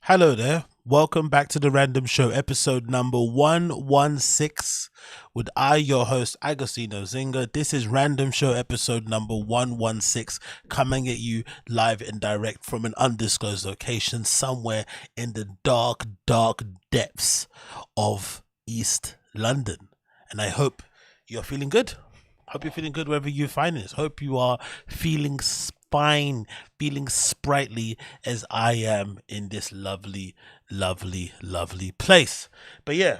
Hello there. Welcome back to the Random Show, episode number 116, with your host, AgostinhoZinga. This is Random Show, episode number 116, coming at you live and direct from an undisclosed location somewhere in the dark, dark depths of East London. And I hope you're feeling good. Hope you're feeling good wherever you find this. Hope you are feeling fine, feeling sprightly as I am in this lovely, lovely, lovely place. But yeah,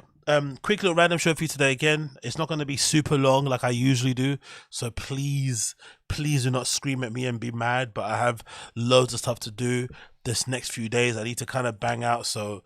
quick little random show for you today. Again, it's not going to be super long like I usually do, so please do not scream at me and be mad. But I have loads of stuff to do this next few days. I need to kind of bang out, so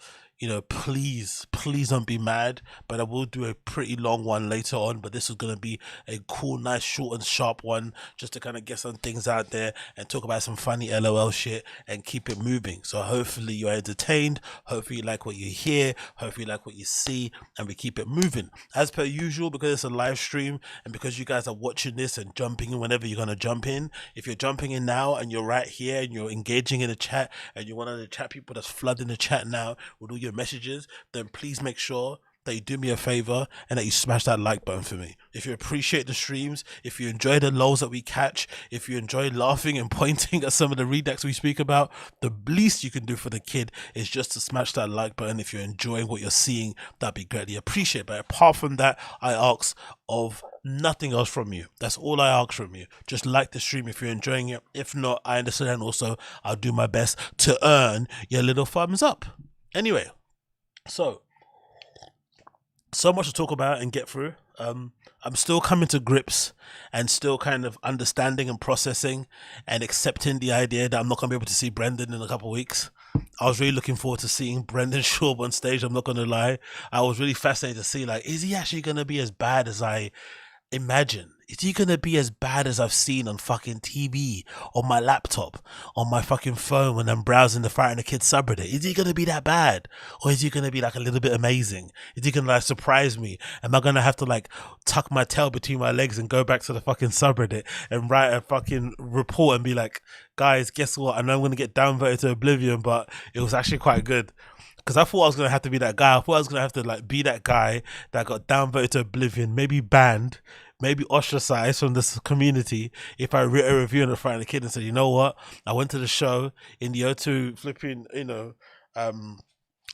please don't be mad. But I will do a pretty long one later on, but this is going to be a cool, nice, short and sharp one, just to kind of get some things out there and talk about some funny LOL shit and keep it moving. So hopefully you're entertained, hopefully you like what you hear, hopefully you like what you see, and we keep it moving as per usual. Because it's a live stream and because you guys are watching this and jumping in whenever you're going to jump in, if you're jumping in now and you're right here and you're engaging in the chat and you're one of the chat people that's flooding the chat now with all your messages, then please make sure that you do me a favor and that you smash that like button for me. If you appreciate the streams, if you enjoy the lols that we catch, if you enjoy laughing and pointing at some of the redacts we speak about, the least you can do for the kid is just to smash that like button. If you're enjoying what you're seeing, that'd be greatly appreciated. But apart from that, I ask of nothing else from you. That's all I ask from you. Just like the stream if you're enjoying it. If not, I understand. Also, I'll do my best to earn your little thumbs up. Anyway, so much to talk about and get through. I'm still coming to grips and still kind of understanding and processing and accepting the idea that I'm not going to be able to see Brendan in a couple of weeks. I was really looking forward to seeing Brendan Schaub on stage. I'm not going to lie. I was really fascinated to see, like, is he actually going to be as bad as I imagine? Is he gonna be as bad as I've seen on fucking TV, on my laptop, on my fucking phone when I'm browsing the Fighting the Kids subreddit? Is he gonna be that bad? Or is he gonna be like a little bit amazing? Is he gonna like surprise me? Am I gonna have to like tuck my tail between my legs and go back to the fucking subreddit and write a fucking report and be like, guys, guess what? I know I'm gonna get downvoted to oblivion, but it was actually quite good. Because I thought I was going to have to be that guy. I thought I was going to have to like be that guy that got downvoted to oblivion, maybe banned, maybe ostracized from this community if I wrote a review on the Friday Kid and said, you know what, I went to the show in the O2 flipping,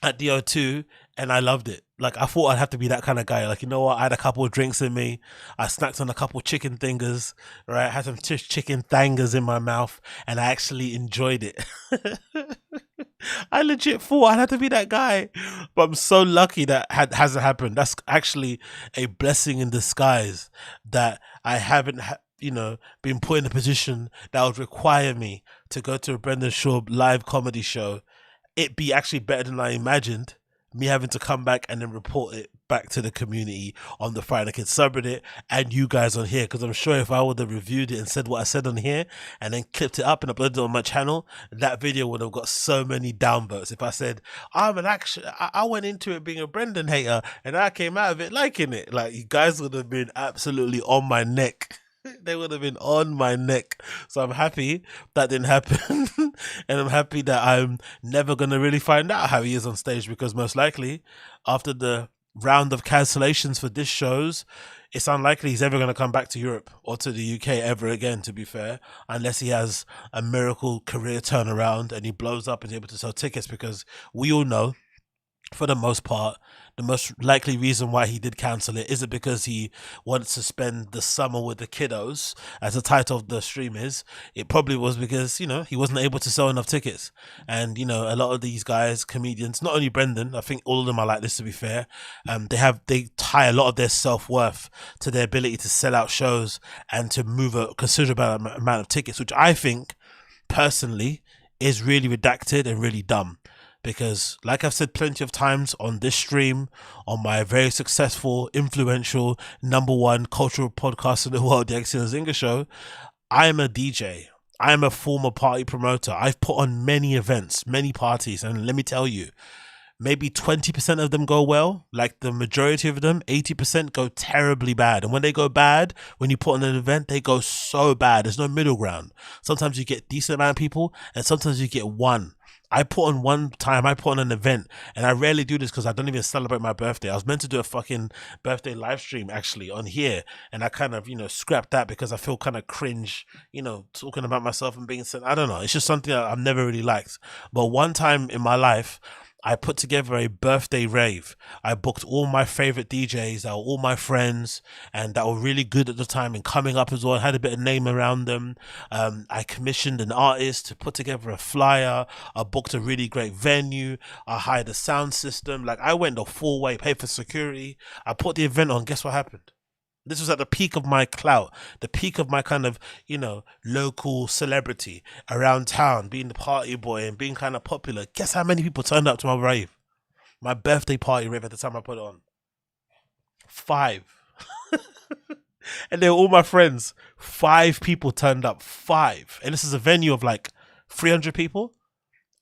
at the O2 and I loved it. Like, I thought I'd have to be that kind of guy. Like, you know what, I had a couple of drinks in me, I snacked on a couple of chicken fingers, right? I had some chicken thangers in my mouth and I actually enjoyed it. I legit thought I'd have to be that guy, but I'm so lucky that hasn't happened. That's actually a blessing in disguise that I haven't been put in a position that would require me to go to a Brendan Schaub live comedy show. It be actually better than I imagined, me having to come back and then report it back to the community on the Friday Kids subreddit and you guys on here. Because I'm sure if I would have reviewed it and said what I said on here and then clipped it up and uploaded it on my channel, that video would have got so many downvotes. If I said I went into it being a Brendan hater and I came out of it liking it, like, you guys would have been absolutely on my neck. They would have been on my neck. So I'm happy that didn't happen. And I'm happy that I'm never going to really find out how he is on stage, because most likely after the round of cancellations for this shows, it's unlikely he's ever going to come back to Europe or to the UK ever again, to be fair, unless he has a miracle career turnaround and he blows up and is able to sell tickets. Because we all know, for the most part, the most likely reason why he did cancel it isn't because he wanted to spend the summer with the kiddos, as the title of the stream is. It probably was because, he wasn't able to sell enough tickets. And, a lot of these guys, comedians, not only Brendan, I think all of them are like this, to be fair. They tie a lot of their self-worth to their ability to sell out shows and to move a considerable amount of tickets, which I think, personally, is really redacted and really dumb. Because, like I've said plenty of times on this stream, on my very successful, influential, #1 cultural podcast in the world, the HEARTBROKEN Show, I am a DJ. I am a former party promoter. I've put on many events, many parties, and let me tell you, maybe 20% of them go well. Like, the majority of them, 80% go terribly bad. And when they go bad, when you put on an event, they go so bad. There's no middle ground. Sometimes you get decent amount of people, and sometimes you get one I put on an event, and I rarely do this because I don't even celebrate my birthday. I was meant to do a fucking birthday live stream actually on here, and I kind of, scrapped that because I feel kind of cringe, talking about myself and being I don't know. It's just something I've never really liked. But one time in my life, I put together a birthday rave. I booked all my favorite DJs, that were all my friends, and that were really good at the time and coming up as well. I had a bit of name around them. I commissioned an artist to put together a flyer. I booked a really great venue. I hired a sound system. Like, I went the full way, paid for security. I put the event on. Guess what happened? This was at the peak of my clout, the peak of my kind of, local celebrity around town, being the party boy and being kind of popular. Guess how many people turned up to my rave? My birthday party rave at the time I put it on. 5. And they were all my friends. 5 people turned up. 5. And this is a venue of like 300 people.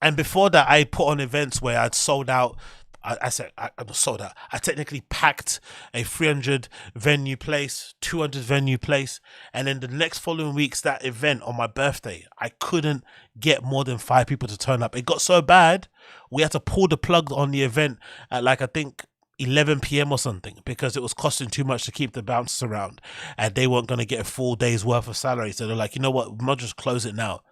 And before that, I put on events where I'd sold out. I sold out. I technically packed a 300 venue place, 200 venue place, and then the next following weeks, that event on my birthday, I couldn't get more than 5 people to turn up. It got so bad, we had to pull the plug on the event at like, I think, 11 p.m. or something, because it was costing too much to keep the bouncers around, and they weren't going to get a full day's worth of salary. So they're like, you know what, we might just close it now.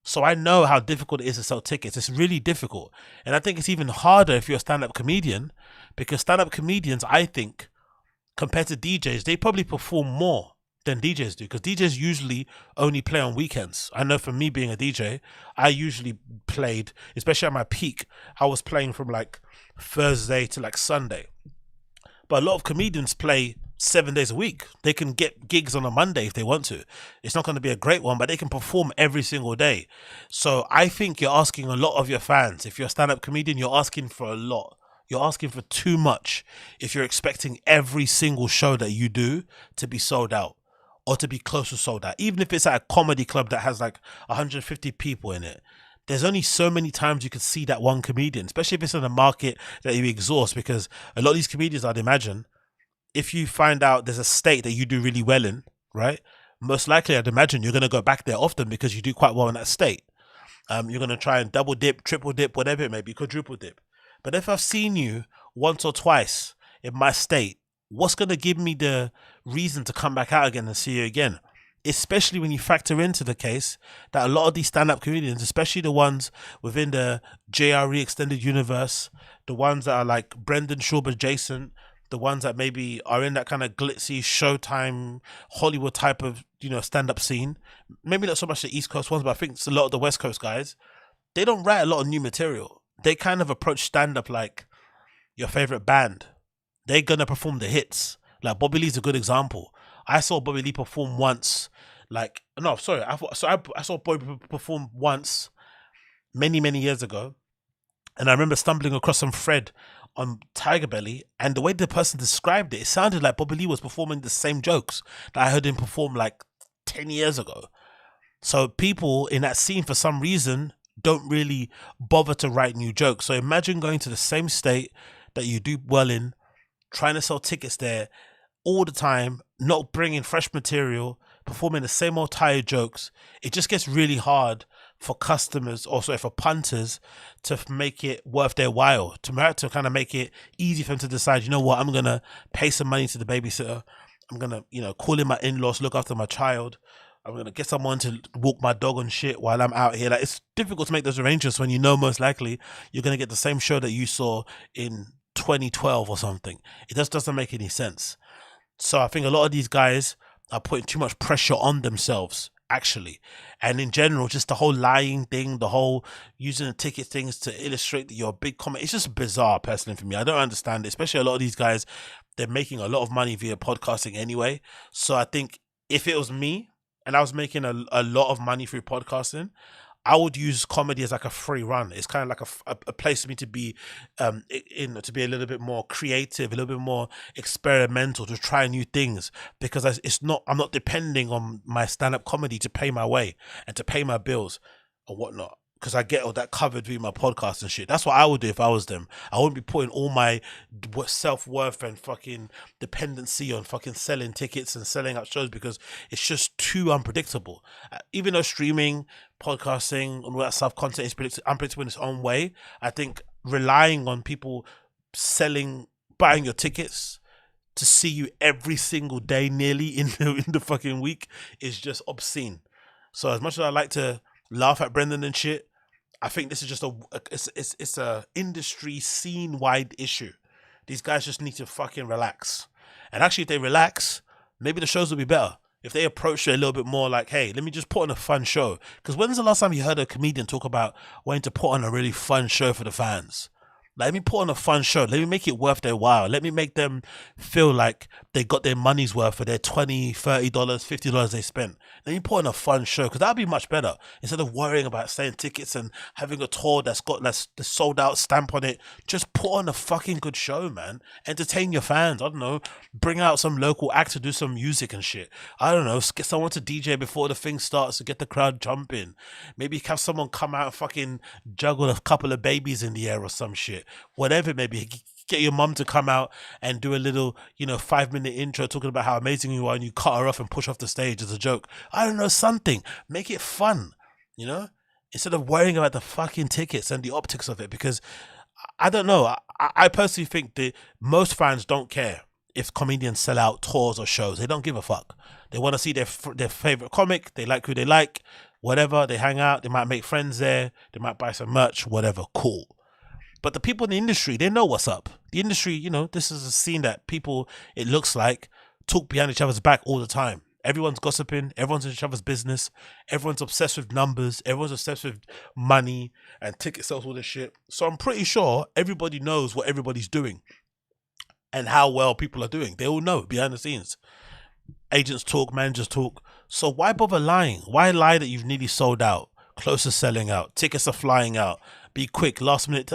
So I know how difficult it is to sell tickets. It's really difficult. And I think it's even harder if you're a stand-up comedian, because stand-up comedians, I think, compared to DJs, they probably perform more than DJs do, because DJs usually only play on weekends. I know for me being a DJ, I usually played, especially at my peak, I was playing from like Thursday to like Sunday. But a lot of comedians play 7 days a week. They can get gigs on a Monday if they want to. It's not going to be a great one, but they can perform every single day. So I think you're asking a lot of your fans. If you're a stand-up comedian, you're asking for a lot. You're asking for too much if you're expecting every single show that you do to be sold out, or to be close to sold out. Even if it's at a comedy club that has like 150 people in it, there's only so many times you can see that one comedian, especially if it's in a market that you exhaust, because a lot of these comedians, I'd imagine, if you find out there's a state that you do really well in, right, most likely I'd imagine you're going to go back there often because you do quite well in that state. You're going to try and double dip, triple dip, whatever it may be, quadruple dip. But if I've seen you once or twice in my state, what's going to give me the reason to come back out again and see you again? Especially when you factor into the case that a lot of these stand-up comedians, especially the ones within the JRE extended universe, the ones that are like Brendan Schaub adjacent, the ones that maybe are in that kind of glitzy Showtime Hollywood type of, stand-up scene, maybe not so much the East Coast ones, but I think it's a lot of the West Coast guys, they don't write a lot of new material. They kind of approach stand-up like your favorite band. They're going to perform the hits. Like Bobby Lee's a good example. I saw Bobby Lee perform once, I saw Bobby perform once many, many years ago. And I remember stumbling across some thread on Tiger Belly, and the way the person described it, it sounded like Bobby Lee was performing the same jokes that I heard him perform like 10 years ago. So people in that scene, for some reason, don't really bother to write new jokes. So imagine going to the same state that you do well in, trying to sell tickets there all the time, not bringing fresh material, performing the same old tired jokes. It just gets really hard for customers, also for punters, to make it worth their while, to kind of make it easy for them to decide, you know what, I'm going to pay some money to the babysitter. I'm going to, call in my in-laws, look after my child. I'm going to get someone to walk my dog and shit while I'm out here. Like, it's difficult to make those arrangements when you know most likely you're going to get the same show that you saw in 2012 or something. It just doesn't make any sense. So I think a lot of these guys are putting too much pressure on themselves, actually. And in general, just the whole lying thing, the whole using the ticket things to illustrate that you're a big comic, it's just bizarre personally for me. I don't understand it, especially a lot of these guys, they're making a lot of money via podcasting anyway. So I think if it was me and I was making a lot of money through podcasting, I would use comedy as like a free run. It's kind of like a place for me to be to be a little bit more creative, a little bit more experimental, to try new things, because I'm not depending on my stand-up comedy to pay my way and to pay my bills or whatnot. because I get all that covered with my podcast and shit. That's what I would do if I was them. I wouldn't be putting all my self-worth and fucking dependency on fucking selling tickets and selling out shows, because it's just too unpredictable. Even though streaming, podcasting, and all that stuff, content is unpredictable in its own way, I think relying on people buying your tickets to see you every single day nearly in the fucking week is just obscene. So as much as I like to laugh at Brendan and shit, I think this is just it's a industry scene wide issue. These guys just need to fucking relax. And actually, if they relax, maybe the shows will be better. If they approach it a little bit more like, hey, let me just put on a fun show. Because when's the last time you heard a comedian talk about wanting to put on a really fun show for the fans? Let me put on a fun show. Let me make it worth their while. Let me make them feel like they got their money's worth for their $20, $30, $50 they spent. Let me put on a fun show, because that'd be much better. Instead of worrying about selling tickets and having a tour that's got the sold out stamp on it, just put on a fucking good show, man. Entertain your fans. I don't know. Bring out some local act to do some music and shit. I don't know. Get someone to DJ before the thing starts to get the crowd jumping. Maybe have someone come out and fucking juggle a couple of babies in the air or some shit. Whatever it may be. Get your mum to come out and do a little, 5-minute intro talking about how amazing you are, and you cut her off and push off the stage as a joke. I don't know, something. Make it fun, instead of worrying about the fucking tickets and the optics of it, because I don't know. I personally think that most fans don't care if comedians sell out tours or shows. They don't give a fuck. They want to see their favorite comic. They like who they like, whatever. They hang out. They might make friends there. They might buy some merch, whatever. Cool. But the people in the industry, they know what's up. The industry, this is a scene that people, it looks like, talk behind each other's back all the time. Everyone's gossiping. Everyone's in each other's business. Everyone's obsessed with numbers. Everyone's obsessed with money and ticket sales, all this shit. So I'm pretty sure everybody knows what everybody's doing and how well people are doing. They all know behind the scenes. Agents talk, managers talk. So why bother lying? Why lie that you've nearly sold out, close to selling out, tickets are flying out, be quick, last minute?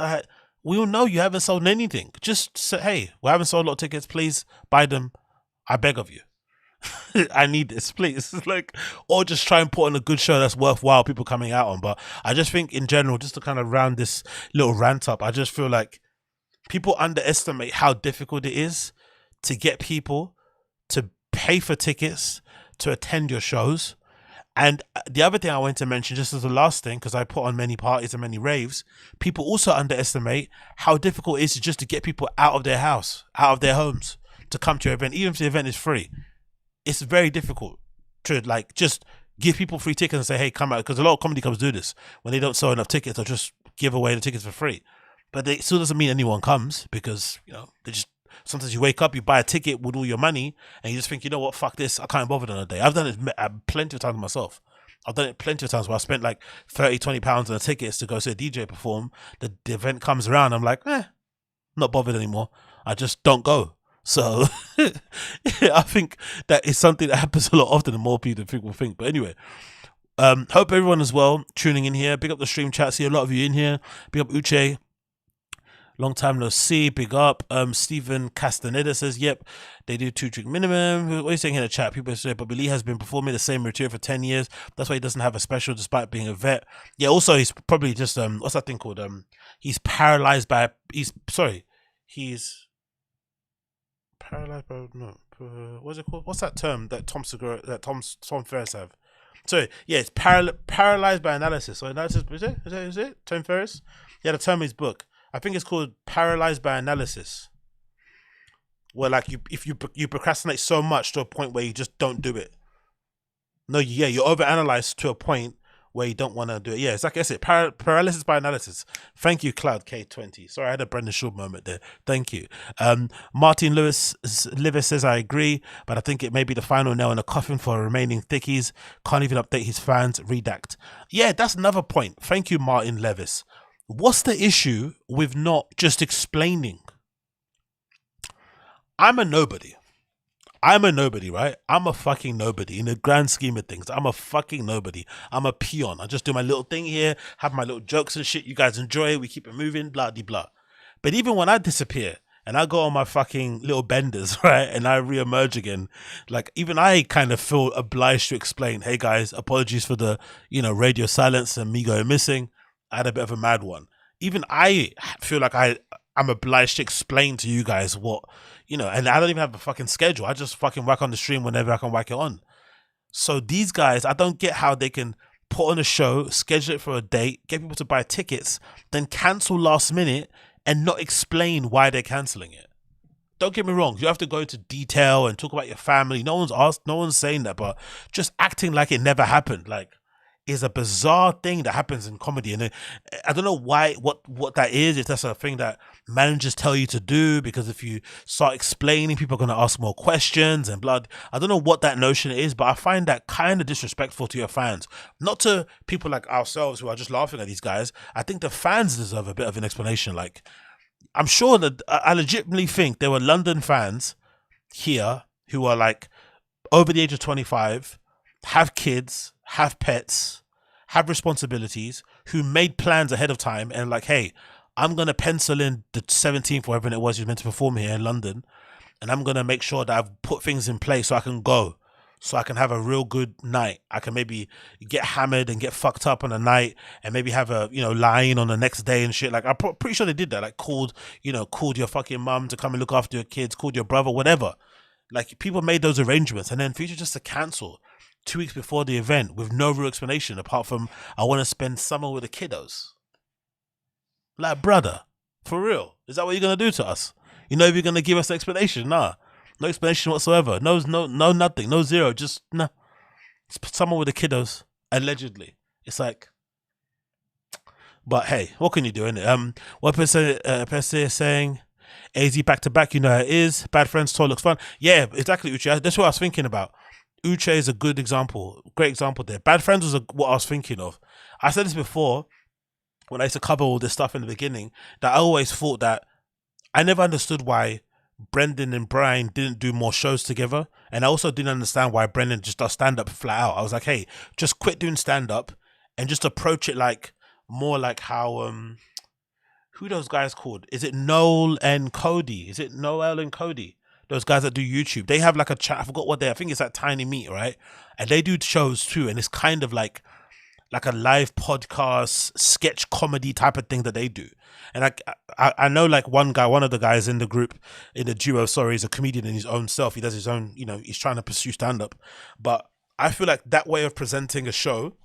We all know you haven't sold anything. Just say, hey, we haven't sold a lot of tickets. Please buy them. I beg of you. I need this, please. Or just try and put on a good show that's worthwhile, people coming out on. But I just think in general, just to kind of round this little rant up, I just feel like people underestimate how difficult it is to get people to pay for tickets to attend your shows. And the other thing I wanted to mention, just as the last thing, because I put on many parties and many raves, people also underestimate how difficult it is just to get people out of their house, out of their homes, to come to your event, even if the event is free. It's very difficult to just give people free tickets and say, hey, come out, because a lot of comedy clubs do this. When they don't sell enough tickets, they'll just give away the tickets for free. But it still doesn't mean anyone comes, because they just, sometimes you wake up, you buy a ticket with all your money, and you just think, you know what, fuck this, I can't bother on a day. I've done it plenty of times myself. I've done it plenty of times where I spent like 30, 20 pounds on tickets to go see a DJ perform. The event comes around, I'm like, not bothered anymore. I just don't go. So I think that is something that happens a lot often and more people than people think. But anyway, hope everyone is well tuning in here. Big up the stream chat. See a lot of you in here. Big up Uche. Long time no see. Big up. Stephen Castaneda says, yep, they do 2-drink minimum. What are you saying in the chat? People say, but Billy has been performing the same routine for 10 years. That's why he doesn't have a special despite being a vet. Yeah, also he's probably just, what's that thing called? He's paralyzed by, he's paralyzed by, no, what's it called? What's that term that Tom Ferriss have? Sorry, yeah, it's paralyzed by analysis. So analysis, is it? Tom Ferriss? Yeah, the term in his book. I think it's called paralyzed by analysis. Where if you procrastinate so much to a point where you just don't do it. No, yeah, you overanalyze to a point where you don't want to do it. Yeah, it's like I said, paralysis by analysis. Thank you, Cloud K20. Sorry, I had a Brendan Shaw moment there. Thank you. Martin Lewis says, I agree, but I think it may be the final nail in the coffin for remaining thickies. Can't even update his fans. Redact. Yeah, that's another point. Thank you, Martin Levis. What's the issue with not just explaining? I'm a nobody. Right? I'm a fucking nobody in the grand scheme of things. I'm a fucking nobody. I'm a peon. I just do my little thing here, have my little jokes and shit. You guys enjoy it. We keep it moving, blah, de, blah. But even when I disappear and I go on my fucking little benders, right, and I reemerge again, even I kind of feel obliged to explain, hey guys, apologies for the, radio silence and me going missing. I had a bit of a mad one. Even I feel like I'm obliged to explain to you guys what, and I don't even have a fucking schedule. I just fucking whack on the stream whenever I can whack it on. So these guys, I don't get how they can put on a show, schedule it for a date, get people to buy tickets, then cancel last minute and not explain why they're canceling it. Don't get me wrong, you have to go into detail and talk about your family. No one's saying that, but just acting like it never happened, is a bizarre thing that happens in comedy. And I don't know what that is, if that's a thing that managers tell you to do, because if you start explaining, people are going to ask more questions and blood. I don't know what that notion is, but I find that kind of disrespectful to your fans, not to people like ourselves who are just laughing at these guys. I think the fans deserve a bit of an explanation. I'm sure that I legitimately think there were London fans here who are over the age of 25, have kids, have pets, have responsibilities, who made plans ahead of time and hey, I'm going to pencil in the 17th, wherever it was you're meant to perform here in London, and I'm going to make sure that I've put things in place so I can go, so I can have a real good night. I can maybe get hammered and get fucked up on a night and maybe have a, line on the next day and shit. I'm pretty sure they did that. Called your fucking mum to come and look after your kids, called your brother, whatever. People made those arrangements, and then for you just to cancel 2 weeks before the event with no real explanation apart from, I want to spend summer with the kiddos. Brother, for real? Is that what you're going to do to us? If you're going to give us an explanation? Nah. No explanation whatsoever. No, nothing. No zero. Just nah. Someone with the kiddos, allegedly. It's but hey, what can you do, innit? What person is saying, AZ back to back, how it is. Bad Friends tour looks fun. Yeah, exactly, Uche. That's what I was thinking about. Uche is a good example. Great example there. Bad Friends was what I was thinking of. I said this before when I used to cover all this stuff in the beginning, that I always thought that I never understood why Brendan and Bryan didn't do more shows together, and I also didn't understand why Brendan just does stand-up flat out. I was like, hey, just quit doing stand-up and just approach it more like how who those guys called? Is it Noel and Cody? Is it Noel and Cody? Those guys that do YouTube, they have a chat. I forgot what I think it's Tiny Meat, right? And they do shows too, and it's kind of like a live podcast sketch comedy type of thing that they do. And I know one of the guys in the group, in the duo, is a comedian in his own self. He does his own, he's trying to pursue stand-up. But I feel like that way of presenting a show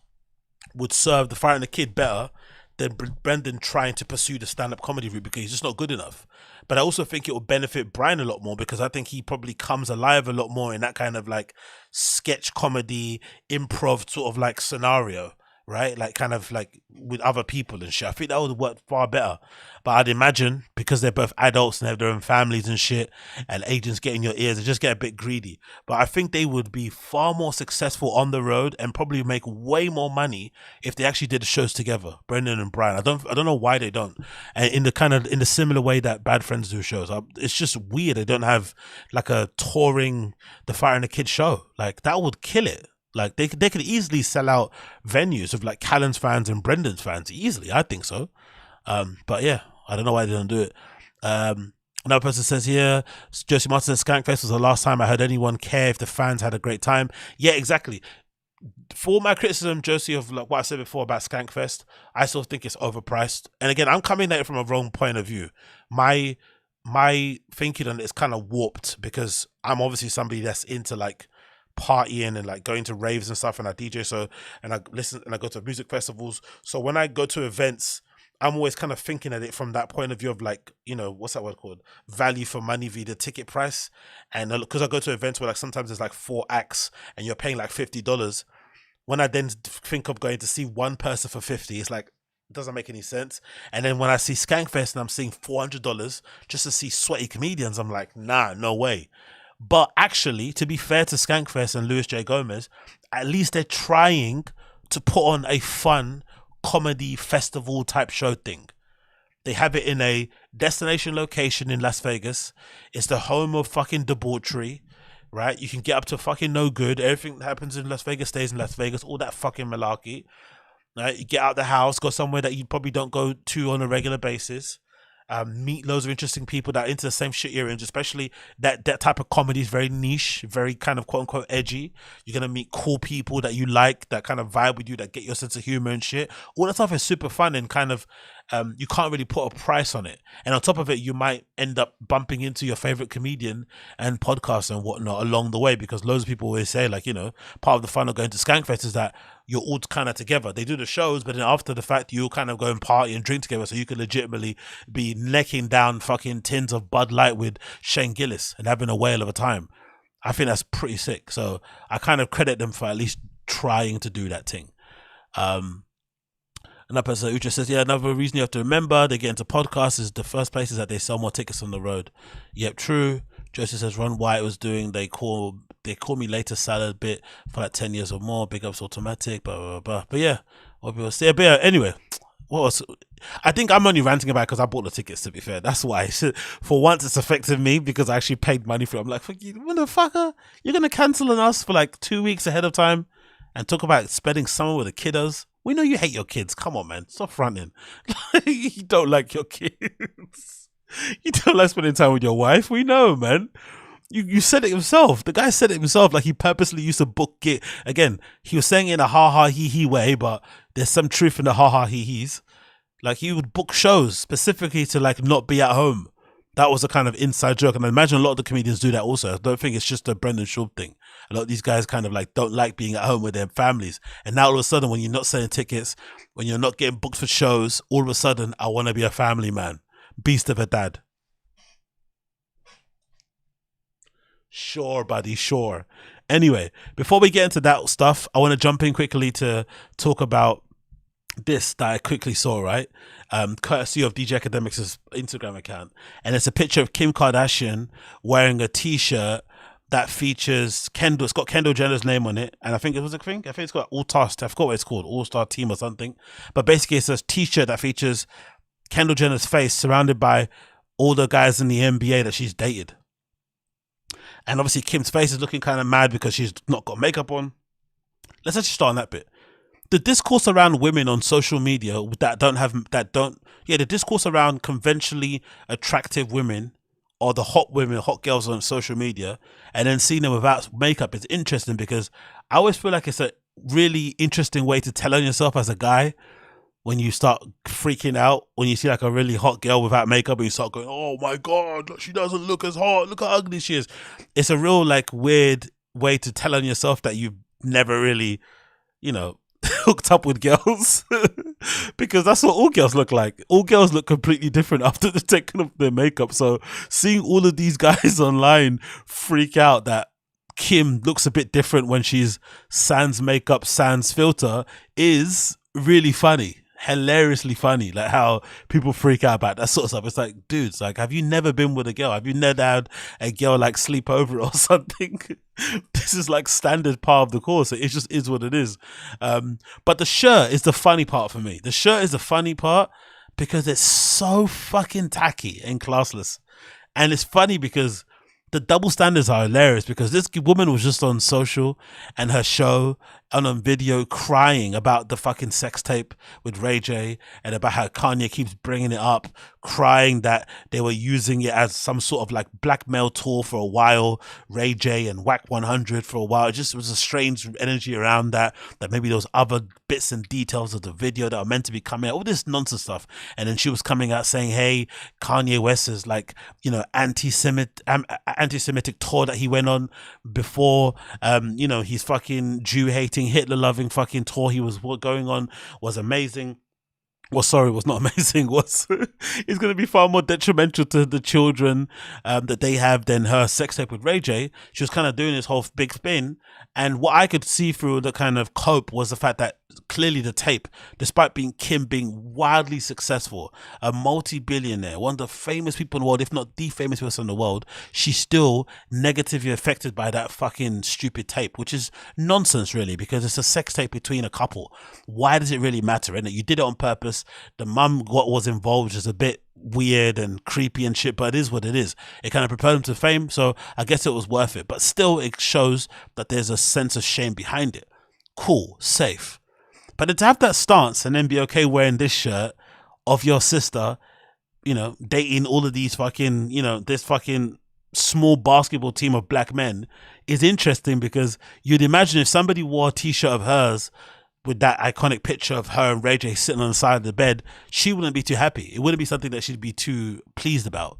would serve the Fire and the Kid better than Brendan trying to pursue the stand-up comedy route, because he's just not good enough. But I also think it will benefit Bryan a lot more, because I think he probably comes alive a lot more in that kind of sketch comedy, improv sort of scenario, right? With other people and shit. I think that would work far better. But I'd imagine, because they're both adults and have their own families and shit, and agents get in your ears, they just get a bit greedy. But I think they would be far more successful on the road and probably make way more money if they actually did the shows together, Brendan and Bryan. I don't know why they don't. And in the similar way that Bad Friends do shows, it's just weird they don't have a touring The Fire and the Kid show. That would kill it. They could easily sell out venues of CALLEN'S fans and Brendan's fans easily. I think so. But yeah, I don't know why they don't do it. Another person says here, Josie Martin says, Skankfest was the last time I heard anyone care if the fans had a great time. Yeah, exactly. For my criticism, Josie, of what I said before about Skankfest, I still think it's overpriced. And again, I'm coming at it from a wrong point of view. My thinking on it is kind of warped, because I'm obviously somebody that's into partying and going to raves and stuff, and I DJ, and I listen and I go to music festivals. So when I go to events, I'm always kind of thinking at it from that point of view of what's that word called? Value for money via the ticket price. And because I go to events where sometimes there's 4 acts and you're paying $50, when I then think of going to see one person for 50, it's it doesn't make any sense. And then when I see Skankfest and I'm seeing $400 just to see sweaty comedians, I'm like, nah, no way. But actually, to be fair to Skankfest and Louis J. Gomez, at least they're trying to put on a fun comedy festival type show thing. They have it in a destination location in Las Vegas. It's the home of fucking debauchery, right? You can get up to fucking no good. Everything that happens in Las Vegas stays in Las Vegas. All that fucking malarkey. Right? You get out the house, go somewhere that you probably don't go to on a regular basis. meet loads of interesting people that are into the same shit you're into, especially that type of comedy is very niche, very kind of quote unquote edgy. You're gonna meet cool people that you like, that kind of vibe with you, that get your sense of humor and shit. All that stuff is super fun and kind of you can't really put a price on it. And on top of it, you might end up bumping into your favorite comedian and podcast and whatnot along the way, because loads of people always say, like, you know, part of the fun of going to Skankfest is that you're all kind of together. They do the shows, but then after the fact, you kind of go and party and drink together, so you could legitimately be necking down fucking tins of Bud Light with Shane Gillis and having a whale of a time. I think that's pretty sick. So I kind of credit them for at least trying to do that thing. Another person, Ucha says, yeah, another reason you have to remember they get into podcasts is the first places that they sell more tickets on the road. Yep, true. Joseph says, Ron White was doing they call me later salad bit for like 10 years or more. Big ups automatic, blah, blah, blah. But yeah, what people say. But yeah, anyway, what was, I think I'm only ranting about it because I bought the tickets, to be fair. That's why. For once, it's affected me because I actually paid money for it. I'm like, fuck you, motherfucker. You're going to cancel on us for like 2 weeks ahead of time and talk about spending summer with the kiddos. We know you hate your kids. Come on, man. Stop fronting. You don't like your kids. You don't like spending time with your wife. We know, man. You said it himself. The guy said it himself. Like, he purposely used to book it. Again, he was saying it in a ha-ha, he-he way, but there's some truth in the ha-ha, he-he's. Like, he would book shows specifically to, like, not be at home. That was a kind of inside joke. And I imagine a lot of the comedians do that also. I don't think it's just a Brendan Schaub thing. A lot of these guys kind of like don't like being at home with their families. And now all of a sudden, when you're not selling tickets, when you're not getting booked for shows, all of a sudden, I want to be a family man. Beast of a dad. Sure, buddy, sure. Anyway, before we get into that stuff, I want to jump in quickly to talk about this that I quickly saw, right? Courtesy of DJ Academics' Instagram account. And it's a picture of Kim Kardashian wearing a t-shirt that features Kendall. It's got Kendall Jenner's name on it. And I think it's got All-Star, I forgot what it's called, All-Star Team or something. But basically it's a t-shirt that features Kendall Jenner's face surrounded by all the guys in the NBA that she's dated. And obviously Kim's face is looking kind of mad because she's not got makeup on. Let's actually start on that bit. The discourse around women on social media the discourse around conventionally attractive women or the hot women, hot girls on social media, and then seeing them without makeup is interesting, because I always feel like it's a really interesting way to tell on yourself as a guy when you start freaking out when you see like a really hot girl without makeup and you start going, oh my God, she doesn't look as hot, look how ugly she is. It's a real like weird way to tell on yourself that you've never really, you know, hooked up with girls. Because that's what all girls look like. All girls look completely different after they've taken off their makeup. So seeing all of these guys online freak out that Kim looks a bit different when she's sans makeup, sans filter is really funny. Hilariously funny, like how people freak out about that sort of stuff. It's like, dudes, like, have you never been with a girl? Have you never had a girl like sleep over or something? This is like standard part of the course. It just is what it is. But the shirt is the funny part for me. The shirt is the funny part because it's so fucking tacky and classless. And it's funny because the double standards are hilarious, because this woman was just on social and her show and on video crying about the fucking sex tape with Ray J and about how Kanye keeps bringing it up, crying that they were using it as some sort of like blackmail tool for a while, Ray J and Whack 100 for a while. It was a strange energy around that maybe there was other bits and details of the video that are meant to be coming out, all this nonsense stuff. And then she was coming out saying, hey, Kanye West is like, you know, anti-Semitic tour that he went on before, you know, he's fucking Jew-hating, Hitler-loving fucking tour he was going on was amazing. Well, sorry, was not amazing. Was it's going to be far more detrimental to the children that they have than her sex tape with Ray J. She was kind of doing this whole big spin, and what I could see through the kind of cope was the fact that clearly the tape, despite Kim being wildly successful, a multi-billionaire, one of the famous people in the world, if not the famous person in the world, she's still negatively affected by that fucking stupid tape, which is nonsense really, because it's a sex tape between a couple. Why does it really matter? And you did it on purpose. The mum, what was involved, is a bit weird and creepy and shit, but it is what it is. It kind of propelled him to fame, so I guess it was worth it. But still, it shows that there's a sense of shame behind it. Cool, safe. But to have that stance and then be okay wearing this shirt of your sister you know, dating all of these fucking, you know, this fucking small basketball team of black men is interesting, because you'd imagine if somebody wore a t-shirt of hers with that iconic picture of her and Ray J sitting on the side of the bed, she wouldn't be too happy. It wouldn't be something that she'd be too pleased about.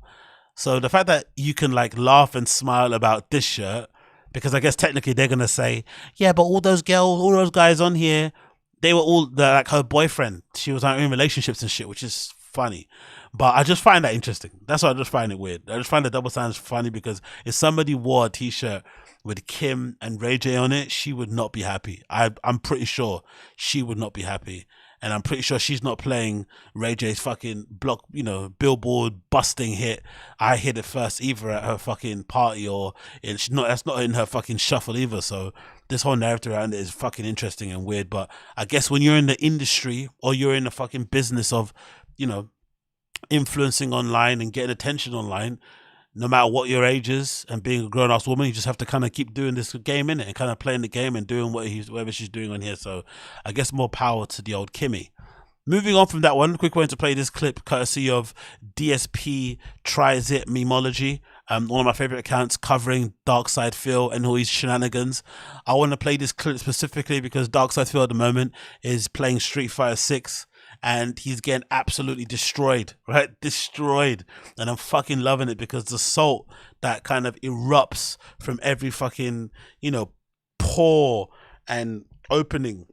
So the fact that you can like laugh and smile about this shirt, because I guess technically they're going to say, yeah, but all those girls, all those guys on here, they were all like her boyfriend. She was like in relationships and shit, which is funny. But I just find that interesting. That's why I just find it weird. I just find the double standards funny, because if somebody wore a t-shirt with Kim and Ray J on it, she would not be happy. I'm pretty sure she would not be happy. And I'm pretty sure she's not playing Ray J's fucking block, you know, Billboard busting hit, I Hit It First, either at her fucking party, or it's not, that's not in her fucking shuffle either. So this whole narrative around it is fucking interesting and weird. But I guess when you're in the industry, or you're in the fucking business of, you know, influencing online and getting attention online, no matter what your age is, and being a grown-ass woman, you just have to kind of keep doing this game in it, and kind of playing the game and doing whatever she's doing on here. So I guess more power to the old Kimmy. Moving on from that one, quick way to play this clip courtesy of DSP Tries It Memology, one of my favorite accounts covering Darkside Phil and all his shenanigans. I want to play this clip specifically because Darkside Phil at the moment is playing Street Fighter 6. And he's getting absolutely destroyed, right? Destroyed. And I'm fucking loving it, because the salt that kind of erupts from every fucking, you know, pore and opening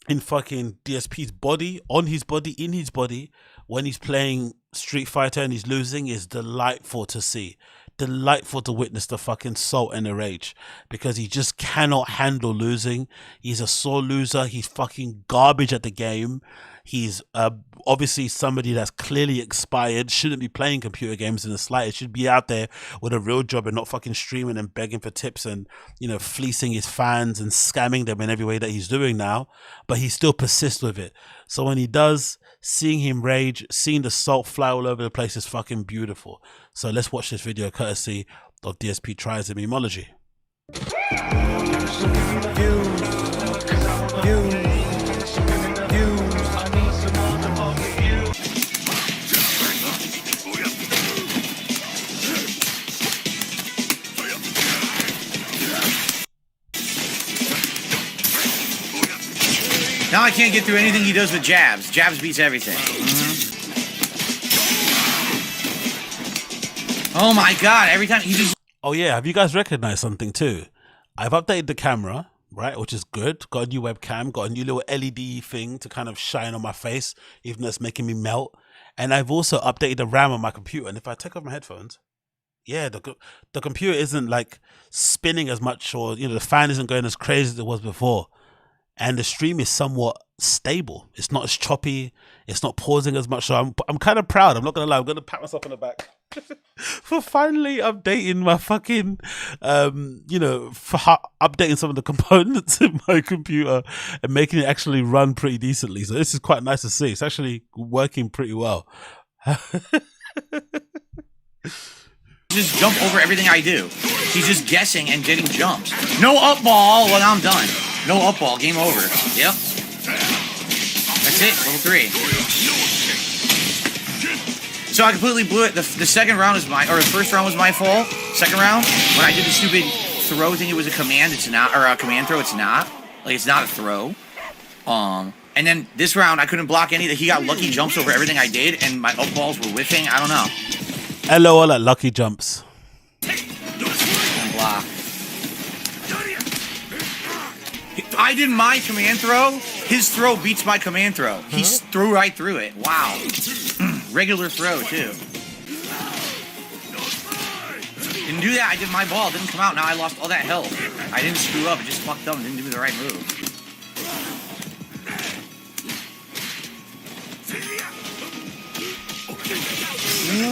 in fucking DSP's body, on his body, in his body, when he's playing Street Fighter and he's losing, is delightful to see. Delightful to witness the fucking salt and the rage, because he just cannot handle losing. He's a sore loser. He's fucking garbage at the game. He's obviously somebody that's clearly expired, shouldn't be playing computer games in the slightest, should be out there with a real job and not fucking streaming and begging for tips and, you know, fleecing his fans and scamming them in every way that he's doing now. But he still persists with it. So when he does, seeing him rage, seeing the salt fly all over the place is fucking beautiful. So let's watch this video courtesy of DSP Tries It Memology. Now I can't get through anything he does with jabs. Jabs beats everything. Oh my god, every time he just... Oh yeah, have you guys recognized something too? I've updated the camera, right, which is good. Got a new webcam, got a new little LED thing to kind of shine on my face, even though it's making me melt. And I've also updated the RAM on my computer. And if I take off my headphones, yeah, the computer isn't like spinning as much, or, you know, the fan isn't going as crazy as it was before. And the stream is somewhat stable. It's not as choppy. It's not pausing as much. So I'm kind of proud. I'm not going to lie. I'm going to pat myself on the back for finally updating my fucking, you know, for updating some of the components in my computer and making it actually run pretty decently. So this is quite nice to see. It's actually working pretty well. Just jump over everything I do. He's just guessing and getting jumps. No up ball. Well, now I'm done. No up ball. Game over. Yep. That's it. Level 3. So I completely blew it. The second round is my, or the first round was my fault. Second round, when I did the stupid throw thing, it was a command. It's not, or a command throw. It's not. Like, it's not a throw. And then this round, I couldn't block any. He got lucky jumps over everything I did, and my up balls were whiffing. I don't know. Hello, all that lucky jumps. And block. I did my command throw. His throw beats my command throw. He threw right through it. Wow. Regular throw, too. Didn't do that. I did my ball. It didn't come out. Now I lost all that health. I didn't screw up. It just fucked up and didn't do the right move.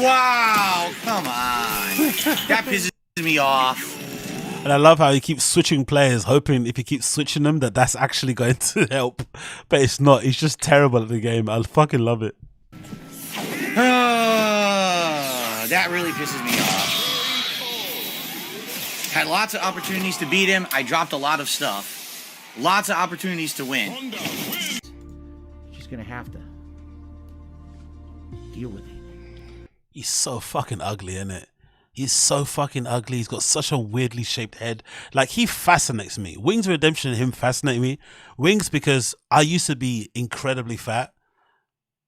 Wow. Come on. That pisses me off. And I love how he keeps switching players, hoping if he keeps switching them that's actually going to help. But it's not. He's just terrible at the game. I fucking love it. That really pisses me off. Had lots of opportunities to beat him. I dropped a lot of stuff. Lots of opportunities to win. She's gonna have to deal with it. He's so fucking ugly, isn't it? He's so fucking ugly. He's got such a weirdly shaped head. Like, he fascinates me. Wings Redemption and him fascinate me. Wings, because I used to be incredibly fat.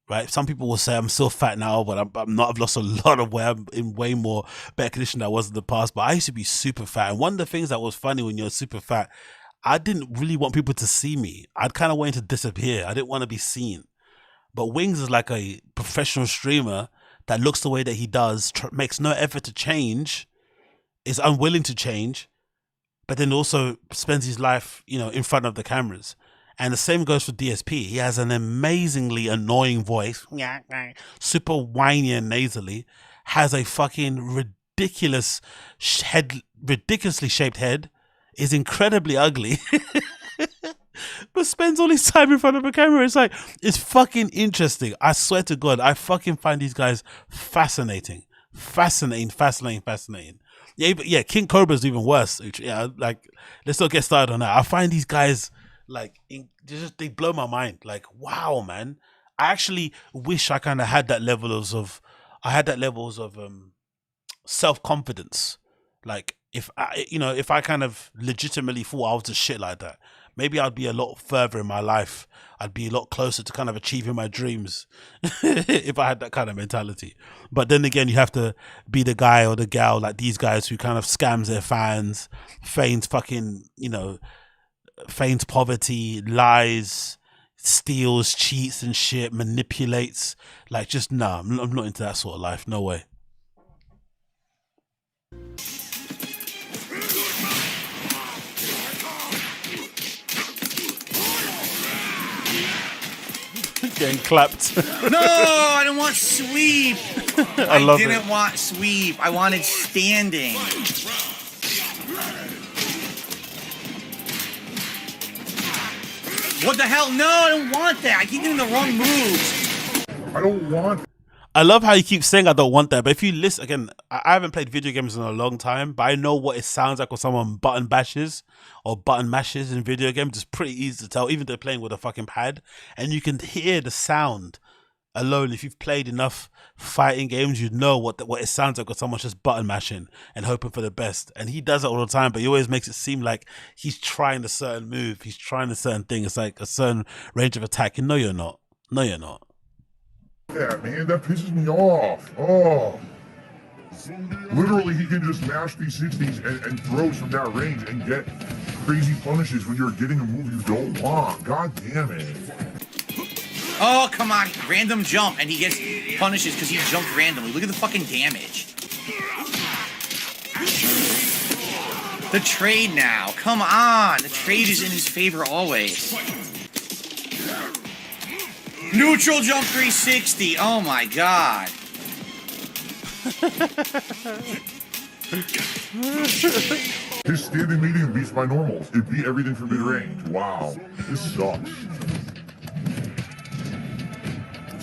Right? Some people will say I'm still fat now, but I'm not. I've lost a lot of weight. I'm in way more better condition than I was in the past. But I used to be super fat. And one of the things that was funny when you're super fat, I didn't really want people to see me. I'd kind of wanted to disappear. I didn't want to be seen. But Wings is like a professional streamer that looks the way that he does, makes no effort to change, is unwilling to change, but then also spends his life, you know, in front of the cameras. And the same goes for DSP. He has an amazingly annoying voice, super whiny and nasally, has a fucking ridiculous head, ridiculously shaped head, is incredibly ugly, but spends all his time in front of a camera. It's like, it's fucking interesting. I swear to God, I fucking find these guys fascinating. Fascinating. Yeah, King Cobra's even worse. Yeah, like, let's not get started on that. I find these guys, like, they blow my mind. Like, wow, man. I actually wish I kind of had that levels of self-confidence. Like, if I kind of legitimately thought I was a shit like that, maybe I'd be a lot further in my life. I'd be a lot closer to kind of achieving my dreams if I had that kind of mentality. But then again, you have to be the guy or the gal like these guys who kind of scams their fans, feigns poverty, lies, steals, cheats and shit, manipulates. Like, just nah, I'm not into that sort of life. No way. Getting clapped. No, I didn't want sweep. I didn't want sweep. I wanted standing. What the hell? No, I don't want that. I keep getting the wrong moves. I don't want. I love how you keep saying I don't want that, but if you listen again, I haven't played video games in a long time, but I know what it sounds like when someone button bashes or button mashes in video games. It's pretty easy to tell, even if they're playing with a fucking pad, and you can hear the sound alone. If you've played enough fighting games, you know what it sounds like when someone's just button mashing and hoping for the best. And he does it all the time, but he always makes it seem like he's trying a certain move, he's trying a certain thing. It's like a certain range of attack. And no, you're not. No, you're not. Yeah, man, that pisses me off. Oh. Literally, he can just mash these 60s and throws from that range and get crazy punishes when you're getting a move you don't want. God damn it. Oh, come on. Random jump, and he gets punishes because he jumped randomly. Look at the fucking damage. The trade now. Come on. The trade is in his favor always. Neutral jump 360. Oh my god. His standing medium beats my normals. It beat everything from mid-range. Wow. This sucks.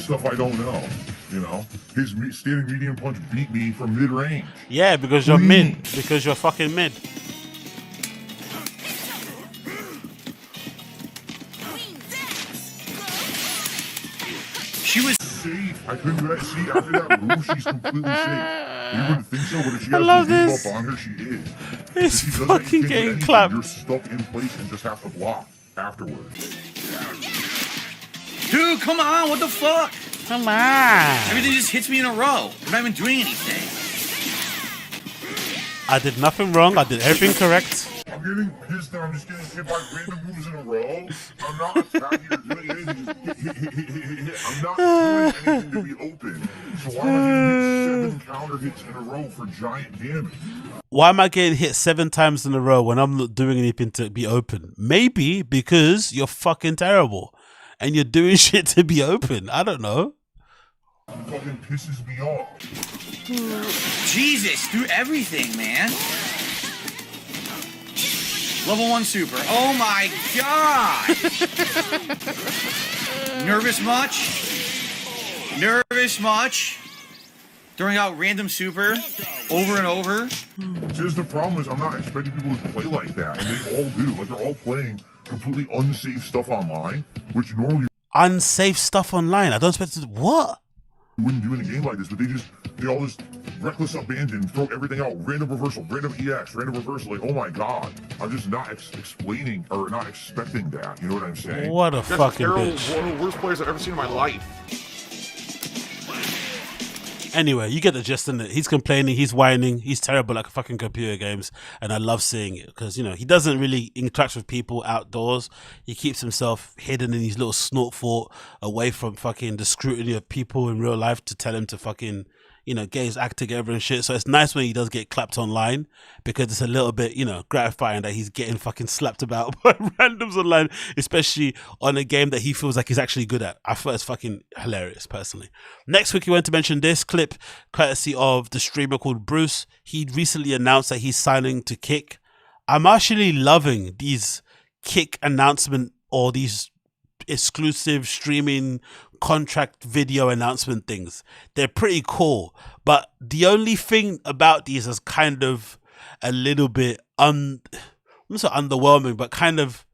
Stuff I don't know, you know? His standing medium punch beat me from mid-range. Yeah, because you're mid. Because you're fucking mid. She was safe. I couldn't do that. See, after that move, she's completely safe. You wouldn't think so, but if she I has love the move this. up on her, she is. It's If she does that, you fucking can't do getting anything. clapped. You're stuck in place and just have to block afterwards. Dude, come on, what the fuck? Come on. Everything just hits me in a row. I'm not even doing anything. I did nothing wrong. I did everything correct. I'm getting pissed that I'm just getting hit by random moves in a row. I'm not attacking or doing anything. Just hit. I'm not doing anything to be open. So why am I getting hit 7 counter hits in a row for giant damage? Why am I getting hit 7 times in a row when I'm not doing anything to be open? Maybe because you're fucking terrible and you're doing shit to be open. I don't know. It fucking pisses me off. Jesus, do everything, man. Level 1 super. Oh my god! Nervous much? Nervous much? Throwing out random super over and over. Just the problem is I'm not expecting people to play like that, and they all do. Like, they're all playing completely unsafe stuff online, which normally Unsafe stuff online. I don't expect to. What? wouldn't do in a game like this, but they all just reckless abandon, throw everything out, random reversal, random EX, random reversal. Like, oh my god, I'm just not explaining or not expecting that. You know what I'm saying? What a That's fucking terrible, bitch. one of the worst players I've ever seen in my life. Anyway, you get the gist in it. He's complaining, he's whining, he's terrible at fucking computer games, and I love seeing it because, you know, he doesn't really interact with people outdoors. He keeps himself hidden in his little snort fort away from fucking the scrutiny of people in real life to tell him to fucking, you know, get his act together and shit. So it's nice when he does get clapped online because it's a little bit, you know, gratifying that he's getting fucking slapped about by randoms online, especially on a game that he feels like he's actually good at. I thought it's fucking hilarious, personally. Next week, we went to mention this clip courtesy of the streamer called Bruce. He recently announced that he's signing to Kick. I'm actually loving these Kick announcement or these exclusive streaming contract video announcement things. They're pretty cool, but the only thing about these is kind of a little bit I'm not so underwhelming, but kind of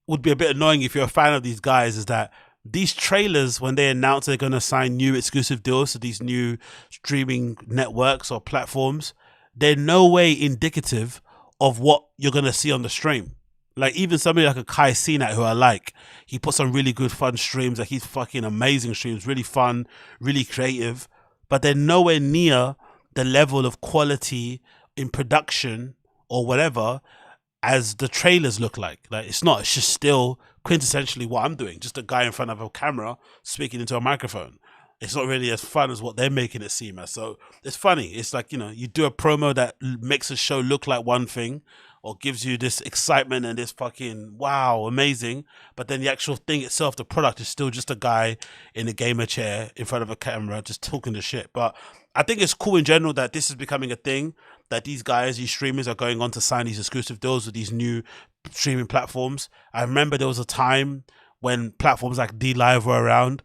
would be a bit annoying if you're a fan of these guys, is that these trailers, when they announce they're going to sign new exclusive deals to these new streaming networks or platforms, they're no way indicative of what you're going to see on the stream. Like, even somebody like a Kai Cenat, who I like, he puts on really good fun streams. Like, he's fucking amazing streams, really fun, really creative, but they're nowhere near the level of quality in production or whatever as the trailers look like. Like, it's not, it's just still quintessentially what I'm doing, just a guy in front of a camera speaking into a microphone. It's not really as fun as what they're making it seem as. So it's funny. It's like, you know, you do a promo that makes a show look like one thing, or gives you this excitement and this fucking wow, amazing, but then the actual thing itself, the product, is still just a guy in a gamer chair in front of a camera just talking the shit. But I think it's cool in general that this is becoming a thing, that these guys, these streamers, are going on to sign these exclusive deals with these new streaming platforms. I remember there was a time when platforms like DLive were around,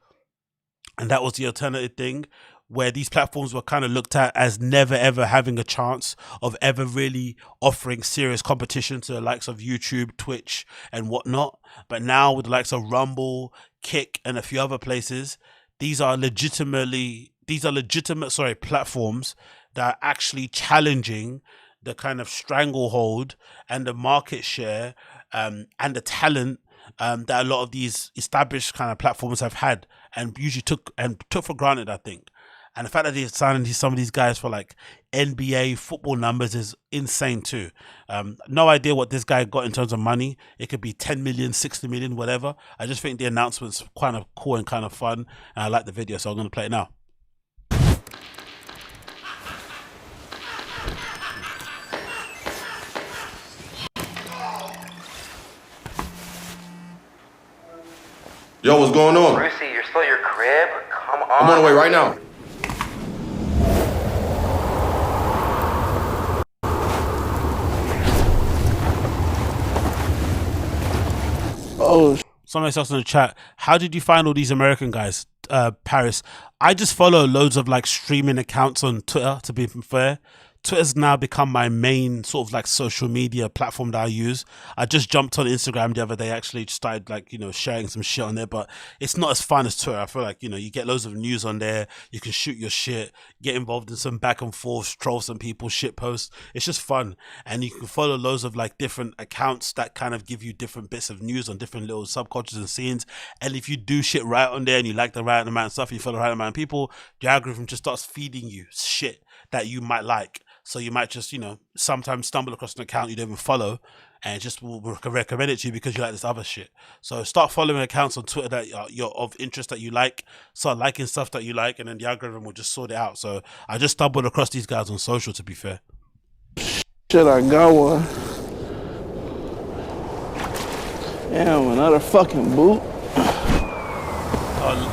and that was the alternative thing, where these platforms were kind of looked at as never ever having a chance of ever really offering serious competition to the likes of YouTube, Twitch, and whatnot. But now with the likes of Rumble, Kick, and a few other places, these are legitimate platforms that are actually challenging the kind of stranglehold and the market share and the talent that a lot of these established kind of platforms have had and usually took for granted, I think. And the fact that they're signing some of these guys for like NBA football numbers is insane too. No idea what this guy got in terms of money. It could be 10 million, 60 million, whatever. I just think the announcement's kind of cool and kind of fun. And I like the video, so I'm going to play it now. Yo, what's going on? Brucey, you're still at your crib? Come on. I'm on the way right now. Oh, somebody else in the chat, how did you find all these American guys? Paris, I just follow loads of like streaming accounts on Twitter, to be fair. Twitter's now become my main sort of like social media platform that I use. I just jumped on Instagram the other day, actually started like, you know, sharing some shit on there, but it's not as fun as Twitter. I feel like, you know, you get loads of news on there, you can shoot your shit, get involved in some back and forth, troll some people, shit posts. It's just fun. And you can follow loads of like different accounts that kind of give you different bits of news on different little subcultures and scenes. And if you do shit right on there and you like the right amount of stuff, you follow the right amount of people, the algorithm just starts feeding you shit that you might like. So you might just, you know, sometimes stumble across an account you don't even follow and just will recommend it to you because you like this other shit. So start following accounts on Twitter that you're of interest that you like, start liking stuff that you like, and then the algorithm will just sort it out. So I just stumbled across these guys on social, to be fair. Shit, I got one. Damn, another fucking boot.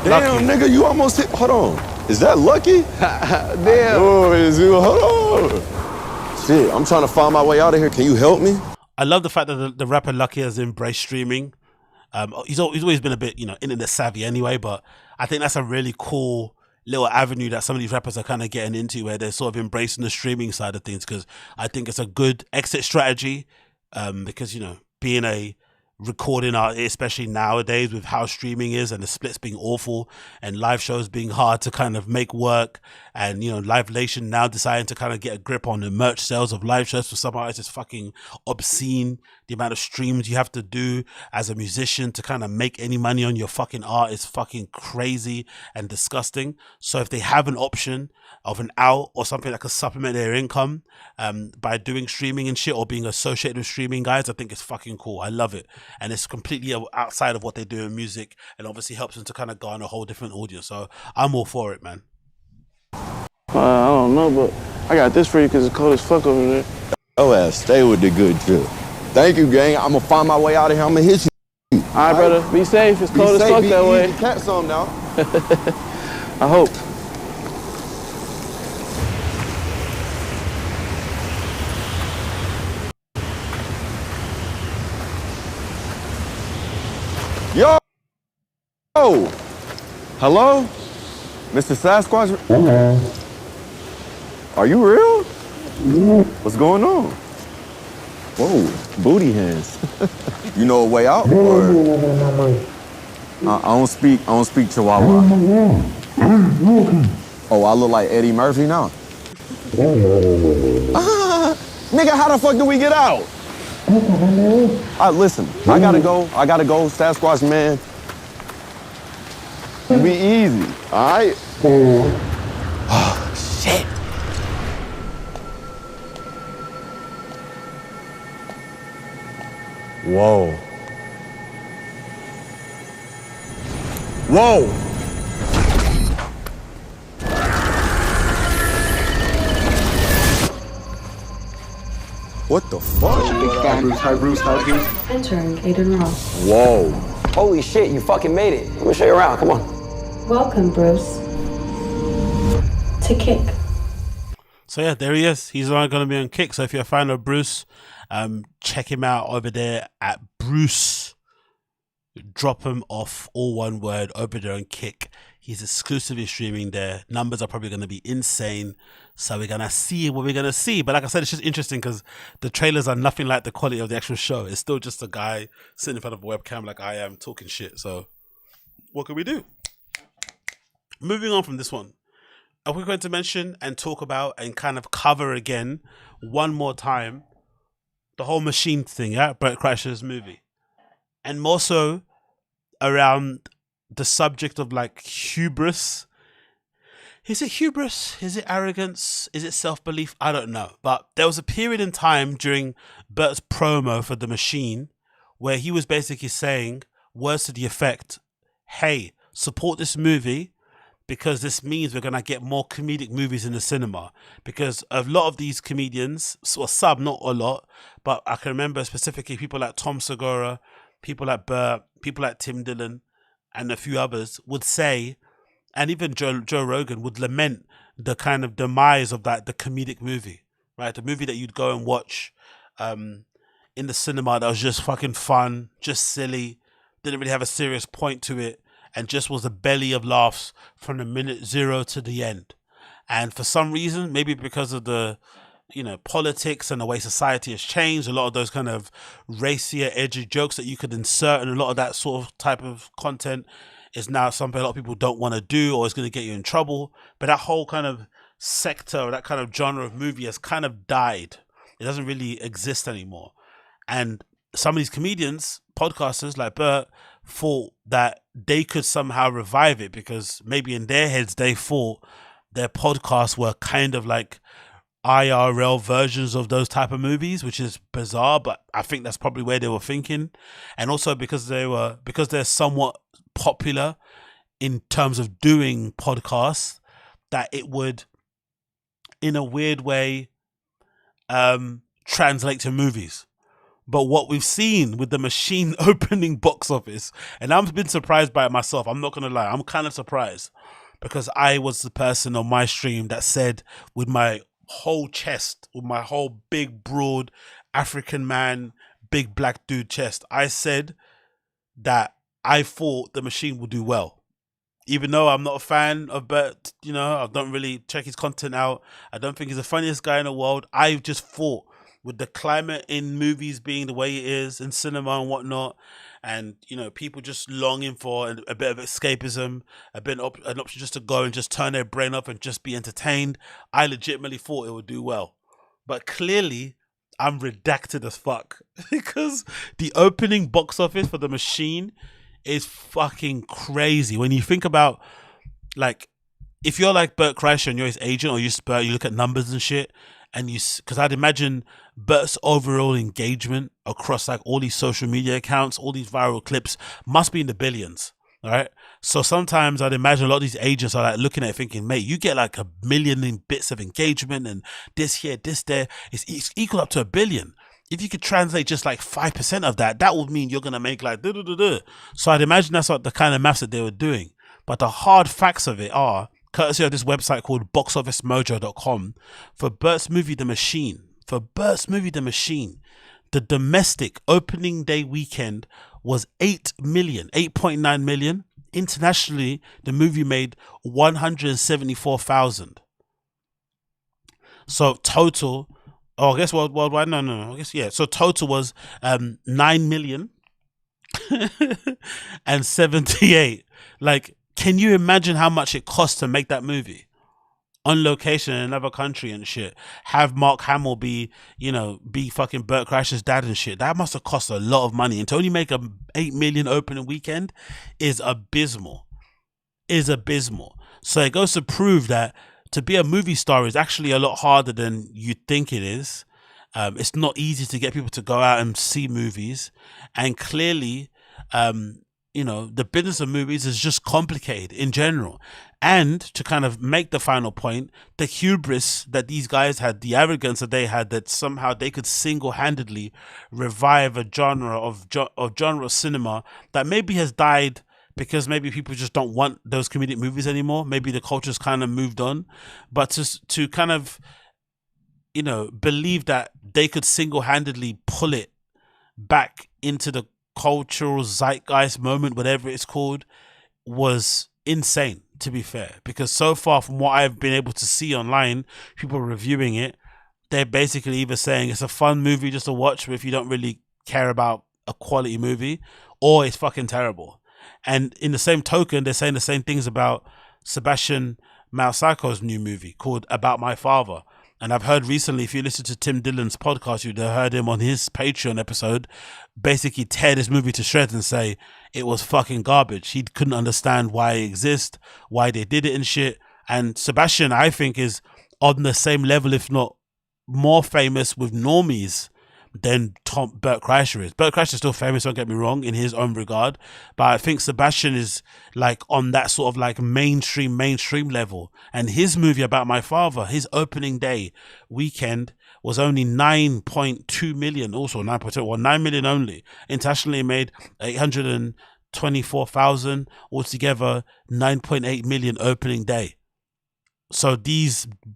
Damn, nigga, you almost hit. Hold on. Is that Lucky? Damn. Oh, is you? Hold on. Shit, I'm trying to find my way out of here. Can you help me? I love the fact that the rapper Lucky has embraced streaming. He's always been a bit, you know, internet savvy anyway, but I think that's a really cool little avenue that some of these rappers are kind of getting into, where they're sort of embracing the streaming side of things, because I think it's a good exit strategy, because, you know, being a recording art, especially nowadays with how streaming is and the splits being awful and live shows being hard to kind of make work, and Live Nation now deciding to kind of get a grip on the merch sales of live shows. For some artists, it's fucking obscene the amount of streams you have to do as a musician to kind of make any money on your fucking art. Is fucking crazy and disgusting. So if they have an option of an out or something that could supplement their income by doing streaming and shit, or being associated with streaming, guys, I think it's fucking cool. I love it. And it's completely outside of what they do in music, and obviously helps them to kind of garner a whole different audience. So I'm all for it, man. I don't know, but I got this for you because it's cold as fuck over there. Oh, ass, stay with the good shit. Thank you, gang. I'm gonna find my way out of here. I'm gonna hit you. All right, brother. Be safe. It's cold as fuck that way. Catch some now. I hope. Yo! Hello? Mr. Sasquatch? Hello. Are you real? What's going on? Whoa, booty hands. You know a way out? Or? I don't speak Chihuahua. Oh, I look like Eddie Murphy now? Nigga, how the fuck do we get out? Listen, I gotta go, Sasquatch man. Be easy, all right? Oh, shit. Whoa. Whoa. What the fuck? Hi, Bruce. Entering Aiden Ross. Whoa. Holy shit, you fucking made it. Let me show you around. Come on. Welcome, Bruce, to Kick. So yeah, there he is. He's going to be on Kick. So if you're a fan of Bruce, check him out over there at Bruce. Drop him off, all one word, over there on Kick. He's exclusively streaming there. Numbers are probably going to be insane. So we're going to see what we're going to see. But like I said, it's just interesting because the trailers are nothing like the quality of the actual show. It's still just a guy sitting in front of a webcam like I am, talking shit. So what can we do? Moving on from this one, are we going to mention and talk about and kind of cover again one more time the whole machine thing, yeah? Bert Kreischer's movie. And more so around the subject of like hubris. Is it hubris? Is it arrogance? Is it self-belief? I don't know. But there was a period in time during Bert's promo for The Machine where he was basically saying words to the effect, hey, support this movie because this means we're going to get more comedic movies in the cinema. Because a lot of these comedians, or some, not a lot, but I can remember specifically people like Tom Segura, people like Bert, people like Tim Dillon, and a few others would say, and even Joe Rogan would lament the kind of demise of that, the comedic movie, right? The movie that you'd go and watch in the cinema that was just fucking fun, just silly, didn't really have a serious point to it, and just was a belly of laughs from the minute zero to the end. And for some reason, maybe because of the politics and the way society has changed, a lot of those kind of racier, edgy jokes that you could insert and a lot of that sort of type of content is now something a lot of people don't want to do, or is going to get you in trouble. But that whole kind of sector, or that kind of genre of movie has kind of died. It doesn't really exist anymore. And some of these comedians, podcasters like Bert, thought that they could somehow revive it because maybe in their heads they thought their podcasts were kind of like IRL versions of those type of movies, which is bizarre, but I think that's probably where they were thinking. And also because they're somewhat popular in terms of doing podcasts, that it would in a weird way translate to movies. But what we've seen with The Machine opening box office, and I've been surprised by it myself, I'm not gonna lie, I'm kind of surprised, because I was the person on my stream that said with my whole chest, with my whole big broad African man, big black dude chest, I said that I thought The Machine would do well. Even though I'm not a fan of Bert, I don't really check his content out, I don't think he's the funniest guy in the world, I just thought with the climate in movies being the way it is in cinema and whatnot, and people just longing for a bit of escapism, an option just to go and just turn their brain off and just be entertained, I legitimately thought it would do well. But clearly, I'm redacted as fuck because the opening box office for The Machine is fucking crazy. When you think about, like, if you're like Bert Kreischer and you're his agent, or you look at numbers and shit, and because I'd imagine Bert's overall engagement across like all these social media accounts, all these viral clips must be in the billions. All right. So sometimes I'd imagine a lot of these agents are like looking at it thinking, mate, you get like 1 million in bits of engagement and this here, this there. It's equal up to 1 billion. If you could translate just like 5% of that, that would mean you're going to make like da-da-da-da. So I'd imagine that's what the kind of maths that they were doing. But the hard facts of it are, courtesy of this website called boxofficemojo.com, for Bert's movie The Machine, the domestic opening day weekend was 8.9 million. Internationally, the movie made 174,000. So total, I guess worldwide, no, I guess, yeah. So total was 9 million and 78. Like, can you imagine how much it costs to make that movie? On location in another country and shit. Have Mark Hamill be fucking Bert Kreischer's dad and shit. That must have cost a lot of money. And to only make a 8 million opening weekend is abysmal. So it goes to prove that to be a movie star is actually a lot harder than you think it is. It's not easy to get people to go out and see movies. And clearly, the business of movies is just complicated in general. And to kind of make the final point, the hubris that these guys had, the arrogance that they had, that somehow they could single-handedly revive a genre of genre cinema that maybe has died because maybe people just don't want those comedic movies anymore. Maybe the culture's kind of moved on. But to kind of, believe that they could single-handedly pull it back into the cultural zeitgeist moment, whatever it's called, was insane, to be fair. Because so far from what I've been able to see online, people reviewing it, they're basically either saying it's a fun movie just to watch if you don't really care about a quality movie, or it's fucking terrible. And in the same token, they're saying the same things about Sebastian Maniscalco's new movie called About My Father. And I've heard recently, if you listen to Tim Dillon's podcast, you'd have heard him on his Patreon episode basically tear this movie to shreds and say it was fucking garbage. He couldn't understand why it exists, why they did it and shit. And Sebastian, I think, is on the same level, if not more famous with normies than Bert Kreischer is. Bert Kreischer is still famous, don't get me wrong, in his own regard, but I think Sebastian is like on that sort of like mainstream level. And his movie About My Father, his opening day weekend was only 9.2 million, also 9.2, or 9 million only. Internationally made 824,000, altogether 9.8 million opening day. So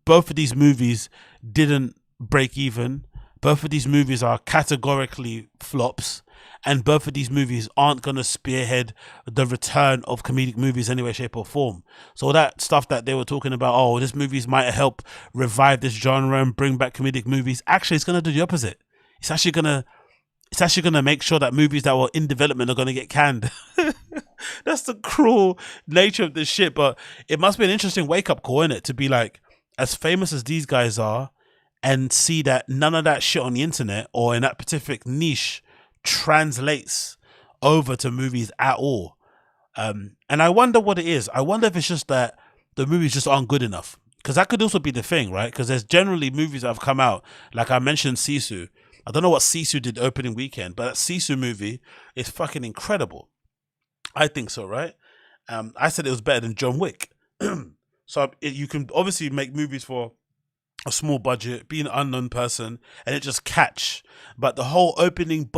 both of these movies didn't break even. Both of these movies are categorically flops, and both of these movies aren't going to spearhead the return of comedic movies in any way, shape or form. So all that stuff that they were talking about, oh, this movies might help revive this genre and bring back comedic movies, actually it's going to do the opposite. It's actually going to make sure that movies that were in development are going to get canned. That's the cruel nature of this shit. But it must be an interesting wake-up call, innit? To be like, as famous as these guys are, and see that none of that shit on the internet or in that specific niche translates over to movies at all. And I wonder what it is. I wonder if it's just that the movies just aren't good enough. Because that could also be the thing, right? Because there's generally movies that have come out, like I mentioned Sisu. I don't know what Sisu did opening weekend, but that Sisu movie is fucking incredible. I think so, right? I said it was better than John Wick. So you can obviously make movies for a small budget, be an unknown person, and it just catch. But the whole opening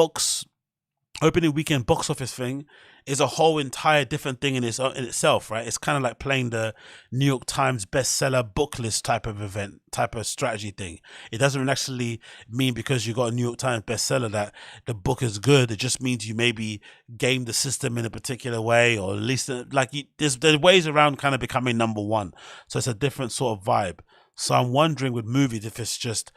weekend box office thing is a whole entire different thing in itself, right? It's kind of like playing the New York Times bestseller book list type of event, type of strategy thing. It doesn't actually mean because you got a New York Times bestseller that the book is good. It just means you maybe game the system in a particular way, or at least there's ways around kind of becoming number one. So it's a different sort of vibe. So I'm wondering with movies if it's just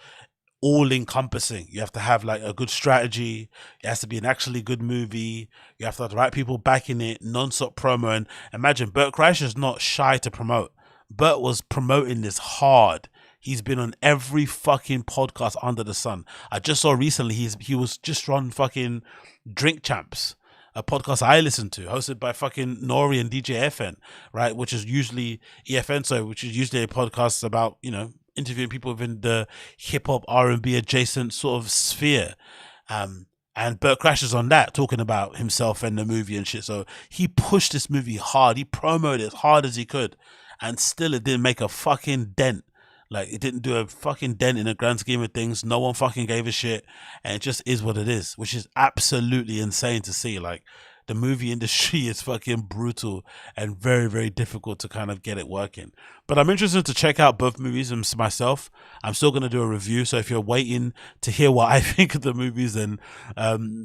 all encompassing. You have to have like a good strategy. It has to be an actually good movie. You have to have the right people backing it, non-stop promo. And imagine Bert Kreischer's not shy to promote. Bert was promoting this hard. He's been on every fucking podcast under the sun. I just saw recently he was just on fucking Drink Champs, a podcast I listen to, hosted by fucking Nori and DJ FN, right? Which is usually EFN, so which is usually a podcast about, you know, interviewing people within the hip hop R&B adjacent sort of sphere. And Bert Kreischer's on that, talking about himself and the movie and shit. So he pushed this movie hard. He promoted it as hard as he could, and still it didn't make a fucking dent. Like, it didn't do a fucking dent in the grand scheme of things. No one fucking gave a shit. And it just is what it is, which is absolutely insane to see. Like, the movie industry is fucking brutal and very, very difficult to kind of get it working. But I'm interested to check out both movies myself. I'm still going to do a review. So if you're waiting to hear what I think of the movies, then,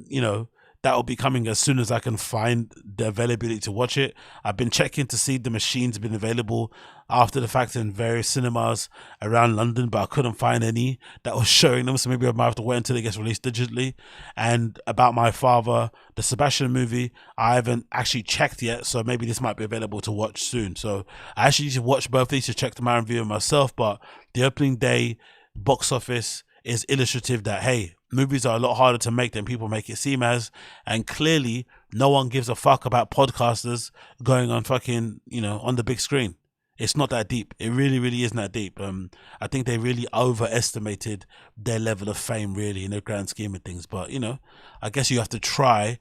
you know, that will be coming as soon as I can find the availability to watch it. I've been checking to see the machines have been available after the fact in various cinemas around London, but I couldn't find any that was showing them. So maybe I might have to wait until it gets released digitally. And About My Father, the Sebastian movie, I haven't actually checked yet. So maybe this might be available to watch soon. So I actually need to watch both these to check them out and review myself. But the opening day box office is illustrative that, hey, movies are a lot harder to make than people make it seem as, and clearly no one gives a fuck about podcasters going on fucking, you know, on the big screen. It's not that deep. It really, really isn't that deep. I think they really overestimated their level of fame, really, in the grand scheme of things. But, you know, I guess you have to try.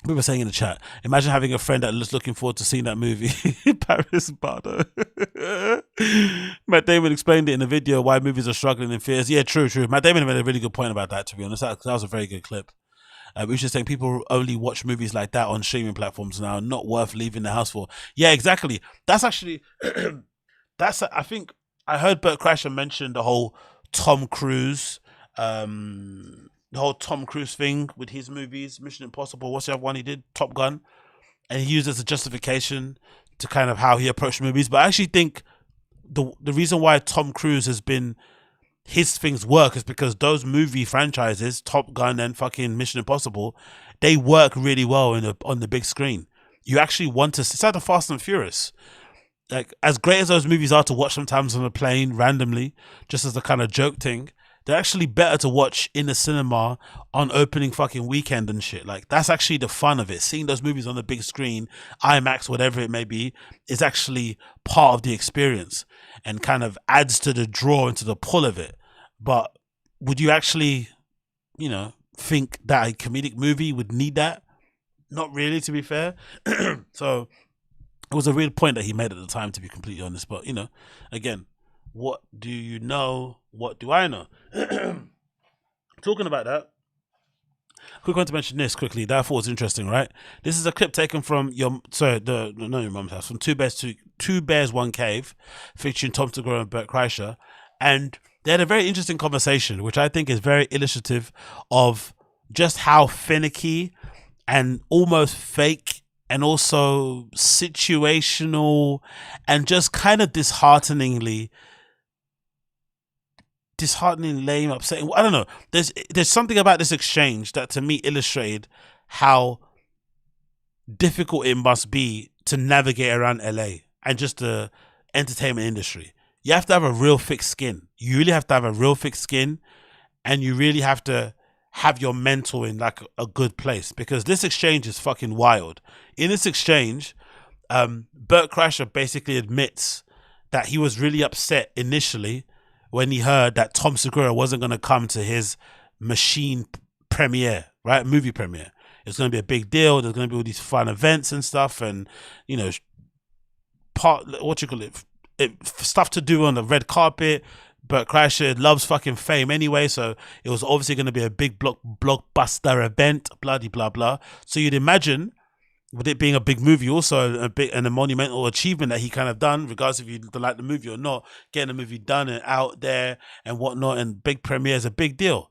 People were saying in the chat, imagine having a friend that was looking forward to seeing that movie, Paris Bardo. Matt Damon explained it in the video why movies are struggling in fears. Yeah, true. Matt Damon made a really good point about that, to be honest. That was a very good clip. We were just saying people only watch movies like that on streaming platforms now, not worth leaving the house for. Yeah, exactly. That's actually, I think I heard Bert Kreischer mention the whole Tom Cruise, thing with his movies, Mission Impossible. What's the other one he did? Top Gun. And he used it as a justification to kind of how he approached movies. But I actually think the reason why Tom Cruise has been, his things work is because those movie franchises, Top Gun and fucking Mission Impossible, they work really well on the big screen. You actually want to, it's like the Fast and Furious. Like, as great as those movies are to watch sometimes on a plane randomly, just as a kind of joke thing, they're actually better to watch in the cinema on opening fucking weekend and shit. Like, that's actually the fun of it. Seeing those movies on the big screen, IMAX, whatever it may be, is actually part of the experience and kind of adds to the draw and to the pull of it. But would you actually, you know, think that a comedic movie would need that? Not really, to be fair. So it was a real point that he made at the time, to be completely honest. But, you know, again, what do you know? What do I know? Talking about that, quick one to mention this quickly that I thought was interesting, right? This is a clip taken from your mum's house, from Two Bears, One Cave, featuring Tom Segura and Bert Kreischer. And they had a very interesting conversation, which I think is very illustrative of just how finicky and almost fake and also situational and just kind of disheartening, lame, upsetting. I don't know. There's something about this exchange that to me illustrated how difficult it must be to navigate around LA and just the entertainment industry. You have to have a real thick skin. You really have to have a real thick skin, and you really have to have your mental in like a good place, because this exchange is fucking wild. In this exchange, Bert Kreischer basically admits that he was really upset initially when he heard that Tom Segura wasn't going to come to his machine premiere, right? Movie premiere. It's going to be a big deal. There's going to be all these fun events and stuff, and, you know, stuff to do on the red carpet. Bert Kreischer loves fucking fame anyway, so it was obviously going to be a big blockbuster event, bloody blah blah. So you'd imagine, with it being a big movie, also a monumental achievement that he kind of done, regardless if you like the movie or not, getting the movie done and out there and whatnot, and big premiere is a big deal.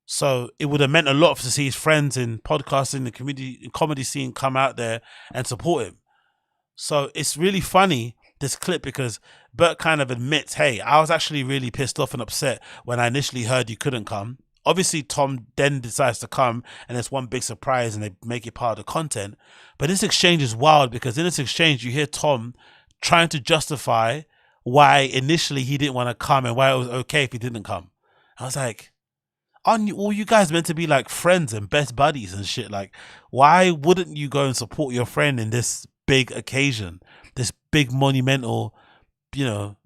So it would have meant a lot to see his friends in podcasting, the comedy scene come out there and support him. So it's really funny this clip because Bert kind of admits, hey, I was actually really pissed off and upset when I initially heard you couldn't come. Obviously, Tom then decides to come, and it's one big surprise, and they make it part of the content. But this exchange is wild because in this exchange, you hear Tom trying to justify why initially he didn't want to come and why it was okay if he didn't come. I was like, aren't you, all you guys meant to be like friends and best buddies and shit? Like, why wouldn't you go and support your friend in this big occasion, this big monumental,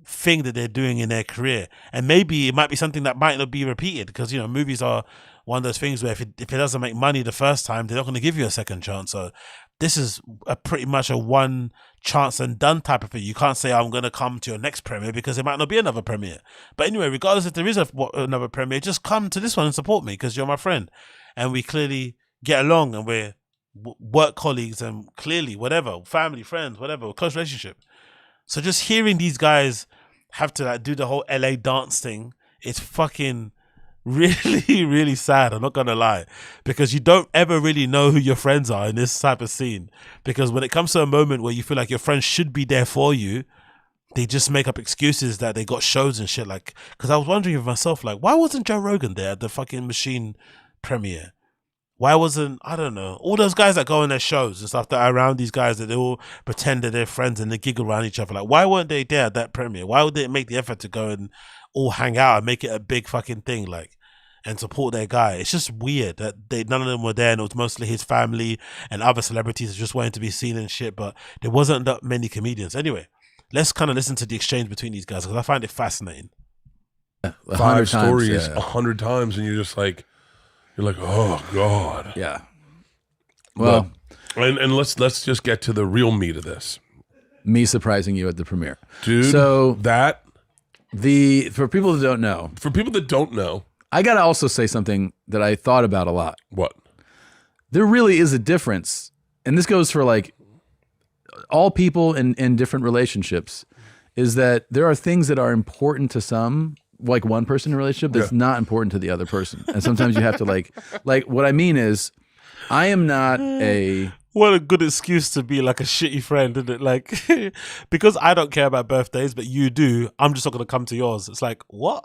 thing that they're doing in their career? And maybe it might be something that might not be repeated because, movies are one of those things where if it doesn't make money the first time, they're not going to give you a second chance. So this is pretty much a one chance and done type of thing. You can't say, I'm going to come to your next premiere because there might not be another premiere. But anyway, regardless if there is another premiere, just come to this one and support me because you're my friend. And we clearly get along and we're work colleagues and clearly whatever, family, friends, whatever, close relationship. So just hearing these guys have to like do the whole LA dance thing, it's fucking really, really sad. I'm not going to lie, because you don't ever really know who your friends are in this type of scene. Because when it comes to a moment where you feel like your friends should be there for you, they just make up excuses that they got shows and shit. Like, because I was wondering with myself, like, why wasn't Joe Rogan there at the fucking Machine premiere? Why wasn't, I don't know, all those guys that go on their shows and stuff that are around these guys that they all pretend that they're friends and they giggle around each other? Like, why weren't they there at that premiere? Why would they make the effort to go and all hang out and make it a big fucking thing, like, and support their guy? It's just weird that none of them were there, and it was mostly his family and other celebrities that just wanted to be seen and shit, but there wasn't that many comedians. Anyway, let's kind of listen to the exchange between these guys because I find it fascinating. 5 stories 100 times, and you're just like, oh God. Yeah. Well, and let's just get to the real meat of this. Me surprising you at the premiere, dude. So for people that don't know, I gotta also say something that I thought about a lot. What? There really is a difference, and this goes for like all people in different relationships, is that there are things that are important to some, like one person in a relationship, that's not important to the other person. And sometimes you have to like what I mean is, I am not a... What a good excuse to be like a shitty friend, isn't it? Like, because I don't care about birthdays, but you do, I'm just not going to come to yours. It's like, what?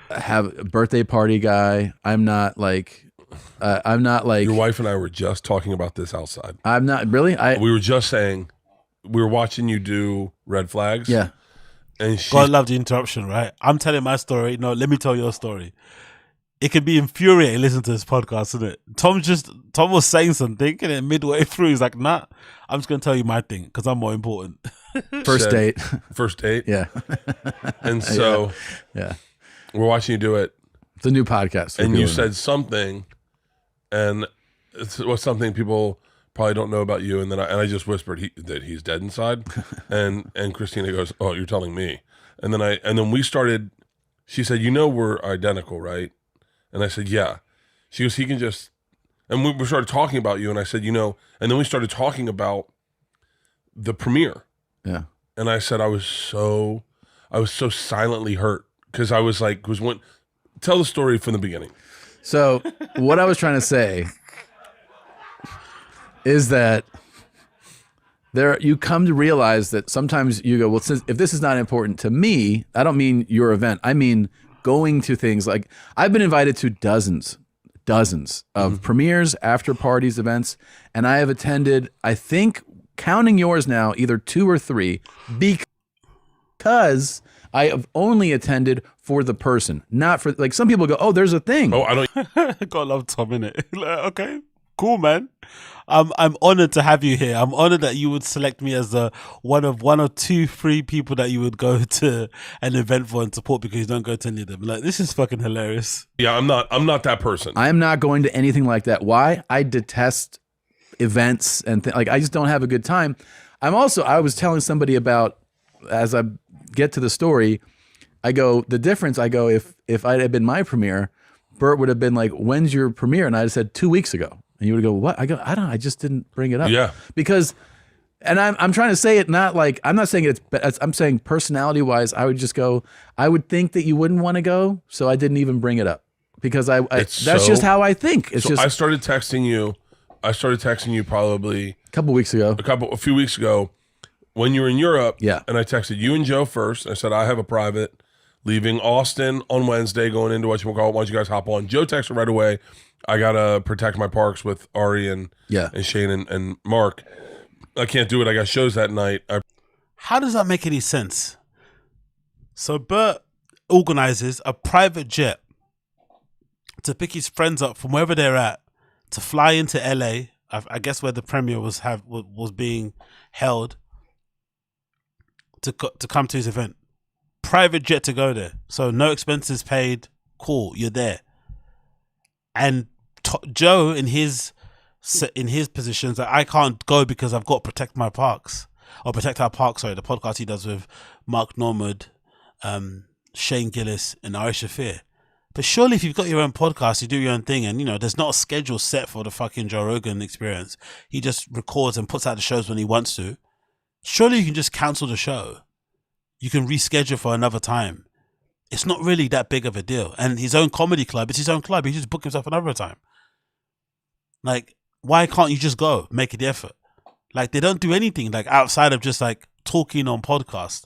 Have a birthday party guy. I'm not like... Your wife and I were just talking about this outside. I'm not... Really? We were just saying... We were watching you do Red Flags. Yeah. And God love the interruption, right? I'm telling my story. No, let me tell your story. It can be infuriating listening to this podcast, isn't it? Tom was saying something, and then midway through, he's like, nah, I'm just going to tell you my thing because I'm more important. First date. Yeah. And so yeah, we're watching you do it. It's a new podcast. And you said something, and it was something people probably don't know about you, and then I just whispered that he's dead inside, and Christina goes, "Oh, you're telling me?" And then we started. She said, we're identical, right?" And I said, "Yeah." She goes, "He can just," and we started talking about you, and I said, and then we started talking about the premiere. Yeah. And I said I was so silently hurt because I was like, tell the story from the beginning. So what I was trying to say is that you come to realize that sometimes you go, well, if this is not important to me, I don't mean your event. I mean going to things like, I've been invited to dozens of premieres, after parties, events, and I have attended, I think, counting yours now, either 2 or 3, because I have only attended for the person, not for, like, some people go, oh, there's a thing. Oh, I don't. God love Tom, innit? Like, okay, cool, man. I'm honored to have you here. I'm honored that you would select me as one or 2, 3 people that you would go to an event for and support because you don't go to any of them. Like, this is fucking hilarious. Yeah, I'm not that person. I'm not going to anything like that. Why? I detest events and like, I just don't have a good time. I was telling somebody about, as I get to the story, I go, if I had been my premiere, Bert would have been like, when's your premiere? And I'd have said 2 weeks ago. And you would go, what? I just didn't bring it up. Yeah. Because, and I'm trying to say it not like, I'm not saying I'm saying personality wise, I would just go, I would think that you wouldn't want to go. So I didn't even bring it up because that's just how I think. I started texting you I started texting you probably a few weeks ago when you were in Europe. Yeah. And I texted you and Joe first. I said, I have a private leaving Austin on Wednesday, going into whatchamacallit. Why don't you guys hop on? Joe texted right away. I got to protect my parks with Ari and Shane and Mark. I can't do it. I got shows that night. How does that make any sense? So Bert organizes a private jet to pick his friends up from wherever they're at to fly into LA, I guess where the premiere was being held, to come to his event. Private jet to go there, so no expenses paid. Cool, you're there. And Joe in his positions that I can't go because I've got to protect my parks, or protect our parks. Sorry, the podcast he does with Mark Normand, Shane Gillis, and Ari Shafir. But surely if you've got your own podcast, you do your own thing, and there's not a schedule set for the fucking Joe Rogan Experience. He just records and puts out the shows when he wants to. Surely you can just cancel the show. You can reschedule for another time. It's not really that big of a deal. And his own comedy club, it's his own club. He just book himself another time. Like, why can't you just go, make the effort? Like, they don't do anything like outside of just like talking on podcast.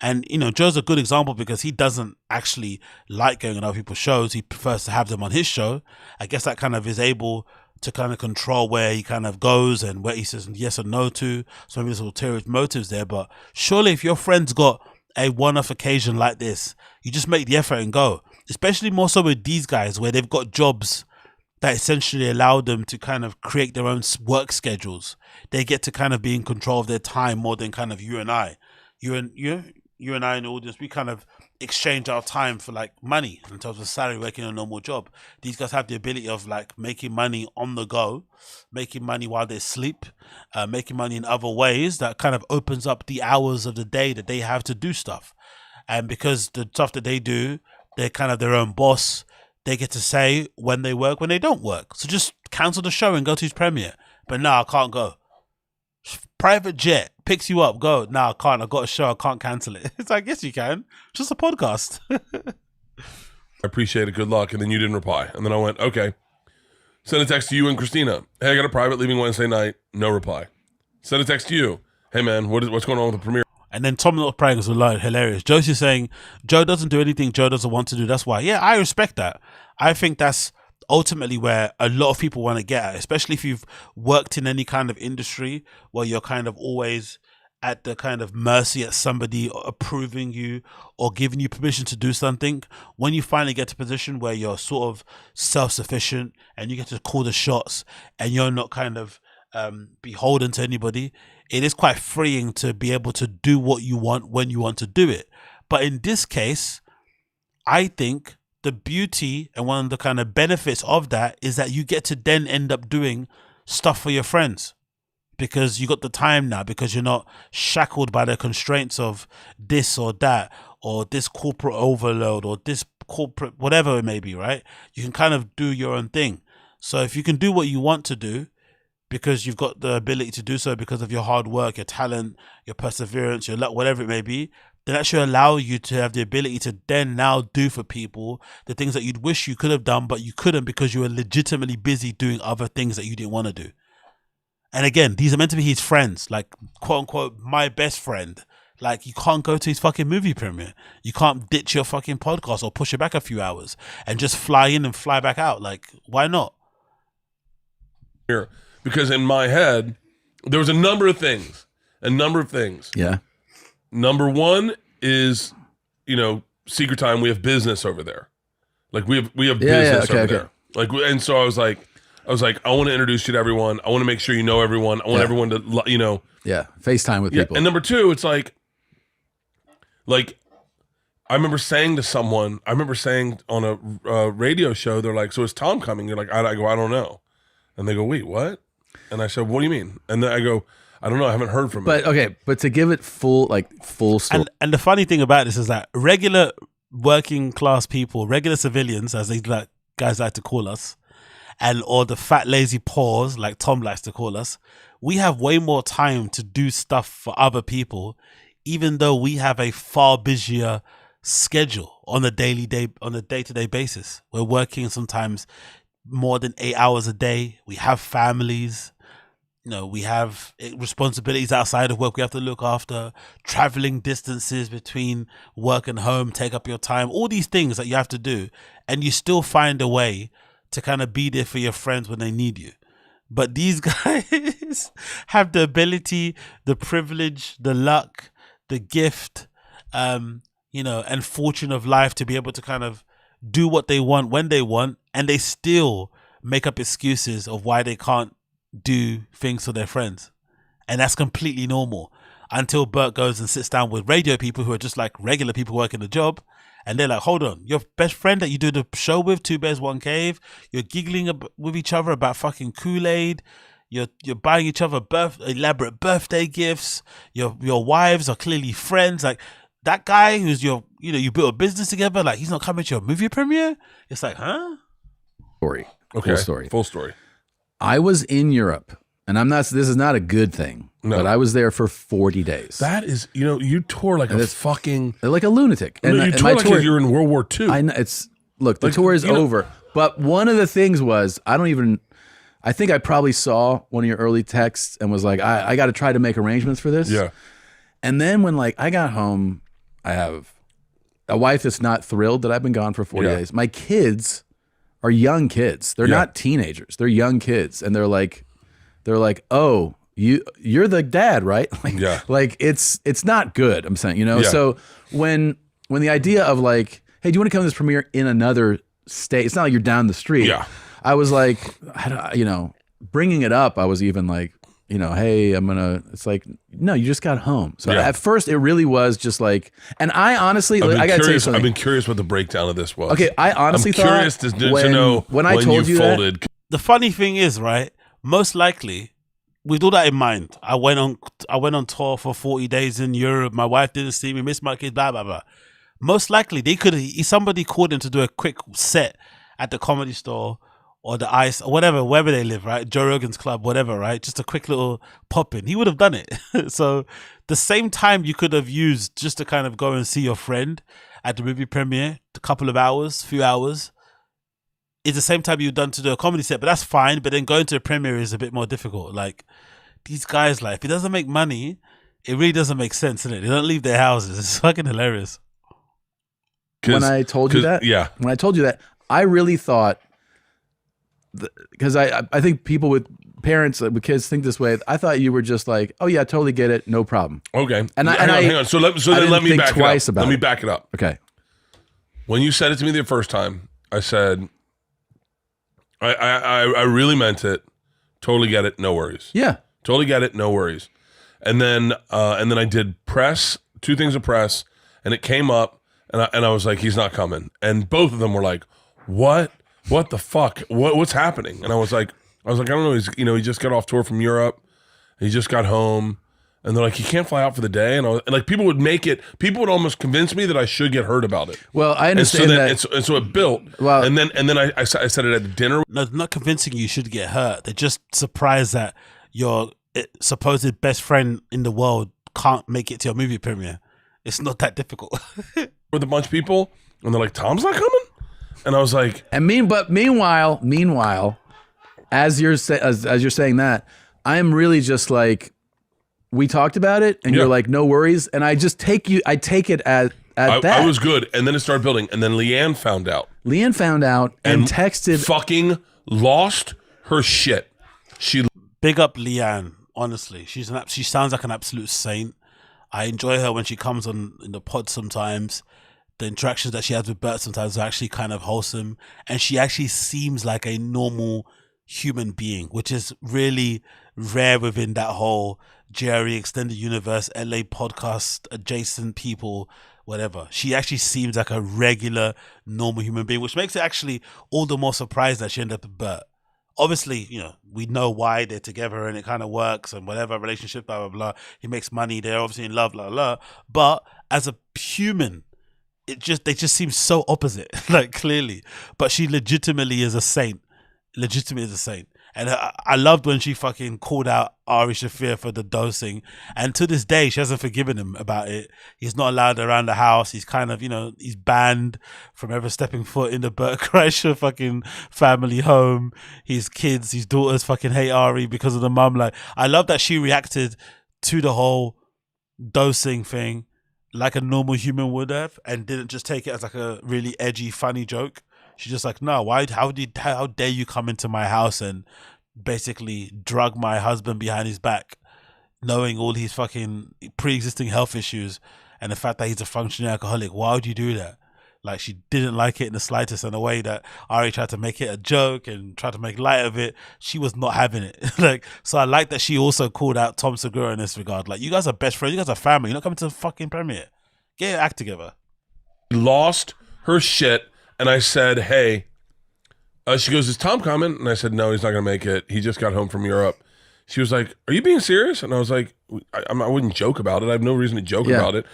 And, Joe's a good example because he doesn't actually like going on other people's shows. He prefers to have them on his show. I guess that kind of is able to kind of control where he kind of goes and where he says yes or no to. So maybe there's ulterior motives there. But surely if your friend's got a one-off occasion like this, you just make the effort and go. Especially more so with these guys where they've got jobs that essentially allow them to kind of create their own work schedules. They get to kind of be in control of their time more than kind of you and I. You and I in the audience, we kind of exchange our time for like money in terms of salary, working a normal job. These guys have the ability of like making money on the go, making money while they sleep, making money in other ways that kind of opens up the hours of the day that they have to do stuff. And because the stuff that they do, they're kind of their own boss. They get to say when they work, when they don't work. So just cancel the show and go to his premiere. But no, I can't go. Private jet picks you up, go. No, I can't. I've got a show. I can't cancel it. It's like, yes, you can. It's just a podcast. I appreciate it. Good luck. And then you didn't reply. And then I went, okay. Send a text to you and Christina. Hey, I got a private leaving Wednesday night. No reply. Send a text to you. Hey, man, what's going on with the premiere? And then Tom not praying was hilarious. Josie's saying, Joe doesn't do anything Joe doesn't want to do. That's why. Yeah, I respect that. I think that's ultimately where a lot of people want to get at, especially if you've worked in any kind of industry where you're kind of always at the kind of mercy at somebody approving you or giving you permission to do something. When you finally get to a position where you're sort of self-sufficient and you get to call the shots and you're not kind of beholden to anybody, it is quite freeing to be able to do what you want when you want to do it. But in this case, I think the beauty and one of the kind of benefits of that is that you get to then end up doing stuff for your friends because you got the time now, because you're not shackled by the constraints of this or that or this corporate overload or this corporate whatever it may be, right? You can kind of do your own thing. So if you can do what you want to do because you've got the ability to do so because of your hard work, your talent, your perseverance, your luck, whatever it may be, then that should allow you to have the ability to then now do for people the things that you'd wish you could have done, but you couldn't because you were legitimately busy doing other things that you didn't want to do. And again, these are meant to be his friends, like quote unquote, my best friend. Like, you can't go to his fucking movie premiere. You can't ditch your fucking podcast or push it back a few hours and just fly in and fly back out. Like, why not? Here, because in my head, there was a number of things. Yeah. Number one is, Secret Time. We have business over there. Like we have business over there. Like, and so I was like, I want to introduce you to everyone. I want to make sure you know everyone. I want everyone to, FaceTime with people. And number two, it's like I remember saying to someone, on a radio show, they're like, so is Tom coming? You're like, I go, I don't know. And they go, wait, what? And I said, what do you mean? And then I go, I don't know. I haven't heard from him. But to give it full story. And the funny thing about this is that regular working class people, regular civilians, as guys like to call us, or the fat lazy paws, like Tom likes to call us, we have way more time to do stuff for other people, even though we have a far busier schedule on a day-to-day basis. We're working sometimes more than 8 hours a day. We have families. You know, we have responsibilities outside of work we have to look after. Traveling distances between work and home take up your time. All these things that you have to do, and you still find a way to kind of be there for your friends when they need you. But these guys have the ability, the privilege, the luck, the gift, you know, and fortune of life to be able to kind of do what they want when they want, and they still make up excuses of why they can't do things for their friends. And that's completely normal until Bert goes and sits down with radio people who are just like regular people working the job, and they're like, hold on, your best friend that you do the show with, Two Bears One Cave, you're giggling with each other about fucking Kool-Aid, you're buying each other elaborate birthday gifts, your wives are clearly friends, like that guy who's you built a business together, like he's not coming to your movie premiere. It's like, huh? Story. Okay. Full story. I was in Europe, and this is not a good thing, but I was there for 40 days. That is, you tour like like a lunatic. And you tour like you're in World War II. I know, the tour is over. But one of the things was, I think I probably saw one of your early texts and was like, I got to try to make arrangements for this. Yeah. And then when I got home, I have a wife that's not thrilled that I've been gone for 40 days. My kids are young kids. They're not teenagers. They're young kids. And they're like, oh, you're the dad, right? Like it's not good. I'm saying, So when the idea of like, hey, do you want to come to this premiere in another state? It's not like you're down the street. Yeah. I was like, bringing it up. I was even like, hey, it's like, no, you just got home. So at first it really was just like, and I honestly, I got to tell you something. I've been curious what the breakdown of this was. Okay. I honestly I'm curious to know when I told you folded. That, the funny thing is, right, most likely, with all that in mind, I went on tour for 40 days in Europe. My wife didn't see me, missed my kids, blah, blah, blah. Most likely, somebody called him to do a quick set at the Comedy Store or the ISSA, or wherever they live, right? Joe Rogan's club, whatever, right? Just a quick little pop in. He would have done it. So the same time you could have used just to kind of go and see your friend at the movie premiere, few hours, is the same time you've done to do a comedy set, but that's fine. But then going to a premiere is a bit more difficult. Like these guys, like if it doesn't make money, it really doesn't make sense, innit? They don't leave their houses. It's fucking hilarious. When I told you that, I really thought, because I think people with parents with kids think this way. I thought you were just like, oh yeah, totally get it, no problem. Okay, hang on. So let me back it up. Let me back it up. Okay. When you said it to me the first time, I said, I really meant it. Totally get it. No worries. Yeah. Totally get it. No worries. And then I did press, 2 things of press, and it came up, and I was like, he's not coming. And both of them were like, what? What the fuck? What's happening? And I was like, I don't know. He just got off tour from Europe. He just got home, and they're like, he can't fly out for the day. And people would almost convince me that I should get heard about it. Well, I understand and so it built. Well, and then I said it at the dinner. No, they're not convincing you should get hurt. They're just surprised that your supposed best friend in the world can't make it to your movie premiere. It's not that difficult. With a bunch of people, and they're like, Tom's not coming? And I was like, meanwhile, as you're saying that, I am really just like, we talked about it, and you're like, no worries, and I take it at that. I was good, and then it started building, and then Leanne found out. And texted, fucking lost her shit. She big up Leanne. Honestly, she sounds like an absolute saint. I enjoy her when she comes on in the pod sometimes. The interactions that she has with Bert sometimes are actually kind of wholesome, and she actually seems like a normal human being, which is really rare within that whole Jerry Extended Universe, LA podcast, adjacent people, whatever. She actually seems like a regular, normal human being, which makes it actually all the more surprised that she ended up with Bert. Obviously, we know why they're together and it kind of works and whatever, relationship, blah, blah, blah. He makes money. They're obviously in love, blah, blah. But as a human, they just seem so opposite, like clearly. But she legitimately is a saint. And I loved when she fucking called out Ari Shafir for the dosing. And to this day, she hasn't forgiven him about it. He's not allowed around the house. He's kind of, he's banned from ever stepping foot in the Bert Kreischer fucking family home. His kids, his daughters fucking hate Ari because of the mum. Like, I love that she reacted to the whole dosing thing like a normal human would have and didn't just take it as like a really edgy, funny joke. She's just like, no, how dare you come into my house and basically drug my husband behind his back, knowing all his fucking pre-existing health issues and the fact that he's a functioning alcoholic. Why would you do that? Like, she didn't like it in the slightest, in a way that Ari tried to make it a joke and tried to make light of it. She was not having it. Like, so I like that she also called out Tom Segura in this regard. Like, you guys are best friends, you guys are family, you're not coming to the fucking premiere. Get your act together. Lost her shit. And I said, hey, she goes, is Tom coming? And I said, no, he's not going to make it. He just got home from Europe. She was like, are you being serious? And I was like, I wouldn't joke about it. I have no reason to joke about it.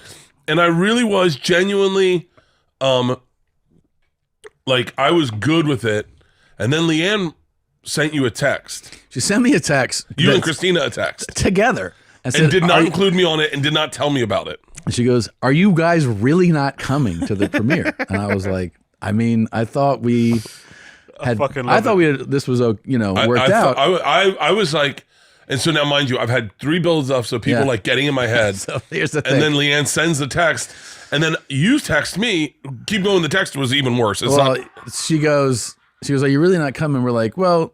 And I really was genuinely, like, I was good with it. And then Leanne sent you a text. She sent me a text. You and Christina a text. Together. And did not include me on it and did not tell me about it. And she goes, are you guys really not coming to the premiere? And I was like, I mean, I thought we had, this was, worked out. I was like, and so now, mind you, I've had 3 builds up, so people like getting in my head. So here's the thing. And then Leanne sends the text, and then you text me, keep going, the text was even worse. She goes, are you really not coming? We're like, well.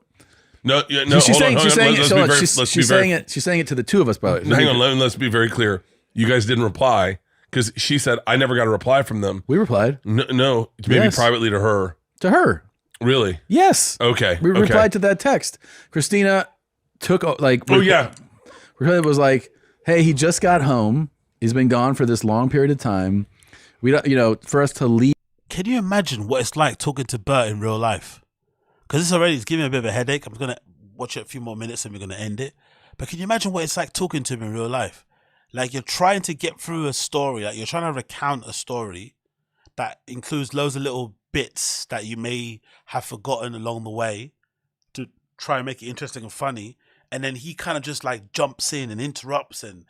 No, she's saying it to the two of us, by the way. Hang on, let's be very clear. You guys didn't reply. Because she said, I never got a reply from them. We replied. No, maybe privately to her. To her. Really? Yes. Okay. We replied to that text. Christina took, Christina was like, hey, he just got home. He's been gone for this long period of time. We don't, for us to leave. Can you imagine what it's like talking to Bert in real life? Because it's giving me a bit of a headache. I'm going to watch it a few more minutes and we're going to end it. But can you imagine what it's like talking to him in real life? Like, you're trying to get through a story, like you're trying to recount a story that includes loads of little bits that you may have forgotten along the way to try and make it interesting and funny. And then he kind of just like jumps in and interrupts and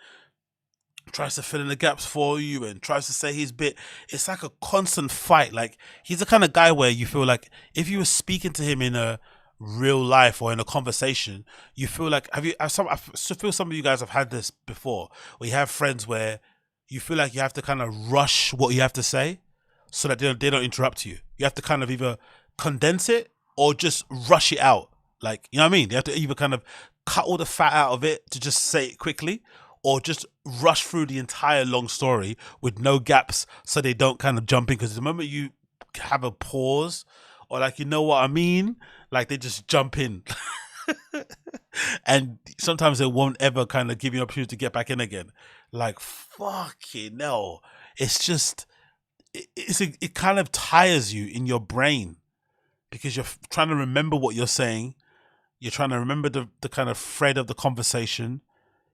tries to fill in the gaps for you and tries to say his bit. It's like a constant fight. Like, he's the kind of guy where you feel like if you were speaking to him in a real life or in a conversation, you feel like I feel some of you guys have had this before, where you have friends where you feel like you have to kind of rush what you have to say so that they don't interrupt you. You have to kind of either condense it or just rush it out. Like, you know what I mean? You have to either kind of cut all the fat out of it to just say it quickly, or just rush through the entire long story with no gaps so they don't kind of jump in. Because the moment you have a pause or like, you know what I mean? Like, they just jump in. And sometimes they won't ever kind of give you an opportunity to get back in again. Like, fucking hell. It's just, it kind of tires you in your brain because you're trying to remember what you're saying. You're trying to remember the kind of thread of the conversation.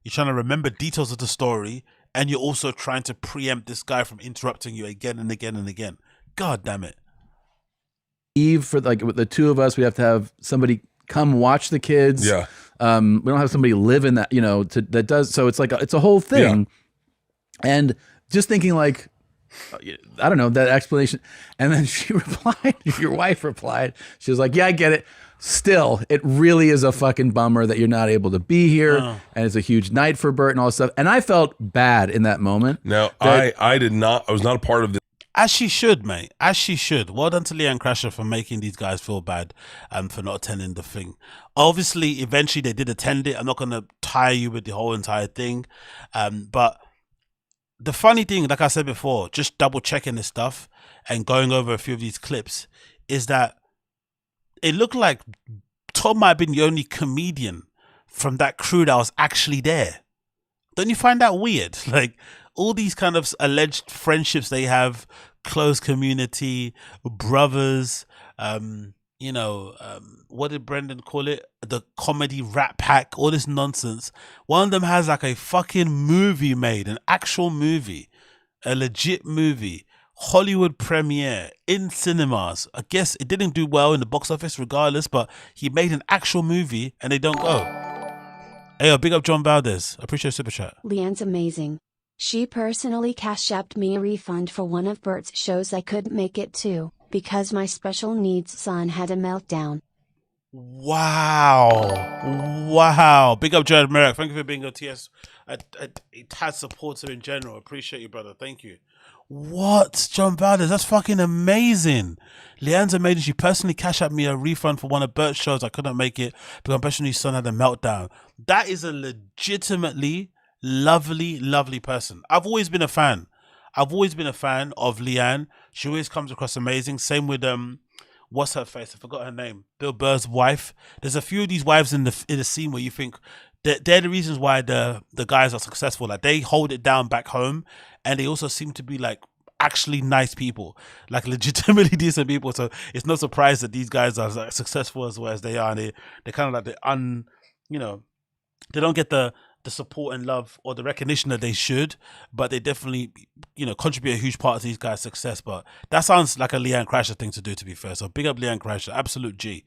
You're trying to remember details of the story. And you're also trying to preempt this guy from interrupting you again and again and again. God damn it. Eve, for like with the two of us, we have to have somebody come watch the kids. Yeah. We don't have somebody live in that, that does. So it's like, it's a whole thing. Yeah. And just thinking like, I don't know, that explanation. And then she replied, your wife replied, she was like, yeah, I get it. Still, it really is a fucking bummer that you're not able to be here. And it's a huge night for Bert and all this stuff. And I felt bad in that moment. No, I did not. I was not a part of this. As she should, mate. As she should. Well done to Leanne Crasher for making these guys feel bad for not attending the thing. Obviously, eventually they did attend it. I'm not going to tire you with the whole entire thing. But the funny thing, like I said before, just double checking this stuff and going over a few of these clips, is that it looked like Tom might have been the only comedian from that crew that was actually there. Don't you find that weird? Like, all these kind of alleged friendships they have, close community, brothers, what did Brendan call it? The comedy rat pack, all this nonsense. One of them has like a fucking movie made, an actual movie, a legit movie, Hollywood premiere in cinemas. I guess it didn't do well in the box office regardless, but he made an actual movie and they don't go. Hey, yo, big up John Valdez. I appreciate Super Chat. Leanne's amazing. She personally cash-apped me a refund for one of Bert's shows I couldn't make it to, because my special needs son had a meltdown. Wow. Big up Jared Merrick. Thank you for being a TS. TAD supporter in general. Appreciate you, brother. Thank you. What? John Valdez, that's fucking amazing. Leanne's amazing. She personally cashed out me a refund for one of Bert's shows. I couldn't make it because my special needs son had a meltdown. That is a legitimately lovely person. I've always been a fan of Leanne. She always comes across amazing. Same with what's her face? I forgot her name. Bill Burr's wife. There's a few of these wives in the scene where you think they're the reasons why the guys are successful. Like they hold it down back home, and they also seem to be like actually nice people, like legitimately decent people. So it's no surprise that these guys are like successful as well as they are. And they're kind of like they don't get the support and love or the recognition that they should, but they definitely, contribute a huge part to these guys' success. But that sounds like a Leanne Crasher thing to do, to be fair. So big up Leanne Crasher, absolute G.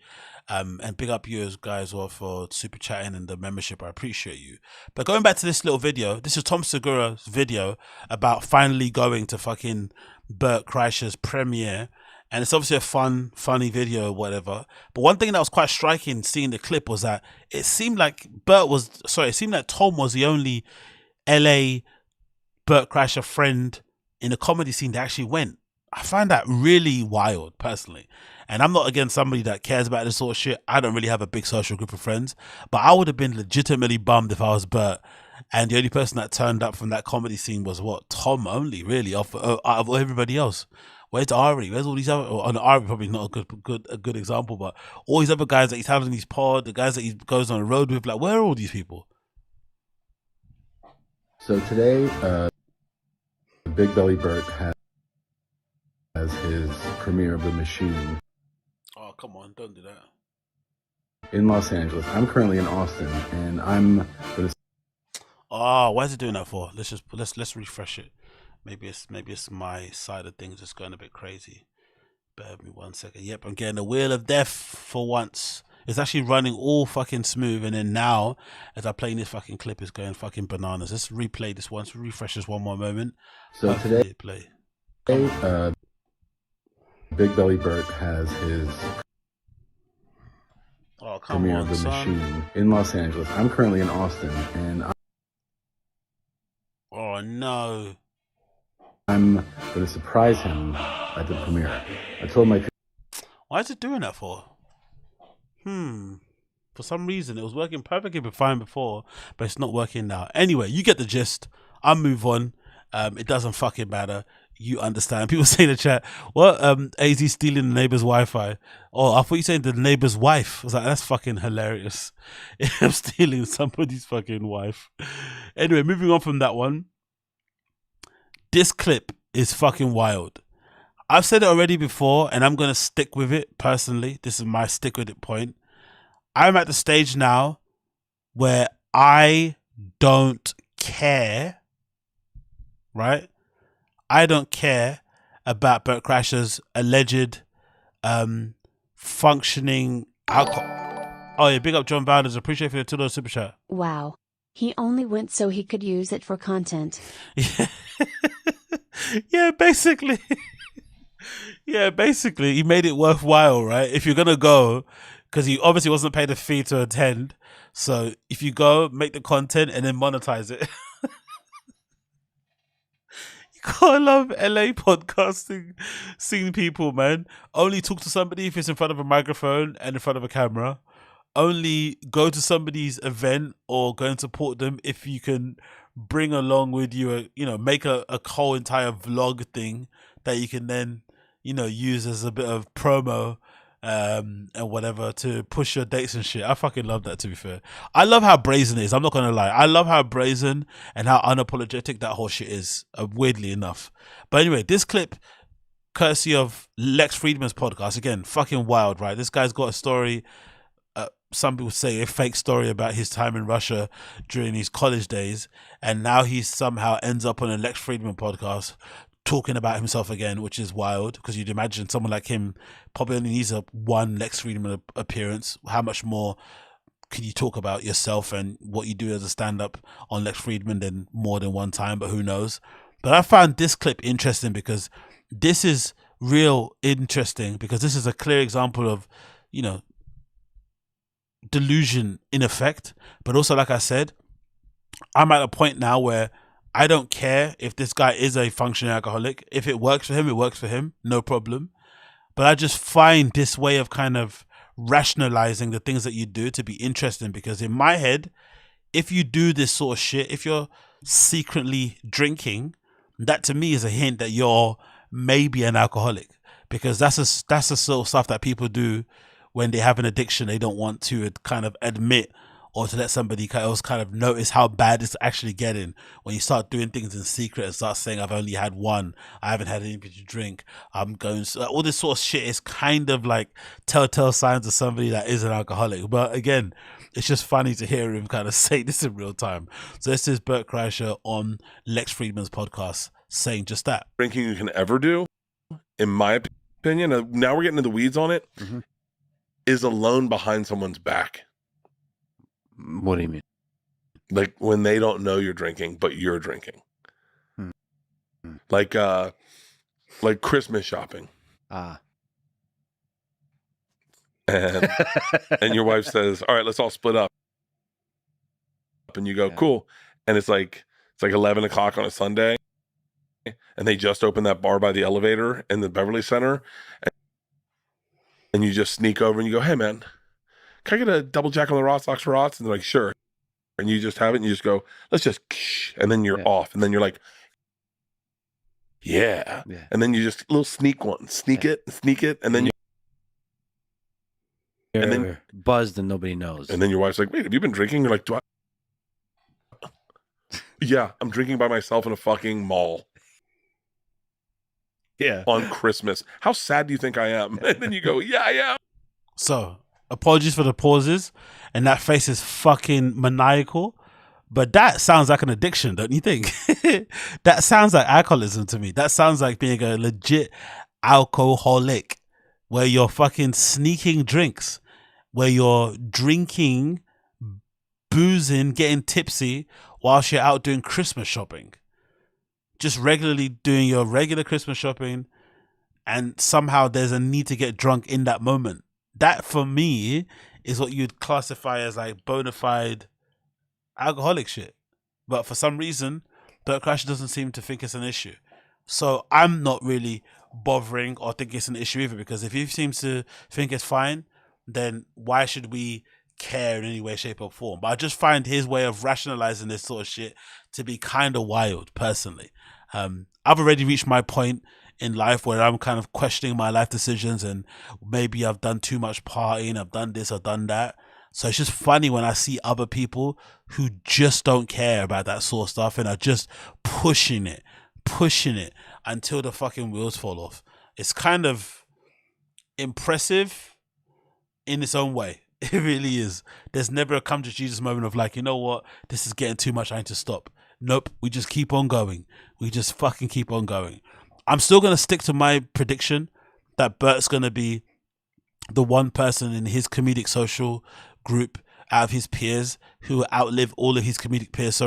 And big up you guys all for super chatting and the membership. I appreciate you. But going back to this little video, this is Tom Segura's video about finally going to fucking Bert Kreischer's premiere. And it's obviously a funny video or whatever. But one thing that was quite striking seeing the clip was that it seemed like Tom was the only LA Bert Kreischer friend in the comedy scene that actually went. I find that really wild, personally. And I'm not, again, somebody that cares about this sort of shit. I don't really have a big social group of friends. But I would have been legitimately bummed if I was Bert. And the only person that turned up from that comedy scene was Tom only, really, out of everybody else. Where's Ari? Where's all these other? Ari probably not a good example, but all these other guys that he's having in his pod, the guys that he goes on the road with, like, where are all these people? So today, Big Belly Bert has his premiere of The Machine. Oh, come on, don't do that. In Los Angeles. I'm currently in Austin, and I'm gonna. Oh, why is it doing that for? Let's refresh it. Maybe it's my side of things just going a bit crazy. Bear with me 1 second. Yep, I'm getting the wheel of death for once. It's actually running all fucking smooth, and then now, as I play this fucking clip, it's going fucking bananas. Let's replay this once. Refresh this one more moment. So today, play. Big Belly Bert has his premiere of The Machine in Los Angeles. I'm currently in Austin, and oh no. I'm going to surprise him at the premiere. I told my... Why is it doing that for? For some reason, it was working perfectly fine before, but it's not working now. Anyway, you get the gist. I'll move on. It doesn't fucking matter. You understand. People say in the chat, what? AZ stealing the neighbor's Wi-Fi. Oh, I thought you said the neighbor's wife. I was like, that's fucking hilarious. I'm stealing somebody's fucking wife. Anyway, moving on from that one. This clip is fucking wild. I've said it already before, and I'm going to stick with it personally. This is my stick with it point. I'm at the stage now where I don't care, right? I don't care about Bert Kreischer's alleged functioning alcohol. Oh yeah, big up John Valdez. Appreciate for your $2 super chat. Wow. He only went so he could use it for content. Yeah, basically. Yeah, basically, he made it worthwhile, right? If you're gonna go, because he obviously wasn't paid a fee to attend. So if you go, make the content and then monetize it. You gotta love LA podcasting, seeing people, man. Only talk to somebody if it's in front of a microphone and in front of a camera. Only go to somebody's event or go and support them if you can bring along with you, make a whole entire vlog thing that you can then, use as a bit of promo and whatever to push your dates and shit. I fucking love that, to be fair. I love how brazen it is. I'm not going to lie. I love how brazen and how unapologetic that whole shit is, weirdly enough. But anyway, this clip, courtesy of Lex Friedman's podcast, again, fucking wild, right? This guy's got a story. Some people say a fake story about his time in Russia during his college days, and now he somehow ends up on a Lex Friedman podcast talking about himself again, which is wild because you'd imagine someone like him probably only needs one Lex Friedman appearance. How much more can you talk about yourself and what you do as a stand-up on Lex Friedman than more than one time? But who knows? But I found this clip interesting because this is real interesting because this is a clear example of, you know, delusion in effect. But also, like I said, I'm at a point now where I don't care if this guy is a functioning alcoholic. If it works for him, it works for him. No problem. But I just find this way of kind of rationalizing the things that you do to be interesting because in my head, if you do this sort of shit, if you're secretly drinking, that to me is a hint that you're maybe an alcoholic because that's the sort of stuff that people do when they have an addiction. They don't want to kind of admit or to let somebody else kind of notice how bad it's actually getting. When you start doing things in secret and start saying, I've only had one, I haven't had anything to drink, I'm going, all this sort of shit is kind of like telltale signs of somebody that is an alcoholic. But again, it's just funny to hear him kind of say this in real time. So this is Bert Kreischer on Lex Friedman's podcast saying just that. Drinking you can ever do, in my opinion, now we're getting into the weeds on it, is alone behind someone's back. What do you mean? Like when they don't know you're drinking, but you're drinking. Like Christmas shopping. And your wife says, all right, let's all split up. And you go, cool. And it's like 11 o'clock on a Sunday. And they just opened that bar by the elevator in the Beverly Center. And you just sneak over and you go, hey man, can I get a double Jack on the Rocks for Rots? And they're like, sure. And you just have it and you just go, let's just, and then you're off. And then you're like, yeah. And then you just little sneak it. And then you're buzzed and nobody knows. And then your wife's like, wait, have you been drinking? You're like, yeah, I'm drinking by myself in a fucking mall. Yeah. On Christmas. How sad do you think I am? And then you go, yeah, I am. So, apologies for the pauses, and that face is fucking maniacal, but that sounds like an addiction, don't you think? That sounds like alcoholism to me. That sounds like being a legit alcoholic, where you're fucking sneaking drinks, where you're drinking, boozing, getting tipsy whilst you're out doing Christmas shopping. Just regularly doing your regular Christmas shopping, and somehow there's a need to get drunk in that moment. That for me is what you'd classify as like bona fide alcoholic shit. But for some reason, Bert Kreischer doesn't seem to think it's an issue. So I'm not really bothering or think it's an issue either, because if he seems to think it's fine, then why should we care in any way, shape or form? But I just find his way of rationalizing this sort of shit to be kind of wild, personally. I've already reached my point in life where I'm kind of questioning my life decisions, and maybe I've done too much partying, I've done this, I've done that. So it's just funny when I see other people who just don't care about that sort of stuff and are just pushing it until the fucking wheels fall off. It's kind of impressive in its own way. It really is. There's never a come to Jesus moment of like, you know what, this is getting too much, I need to stop. Nope, we just keep on going. We just fucking keep on going. I'm still going to stick to my prediction that Bert's going to be the one person in his comedic social group out of his peers who will outlive all of his comedic peers,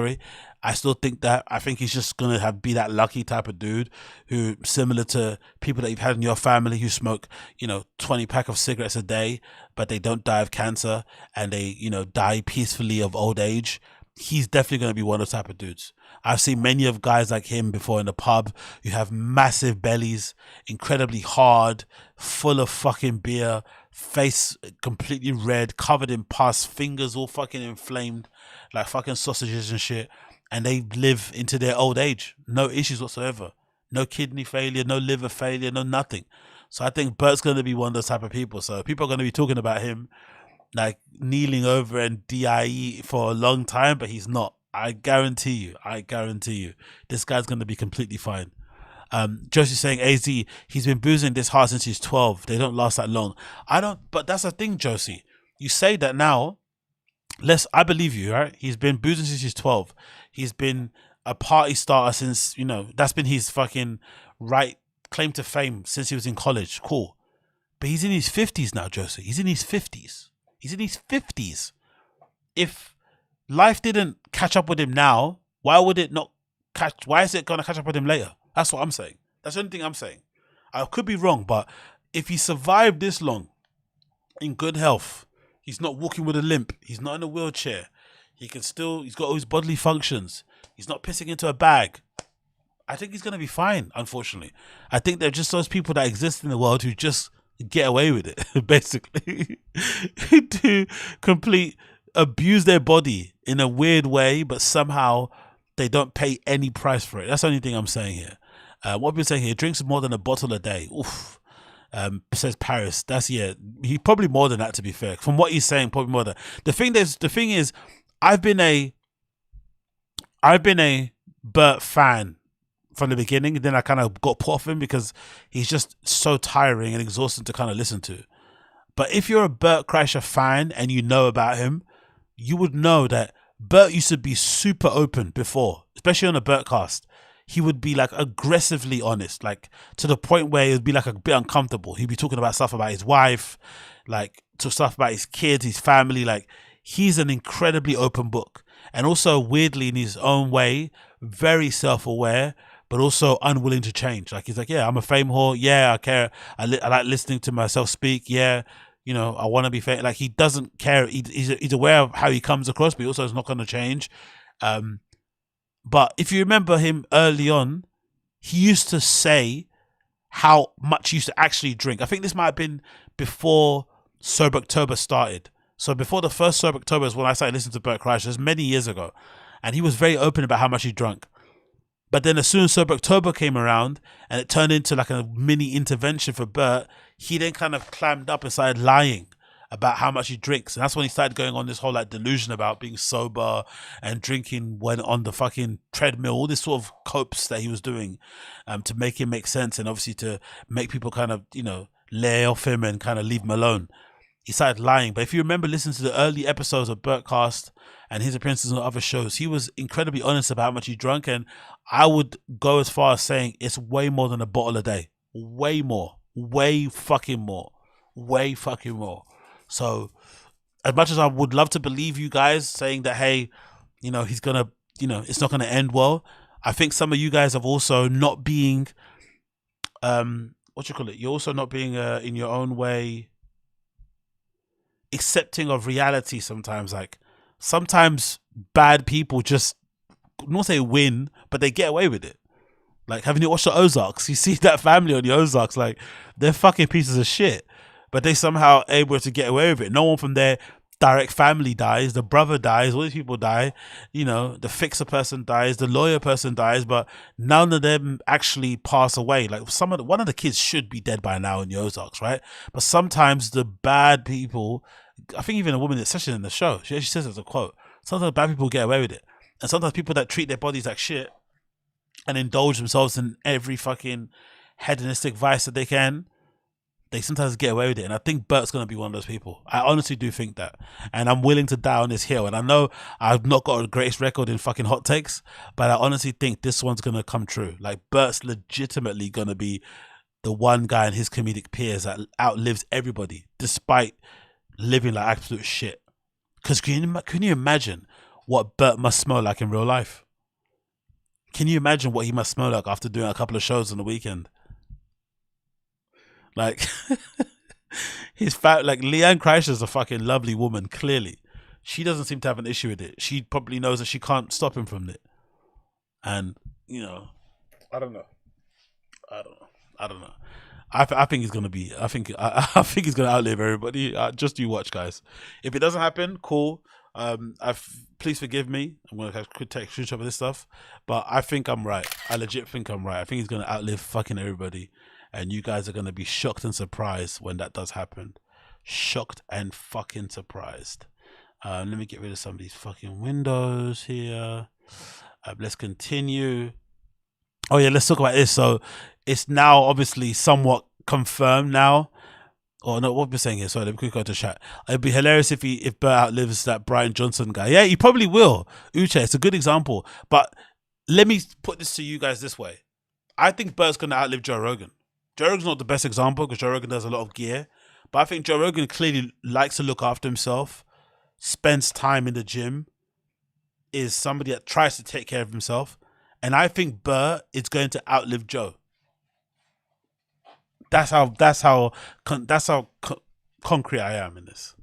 I still think that. I think he's just going to be that lucky type of dude who, similar to people that you've had in your family who smoke, 20 pack of cigarettes a day, but they don't die of cancer and they, die peacefully of old age. He's definitely going to be one of those type of dudes. I've seen many of guys like him before in the pub who have massive bellies, incredibly hard, full of fucking beer, face completely red, covered in pus, fingers all fucking inflamed like fucking sausages and shit. And they live into their old age. No issues whatsoever. No kidney failure, no liver failure, no nothing. So I think Bert's going to be one of those type of people. So people are going to be talking about him like kneeling over and DIE for a long time, but he's not. I guarantee you, this guy's going to be completely fine. Josie's saying, AZ, he's been boozing this hard since he's 12. They don't last that long. But that's the thing, Josie. You say that now, I believe you, right? He's been boozing since he's 12. He's been a party starter since, that's been his fucking right claim to fame since he was in college. Cool. But he's in his 50s now, Josie. He's in his 50s. He's in his 50s. If life didn't catch up with him now, why would it not catch? Why is it going to catch up with him later? That's what I'm saying. That's the only thing I'm saying. I could be wrong, but if he survived this long in good health, he's not walking with a limp, he's not in a wheelchair, he's got all his bodily functions, he's not pissing into a bag, I think he's going to be fine, unfortunately. I think they're just those people that exist in the world who just get away with it, basically. To abuse their body in a weird way, but somehow they don't pay any price for it. That's the only thing I'm saying here. What we're saying here, drinks more than a bottle a day. Oof. Says Paris. That's, yeah, he probably more than that, to be fair. From what he's saying, probably more than the thing is, I've been a Bert fan from the beginning, and then I kind of got put off him because he's just so tiring and exhausting to kind of listen to. But if you're a Bert Kreischer fan and you know about him, you would know that Bert used to be super open before, especially on the Bertcast. He would be like aggressively honest, like to the point where it would be like a bit uncomfortable. He'd be talking about stuff about his wife, like to stuff about his kids, his family. Like, he's an incredibly open book, and also weirdly in his own way, very self-aware, but also unwilling to change. Like, he's like, yeah, I'm a fame whore. Yeah, I care. I like listening to myself speak. Yeah, you know, I want to be famous. Like, he doesn't care. He's aware of how he comes across, but he also is not going to change. But if you remember him early on, he used to say how much he used to actually drink. I think this might have been before Sober October started. So before the first Sober October is when I started listening to Bert Kreischer, many years ago. And he was very open about how much he drank. But then as soon as Sober October came around and it turned into like a mini intervention for Bert, he then kind of clammed up and started lying about how much he drinks. And that's when he started going on this whole like delusion about being sober and drinking when on the fucking treadmill, all this sort of copes that he was doing to make him make sense and obviously to make people kind of, you know, lay off him and kind of leave him alone. He started lying. But if you remember listening to the early episodes of Bertcast and his appearances on other shows, he was incredibly honest about how much he drank. And I would go as far as saying it's way more than a bottle a day. Way more. Way fucking more. Way fucking more. So as much as I would love to believe you guys saying that, hey, you know, he's gonna, you know, it's not gonna end well, I think some of you guys have also not being you're also not being in your own way accepting of reality sometimes. Like, sometimes bad people just not say win, but they get away with it. Like, haven't you watched the Ozarks? You see that family on the Ozarks, like, they're fucking pieces of shit, but they somehow able to get away with it. No one from their direct family dies. The brother dies. All these people die. You know, the fixer person dies. The lawyer person dies. But none of them actually pass away. Like, one of the kids should be dead by now in the Ozarks, right? But sometimes the bad people, I think even a woman that's session in the show, she says as a quote, sometimes bad people get away with it. And sometimes people that treat their bodies like shit and indulge themselves in every fucking hedonistic vice that they can, they sometimes get away with it. And I think Bert's going to be one of those people. I honestly do think that. And I'm willing to die on this hill. And I know I've not got a greatest record in fucking hot takes, but I honestly think this one's going to come true. Like, Bert's legitimately going to be the one guy in his comedic peers that outlives everybody, despite living like absolute shit. Because can you imagine what Bert must smell like in real life? Can you imagine what he must smell like after doing a couple of shows on the weekend? Like, his fat, like, Leanne Kreischer's a fucking lovely woman, clearly. She doesn't seem to have an issue with it. She probably knows that she can't stop him from it. And, you know, I don't know. I think he's gonna be. I think he's gonna outlive everybody. Just you watch, guys. If it doesn't happen, cool. Please forgive me. I'm gonna take screenshot of this stuff, but I think I'm right. I legit think I'm right. I think he's gonna outlive fucking everybody, and you guys are gonna be shocked and surprised when that does happen. Shocked and fucking surprised. Let me get rid of some of these fucking windows here. Let's continue. Oh yeah, let's talk about this. So it's now obviously somewhat confirmed now. Oh no, what we're saying here. Sorry, let me quickly go to chat. It'd be hilarious if Bert outlives that Bryan Johnson guy. Yeah, he probably will. Uche, it's a good example. But let me put this to you guys this way. I think Bert's going to outlive Joe Rogan. Joe Rogan's not the best example because Joe Rogan does a lot of gear. But I think Joe Rogan clearly likes to look after himself, spends time in the gym, is somebody that tries to take care of himself. And I think Bert is going to outlive Joe. That's how concrete I am in this.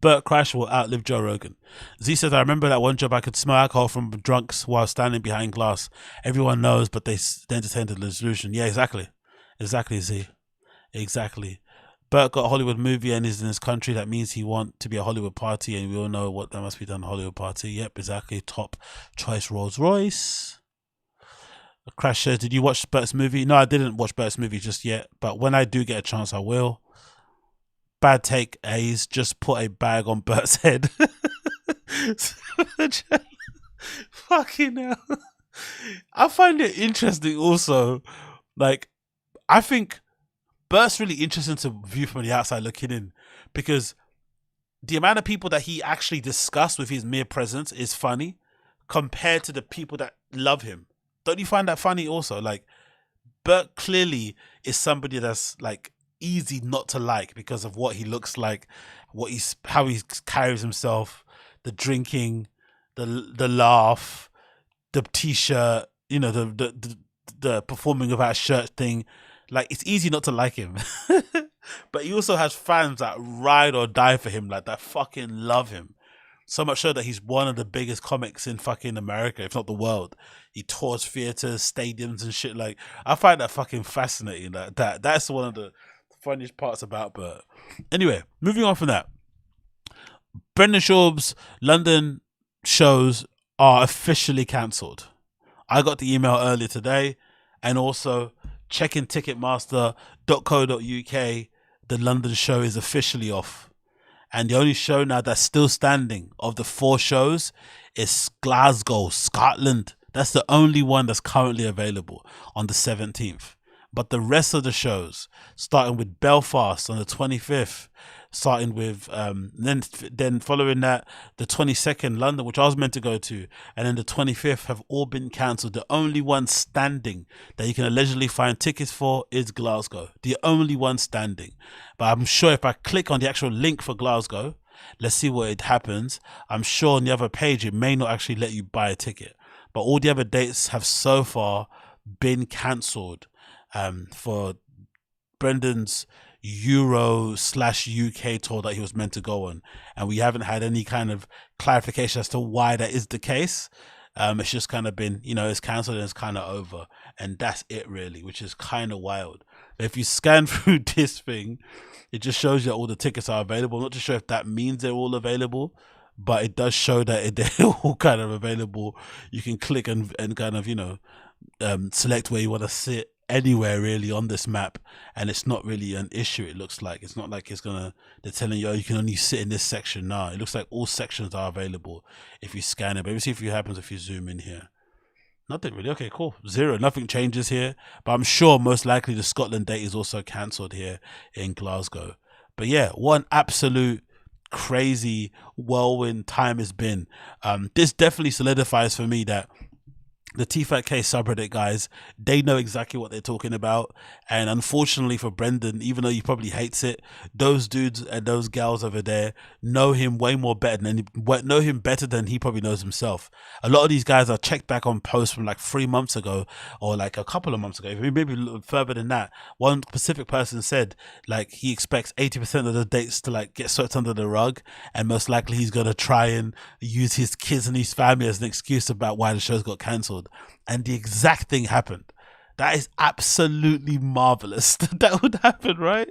Bert Kreischer will outlive Joe Rogan. Z says, I remember that one job I could smell alcohol from drunks while standing behind glass. Everyone knows, but they entertain the resolution. Yeah, exactly. Exactly, Z. Exactly. Bert got a Hollywood movie and is in his country. That means he want to be a Hollywood party, and we all know what that must be done. Hollywood party. Yep, exactly. Top choice Rolls Royce. Crash says, did you watch Bert's movie? No, I didn't watch Bert's movie just yet, but when I do get a chance, I will. Bad take, A's. Just put a bag on Bert's head. Fucking hell. I find it interesting also. Like, I think Bert's really interesting to view from the outside looking in, because the amount of people that he actually discussed with his mere presence is funny compared to the people that love him. Don't you find that funny also? Like, Bert clearly is somebody that's like easy not to like because of what he looks like, how he carries himself, the drinking, the laugh, the t-shirt, you know, the performing without a shirt thing. Like, it's easy not to like him. But he also has fans that ride or die for him, like that fucking love him. So much so that he's one of the biggest comics in fucking America, if not the world. He tours theaters, stadiums and shit. Like, I find that fucking fascinating. Like, that's one of the funniest parts about Bert. Anyway, moving on from that. Brendan Schaub's London shows are officially cancelled. I got the email earlier today, and also checking ticketmaster.co.uk, the London show is officially off. And the only show now that's still standing of the 4 shows is Glasgow, Scotland. That's the only one that's currently available on the 17th. But the rest of the shows, starting with Belfast on the 25th, starting with then following that, the 22nd, London, which I was meant to go to, and then the 25th have all been cancelled. The only one standing that you can allegedly find tickets for is Glasgow. The only one standing. But I'm sure if I click on the actual link for Glasgow, let's see what it happens. I'm sure on the other page it may not actually let you buy a ticket. But all the other dates have so far been cancelled for Brendan's Euro/UK tour that he was meant to go on, and we haven't had any kind of clarification as to why that is the case. It's just kind of been, you know, it's cancelled and it's kind of over, and that's it really, which is kind of wild. But if you scan through this thing, it just shows you that all the tickets are available. I'm not too sure if that means they're all available, but it does show that they're all kind of available. You can click and kind of, you know, select where you want to sit anywhere really on this map, and it's not really an issue. It looks like it's not like they're telling you, oh, you can only sit in this section. No, it looks like all sections are available if you scan it. But let's see if it happens if you zoom in here. Nothing really. Okay, cool. 0. Nothing changes here, but I'm sure most likely the Scotland date is also cancelled here in Glasgow. But yeah, one absolute crazy whirlwind time has been. This definitely solidifies for me that the TFATK subreddit guys, they know exactly what they're talking about. And unfortunately for Brendan, even though he probably hates it, those dudes and those gals over there know him way more better than he probably knows himself. A lot of these guys are checked back on posts from like 3 months ago, or like a couple of months ago, maybe a little further than that. One specific person said like he expects 80% of the dates to like get swept under the rug, and most likely he's going to try and use his kids and his family as an excuse about why the shows got cancelled. And the exact thing happened. That is absolutely marvelous. That would happen, right?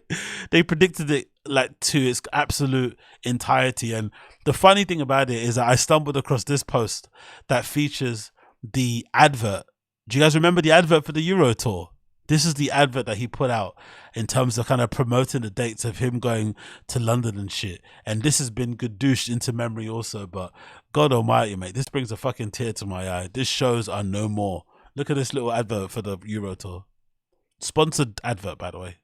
They predicted it like to its absolute entirety. And the funny thing about it is that I stumbled across this post that features the advert. Do you guys remember the advert for the Euro tour? This is the advert that he put out in terms of kind of promoting the dates of him going to London and shit. And this has been douched into memory also. But God almighty, mate, this brings a fucking tear to my eye. These shows are no more. Look at this little advert for the Euro tour. Sponsored advert, by the way.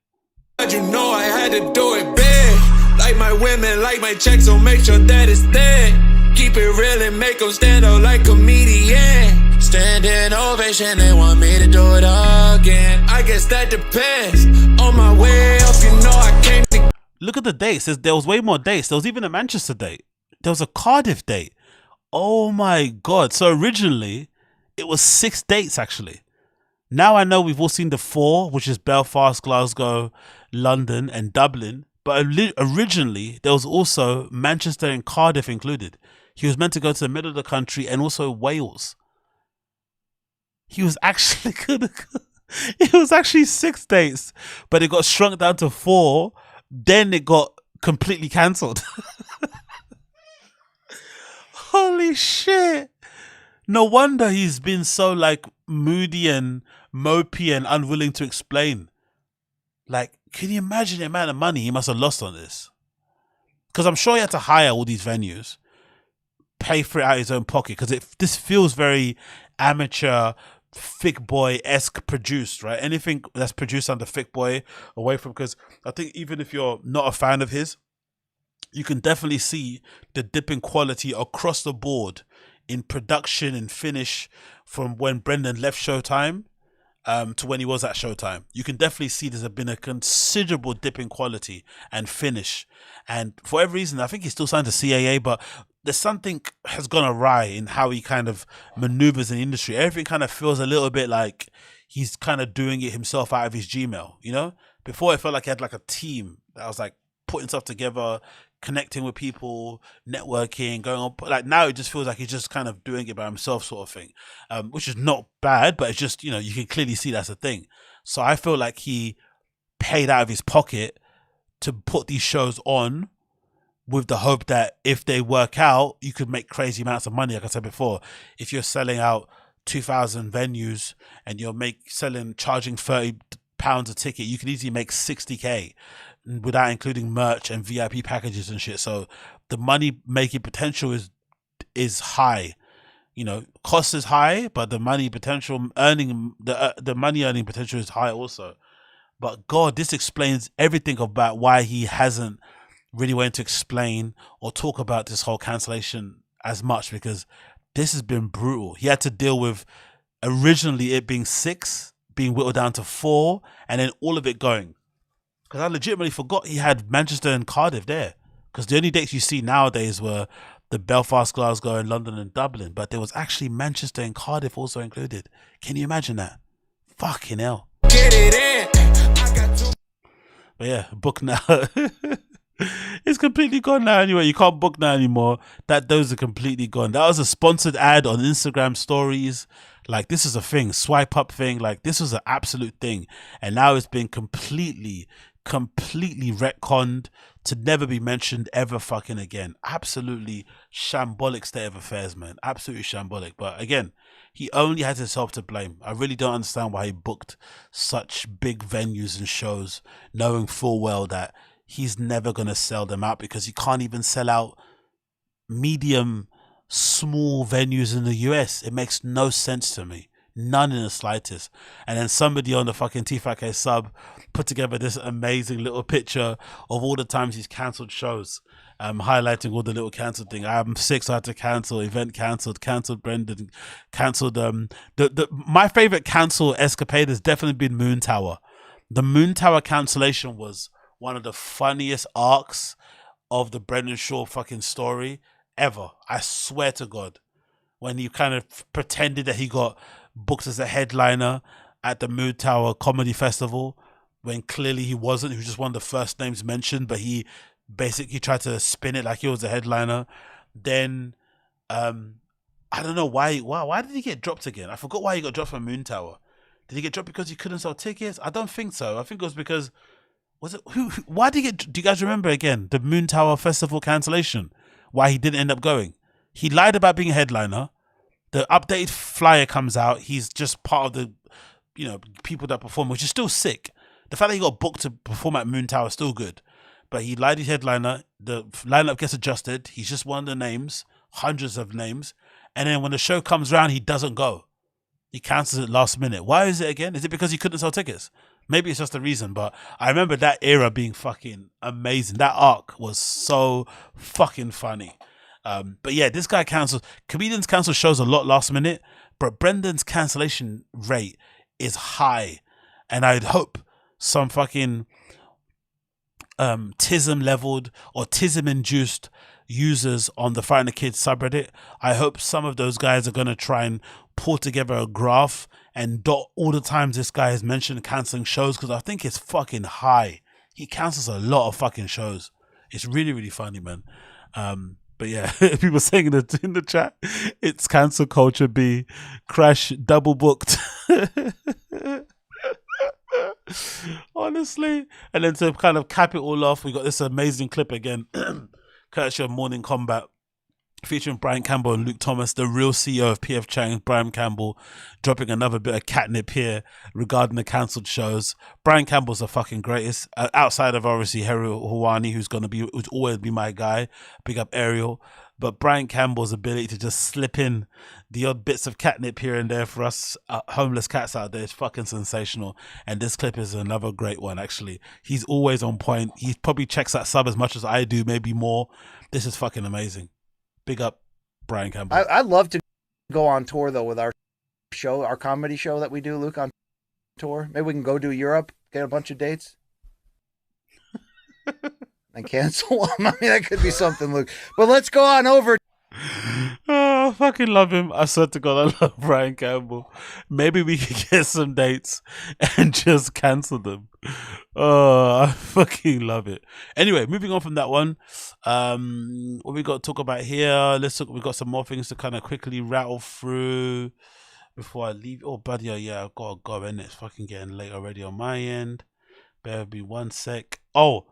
You know I had to do it big. Like my women, like my checks, so make sure that it's there. Keep it real and make them stand out like comedian. Standing ovation, they want me to do it again. I guess that depends. On my way up, you know I came to. Look at the dates. There was way more dates. There was even a Manchester date. There was a Cardiff date. Oh my God. So originally, it was 6 dates actually. Now I know we've all seen the 4, which is Belfast, Glasgow, London, and Dublin. But originally, there was also Manchester and Cardiff included. He was meant to go to the middle of the country and also Wales. He was actually gonna go. It was actually 6 dates, but it got shrunk down to 4. Then it got completely cancelled. Holy shit. No wonder he's been so like moody and mopey and unwilling to explain. Like, can you imagine the amount of money he must have lost on this? Because I'm sure he had to hire all these venues, pay for it out of his own pocket, because this feels very amateur, Thick Boy-esque produced, right? Anything that's produced under Thick Boy away from, because I think even if you're not a fan of his, you can definitely see the dip in quality across the board in production and finish from when Brendan left Showtime to when he was at Showtime. You can definitely see there's been a considerable dip in quality and finish. And for every reason, I think he's still signed to CAA, but there's something has gone awry in how he kind of maneuvers in the industry. Everything kind of feels a little bit like he's kind of doing it himself out of his Gmail, you know? Before it felt like he had like a team that was like putting stuff together, connecting with people, networking, going on. Like now it just feels like he's just kind of doing it by himself sort of thing, which is not bad, but it's just, you know, you can clearly see that's a thing. So I feel like he paid out of his pocket to put these shows on with the hope that if they work out, you could make crazy amounts of money. Like I said before, if you're selling out 2,000 venues and you're charging £30 a ticket, you can easily make 60k without including merch and VIP packages and shit. So the money making potential is high. You know, cost is high, but the money potential earning the money earning potential is high also. But God, this explains everything about why he hasn't really wanted to explain or talk about this whole cancellation as much, because this has been brutal. He had to deal with originally it being 6, being whittled down to 4, and then all of it going. Because I legitimately forgot he had Manchester and Cardiff there. Because the only dates you see nowadays were the Belfast, Glasgow, and London and Dublin. But there was actually Manchester and Cardiff also included. Can you imagine that? Fucking hell. Get it in. But yeah, book now. It's completely gone now anyway. You can't book now anymore. Those are completely gone. That was a sponsored ad on Instagram stories. Like, this is a thing, swipe up thing. Like, this was an absolute thing. And now it's been completely retconned to never be mentioned ever fucking again. Absolutely shambolic state of affairs, man. Absolutely shambolic. But again, he only has himself to blame. I really don't understand why he booked such big venues and shows, knowing full well that he's never going to sell them out, because he can't even sell out medium small venues in the US. It makes no sense to me. None in the slightest. And then somebody on the fucking TFATK sub put together this amazing little picture of all the times he's cancelled shows, highlighting all the little cancelled thing. I'm sick, so I had to cancel. Event cancelled Brendan, cancelled. My favorite cancel escapade has definitely been Moon Tower. The Moon Tower cancellation was one of the funniest arcs of the Brendan Shaw fucking story ever. I swear to God. When he kind of pretended that he got booked as a headliner at the Moon Tower Comedy Festival, when clearly he wasn't. He was just one of the first names mentioned, but he basically tried to spin it like he was a headliner. Then, I don't know why did he get dropped again? I forgot why he got dropped from Moon Tower. Did he get dropped because he couldn't sell tickets? I don't think so. I think it was because, why did he get, do you guys remember again, the Moon Tower Festival cancellation? Why he didn't end up going? He lied about being a headliner. The updated flyer comes out. He's just part of the, people that perform, which is still sick. The fact that he got booked to perform at Moon Tower is still good. But he lied his headliner. The lineup gets adjusted. He's just one of the names, hundreds of names. And then when the show comes around, he doesn't go. He cancels it last minute. Why is it again? Is it because he couldn't sell tickets? Maybe it's just a reason, but I remember that era being fucking amazing. That arc was so fucking funny. But yeah, this guy cancels. Comedians cancel shows a lot last minute. but Brendan's cancellation rate is high, and I'd hope some fucking tism leveled or tism induced users on the Fighting the Kids subreddit, I hope some of those guys are going to try and pull together a graph and dot all the times this guy has mentioned cancelling shows, because I think it's fucking high. He cancels a lot of fucking shows. It's really, really funny, man. But yeah, people saying in the chat, it's cancel culture B. Crash double booked. Honestly. And then to kind of cap it all off, we got this amazing clip again, courtesy of Morning Combat, featuring Brian Campbell and Luke Thomas, the real CEO of PF Chang's Brian Campbell, dropping another bit of catnip here regarding the cancelled shows. Brian Campbell's the fucking greatest, outside of obviously Harry Hawani, who's always be my guy. Big up Ariel. But Brian Campbell's ability to just slip in the odd bits of catnip here and there for us homeless cats out there is fucking sensational. And this clip is another great one, actually. He's always on point. He probably checks that sub as much as I do, maybe more. This is fucking amazing. Big up Brian Campbell. I'd love to go on tour, though, with our show, our comedy show that we do, Luke, on tour. Maybe we can go to Europe, get a bunch of dates, and cancel them. I mean, that could be something, Luke. But let's go on over. Oh, I fucking love him. I swear to God, I love Brian Campbell. Maybe we could get some dates and just cancel them. Oh, I fucking love it. Anyway, moving on from that one. What we got to talk about here? We got some more things to kind of quickly rattle through before I leave. Oh, buddy, yeah, I've got to go, and it's fucking getting late already on my end. Bear with me 1 sec. Oh,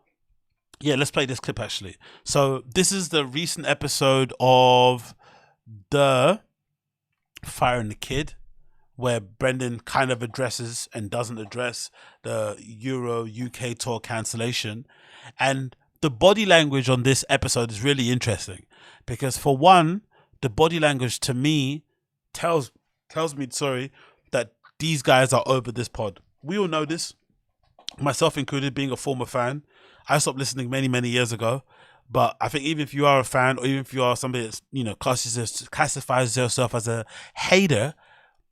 yeah, let's play this clip actually. So this is the recent episode of the Fighting the Kid, where Brendan kind of addresses and doesn't address the Euro UK tour cancellation. And the body language on this episode is really interesting, because for one, the body language to me tells me that these guys are over this pod. We all know this, myself included, being a former fan. I stopped listening many years ago, but I think even if you are a fan, or even if you are somebody that's, you know, classifies yourself as a hater,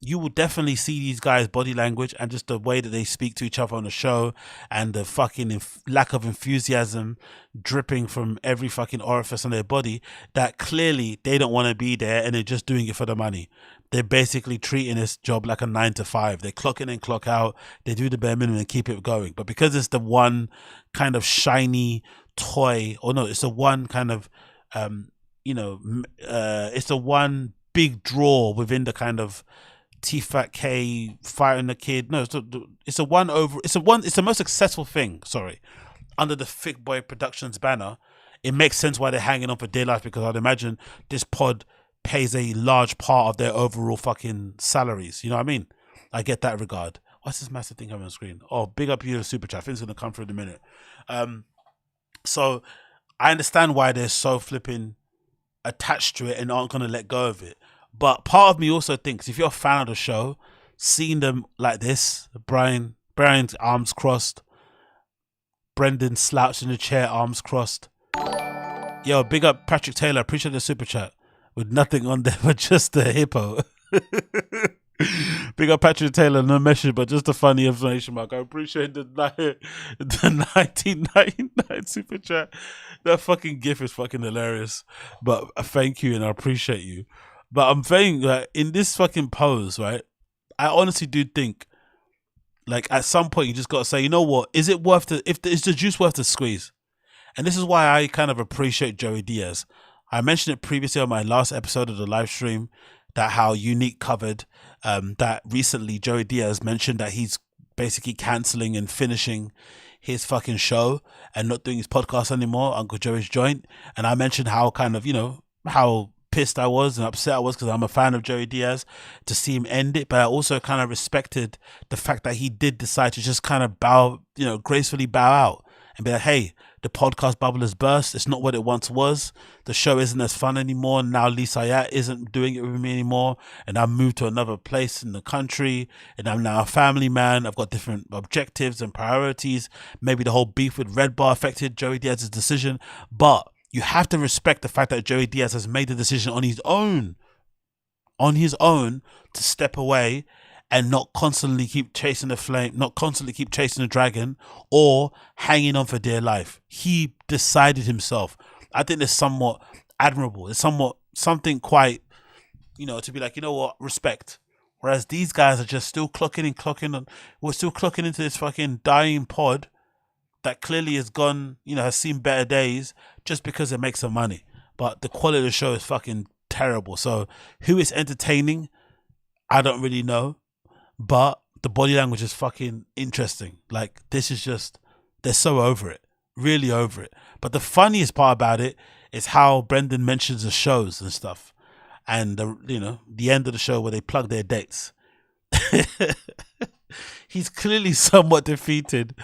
you will definitely see these guys' body language and just the way that they speak to each other on the show, and the fucking lack of enthusiasm dripping from every fucking orifice on their body, that clearly they don't want to be there and they're just doing it for the money. They're basically treating this job like a 9 to 5. They clock in and clock out. They do the bare minimum and keep it going. But because it's the one kind of shiny toy, or no, it's the one kind of, it's the one big draw within the kind of TFATK Fighting the Kid. No, it's the most successful thing, under the Thick Boy Productions banner. It makes sense why they're hanging on for dear life, because I'd imagine this pod pays a large part of their overall fucking salaries. You know what I mean? I get that regard. What's this massive thing coming on the screen? Oh, big up you to Super Chat. I think it's going to come through in a minute. So I understand why they're so flipping attached to it and aren't going to let go of it. But part of me also thinks, if you're a fan of the show, seeing them like this, Brian's arms crossed, Brendan slouched in the chair, arms crossed. Yo, big up Patrick Taylor. Appreciate the Super Chat. With nothing on there but just the hippo. Big up Patrick Taylor, no message, but just a funny information mark. I appreciate the 1999 Super Chat. That fucking gif is fucking hilarious. But thank you, and I appreciate you. But I'm saying, like, in this fucking pose, right, I honestly do think, like, at some point you just got to say, you know what, is it worth the, is the juice worth the squeeze? And this is why I kind of appreciate Joey Diaz. I mentioned it previously on my last episode of the live stream, that how Unique covered that recently Joey Diaz mentioned that he's basically cancelling and finishing his fucking show and not doing his podcast anymore, Uncle Joey's Joint. And I mentioned how kind of, you know, how pissed I was and upset I was, because I'm a fan of Joey Diaz, to see him end it. But I also kind of respected the fact that he did decide to just kind of gracefully bow out and be like, hey, the podcast bubble has burst. It's not what it once was. The show isn't as fun anymore. Now Lee Sayat isn't doing it with me anymore. And I've moved to another place in the country. And I'm now a family man. I've got different objectives and priorities. Maybe the whole beef with Red Bar affected Joey Diaz's decision. But you have to respect the fact that Joey Diaz has made the decision on his own. on his own to step away and not constantly keep chasing the flame, not constantly keep chasing the dragon or hanging on for dear life. He decided himself. I think it's somewhat admirable. It's something quite, to be like, you know what, respect. Whereas these guys are just still clocking. We're still clocking into this fucking dying pod that clearly has gone, has seen better days just because it makes some money. But the quality of the show is fucking terrible. So who is entertaining, I don't really know. But the body language is fucking interesting. Like, this is just, they're so over it. Really over it. But the funniest part about it is how Brendan mentions the shows and stuff. And, the end of the show where they plug their dates. He's clearly somewhat defeated.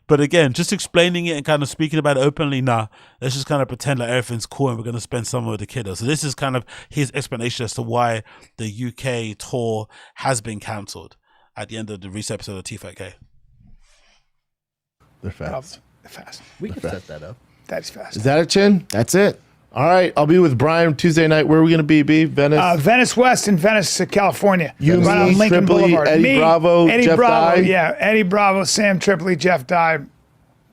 But again, just explaining it and kind of speaking about it openly, let's just kind of pretend like everything's cool and we're going to spend summer with the kiddos. So this is kind of his explanation as to why the UK tour has been cancelled at the end of the recent episode of TFATK. They're fast. They're fast. We can set that up. That's fast. Is that it, Chin? That's it. All right, I'll be with Bryan Tuesday night. Where are we going to be, B? Venice? Venice West in Venice, California. You, right on Lincoln Tripoli, Boulevard. Eddie Bravo, Eddie Jeff Bravo, Dye. yeah. Eddie Bravo, Sam Tripoli, Jeff Dye,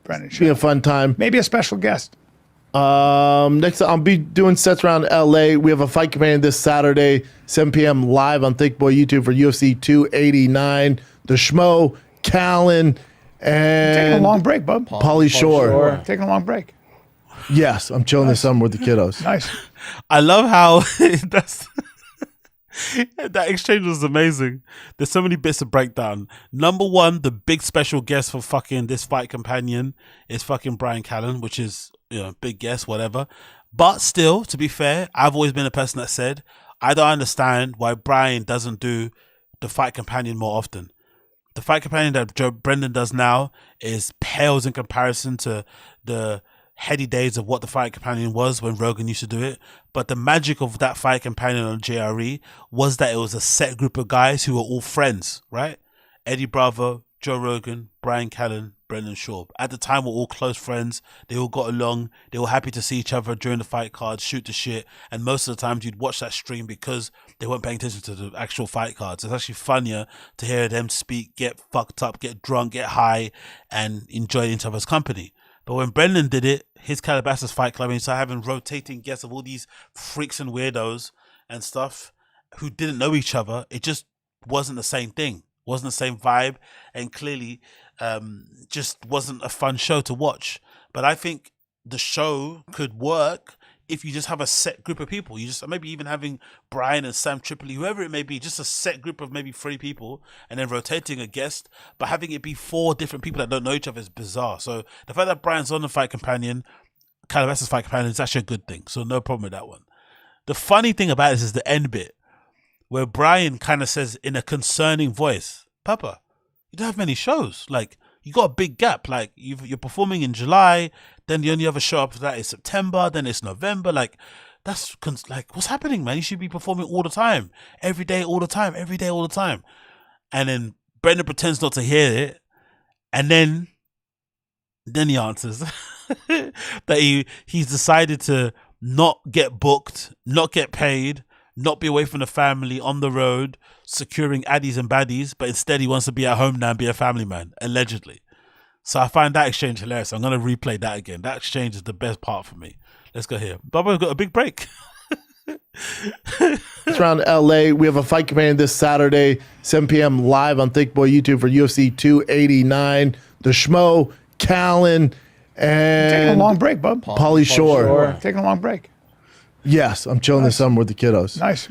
Brendan Shaw. Be a fun time. Maybe a special guest. Next, I'll be doing sets around LA. We have a fight companion this Saturday, 7 p.m. live on Thick Boy YouTube for UFC 289. The Schmo, Callen, and Taking a long break, bub. Pauly Shore. Taking a long break. Yes, I'm chilling this summer with the kiddos. Nice. I love how that exchange was amazing. There's so many bits to break down. Number one, the big special guest for fucking this fight companion is fucking Bryan Callen, which is, big guest, whatever. But still, to be fair, I've always been a person that said, I don't understand why Bryan doesn't do the fight companion more often. The fight companion that Brendan does now is pales in comparison to the heady days of what the fight companion was when Rogan used to do it. But the magic of that fight companion on JRE was that it was a set group of guys who were all friends, right? Eddie Bravo, Joe Rogan, Bryan Callen, Brendan Schaub. At the time, were all close friends. They all got along. They were happy to see each other during the fight cards, shoot the shit. And most of the times you'd watch that stream because they weren't paying attention to the actual fight cards. It's actually funnier to hear them speak, get fucked up, get drunk, get high, and enjoy each other's company. But when Brendan did it, his Calabasas Fight Club, and he started having rotating guests of all these freaks and weirdos and stuff who didn't know each other, it just wasn't the same thing. Wasn't the same vibe, and clearly just wasn't a fun show to watch. But I think the show could work if you just have a set group of people. You just maybe even having Bryan and Sam Tripoli, whoever it may be, just a set group of maybe 3 people, and then rotating a guest, but having it be 4 different people that don't know each other is bizarre. So the fact that Bryan's on the fight companion, Calabasas Fight Companion, is actually a good thing. So no problem with that one. The funny thing about this is the end bit, where Bryan kind of says in a concerning voice, Papa, you don't have many shows. Like, you got a big gap. Like, you're performing in July, then the only other show after that is September, then it's November. Like, that's like, what's happening, man? You should be performing all the time. Every day, all the time. Every day, all the time. And then Brendan pretends not to hear it. And then he answers that he's decided to not get booked, not get paid, not be away from the family on the road, securing addies and baddies, but instead he wants to be at home now and be a family man, allegedly. So I find that exchange hilarious. I'm going to replay that again. That exchange is the best part for me. Let's go here. Bubba, we've got a big break. It's around LA. We have a fight companion this Saturday, 7 p.m. live on Thick Boy YouTube for UFC 289. The Schmo, Callen, and Taking a long break, bub. Pauly Shore. Taking a long break. Yes, I'm chilling this summer with the kiddos. Nice.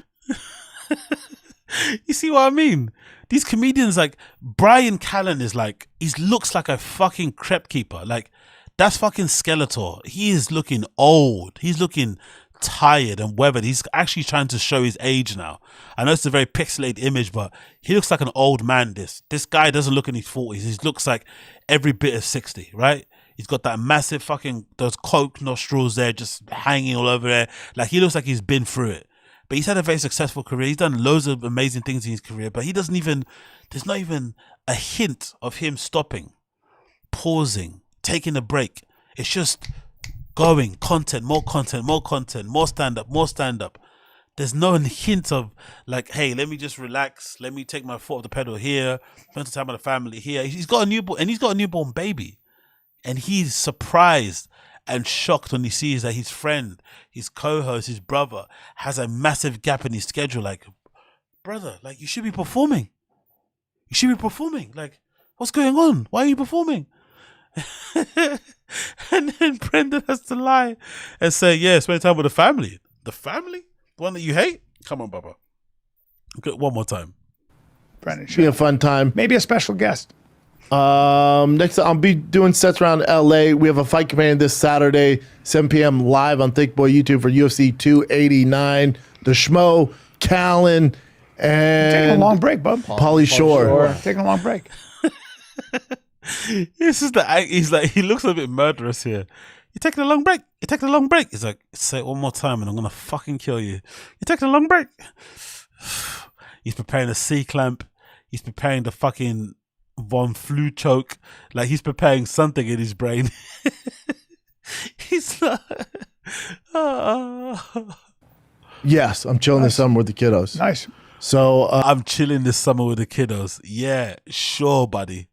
You see what I mean? These comedians, like Bryan Callen, is like, he looks like a fucking crepe keeper. Like, that's fucking Skeletor. He is looking old. He's looking tired and weathered. He's actually trying to show his age now. I know it's a very pixelated image, but he looks like an old man. This guy doesn't look in his 40s. He looks like every bit of 60, right? He's got that massive fucking, those coke nostrils there just hanging all over there. Like, he looks like he's been through it. But he's had a very successful career. He's done loads of amazing things in his career, but he doesn't even, there's not even a hint of him stopping, pausing, taking a break. It's just going, content, more stand-up, more stand-up. There's no hint of like, hey, let me just relax. Let me take my foot off the pedal here. Spend some time with the family here. He's got a newborn, and he's got a newborn baby, and he's surprised and shocked when he sees that his friend, his co-host, his brother has a massive gap in his schedule. Like, brother, like you should be performing. You should be performing. Like, what's going on? Why are you performing? And then Brendan has to lie and say, yeah, spend time with the family. The family? The one that you hate? Come on, Bubba. Okay, one more time. Brendan, Should be a fun time. Maybe a special guest. Next, I'll be doing sets around LA. We have a fight companion this Saturday, 7 p.m. live on Think Boy YouTube for UFC 289. The Schmo, Callen, and Taking a long break, bub. Pauly Shore. Taking a long break. This is he's like, he looks a bit murderous here. You're taking a long break. You're taking a long break. He's like, say it one more time and I'm going to fucking kill you. You're taking a long break. He's preparing a C-clamp. He's preparing the fucking Von Flu choke. Like, he's preparing something in his brain. He's like... Yes, I'm chilling this summer with the kiddos. Nice. So I'm chilling this summer with the kiddos. Yeah, sure, buddy.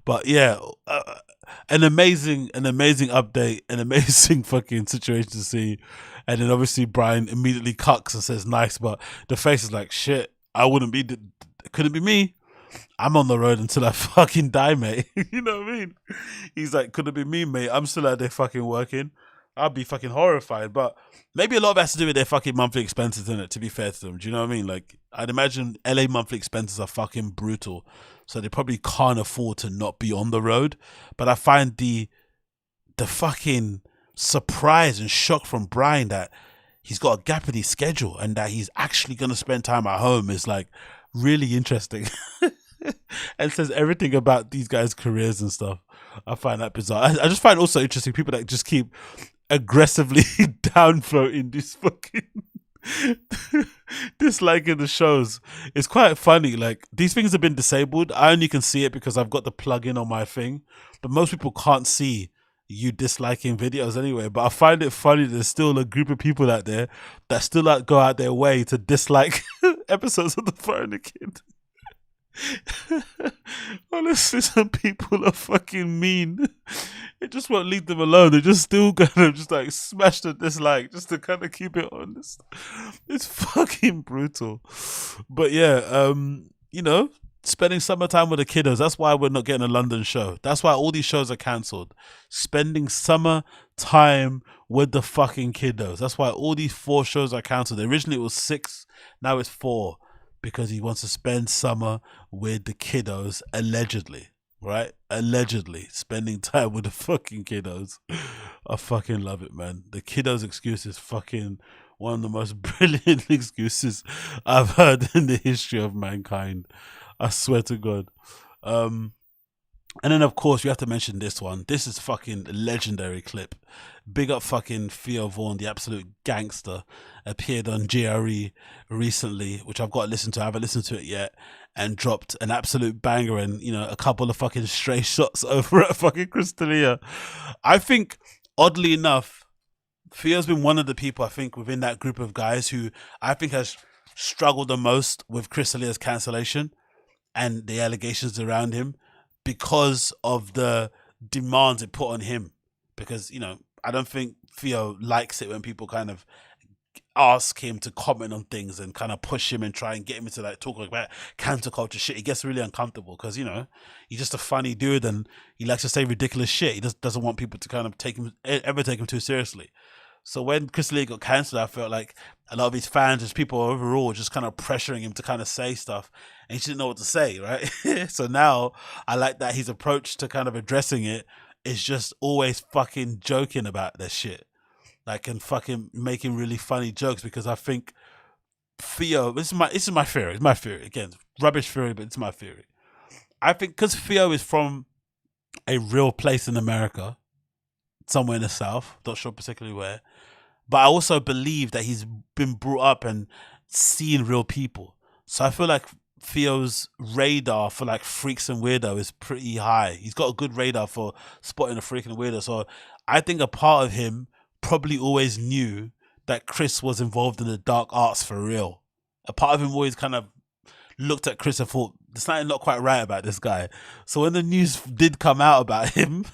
But yeah, an amazing update, an amazing fucking situation to see. And then obviously Bryan immediately cucks and says nice, but the face is like, shit, it couldn't be me. I'm on the road until I fucking die, mate. You know what I mean? He's like, couldn't be me, mate. I'm still out there fucking working. I'd be fucking horrified. But maybe a lot of it has to do with their fucking monthly expenses, in it, to be fair to them. Do you know what I mean? Like, I'd imagine LA monthly expenses are fucking brutal. So they probably can't afford to not be on the road. But I find the fucking surprise and shock from Bryan that he's got a gap in his schedule and that he's actually going to spend time at home is like really interesting. And says everything about these guys' careers and stuff. I find that bizarre. I just find also interesting people that just keep aggressively downvoting this fucking disliking the shows. It's quite funny. Like, these things have been disabled. I only can see it because I've got the plug-in on my thing, but most people can't see you disliking videos anyway. But I find it funny there's still a group of people out there that still like go out their way to dislike episodes of The Foreigner Kid. Honestly, some people are fucking mean. It just won't leave them alone. They're just still gonna just like smash the dislike just to kind of keep it honest. It's fucking brutal. But yeah, you know, spending summertime with the kiddos. That's why we're not getting a London show. That's why all these shows are cancelled. Spending summer time with the fucking kiddos. That's why all these 4 shows are cancelled. Originally it was 6, now it's 4. Because he wants to spend summer with the kiddos, allegedly, right? Allegedly spending time with the fucking kiddos. I fucking love it, man. The kiddos excuse is fucking one of the most brilliant excuses I've heard in the history of mankind. I swear to God. And then, of course, you have to mention this one. This is fucking a legendary clip. Big up fucking Theo Vaughn, the absolute gangster, appeared on GRE recently, which I've got to listen to. I haven't listened to it yet, and dropped an absolute banger and, you know, a couple of fucking stray shots over at fucking Crystalia. I think, oddly enough, Theo's been one of the people, I think, within that group of guys who I think has struggled the most with Crystalia's cancellation and the allegations around him, because of the demands it put on him. Because, you know, I don't think Theo likes it when people kind of ask him to comment on things and kind of push him and try and get him into like talk about counterculture shit. He gets really uncomfortable because, you know, he's just a funny dude and he likes to say ridiculous shit. He just doesn't want people to kind of ever take him too seriously. So when Crystalia got cancelled, I felt like a lot of his fans, just people overall, just kind of pressuring him to kind of say stuff, and he didn't know what to say, right? So now I like that his approach to kind of addressing it is just always fucking joking about this shit, like, and fucking making really funny jokes. Because I think Theo, this is my theory. It's my theory again, rubbish theory, but it's my theory. I think because Theo is from a real place in America, somewhere in the South, not sure particularly where, but I also believe that he's been brought up and seen real people. So I feel like Theo's radar for like freaks and weirdo is pretty high. He's got a good radar for spotting a freak and weirdo. So I think a part of him probably always knew that Chris was involved in the dark arts for real. A part of him always kind of looked at Chris and thought, there's something not quite right about this guy. So when the news did come out about him,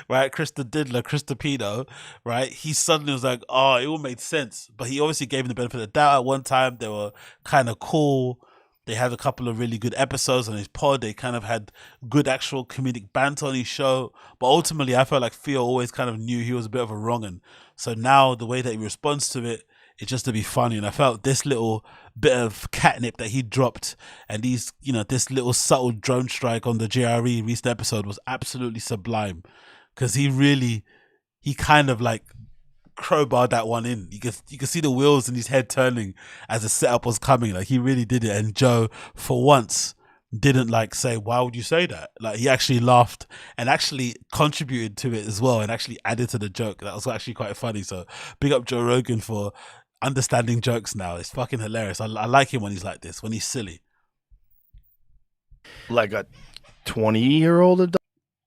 right, Chris the diddler, Chris the pedo, right, he suddenly was like, oh, it all made sense. But he obviously gave him the benefit of the doubt. At one time, they were kind of cool. They had a couple of really good episodes on his pod. They kind of had good actual comedic banter on his show. But ultimately, I felt like Theo always kind of knew he was a bit of a wrong'un. So now the way that he responds to it, it's just to be funny. And I felt this little bit of catnip that he dropped and these, you know, this little subtle drone strike on the JRE recent episode was absolutely sublime. Because he kind of like crowbarred that one in. You could see the wheels in his head turning as the setup was coming. Like he really did it. And Joe, for once, didn't like say, why would you say that? Like he actually laughed and actually contributed to it as well and actually added to the joke. That was actually quite funny. So big up Joe Rogan for understanding jokes now. It's fucking hilarious. I like him when he's like this, when he's silly. Like a 20-year-old adult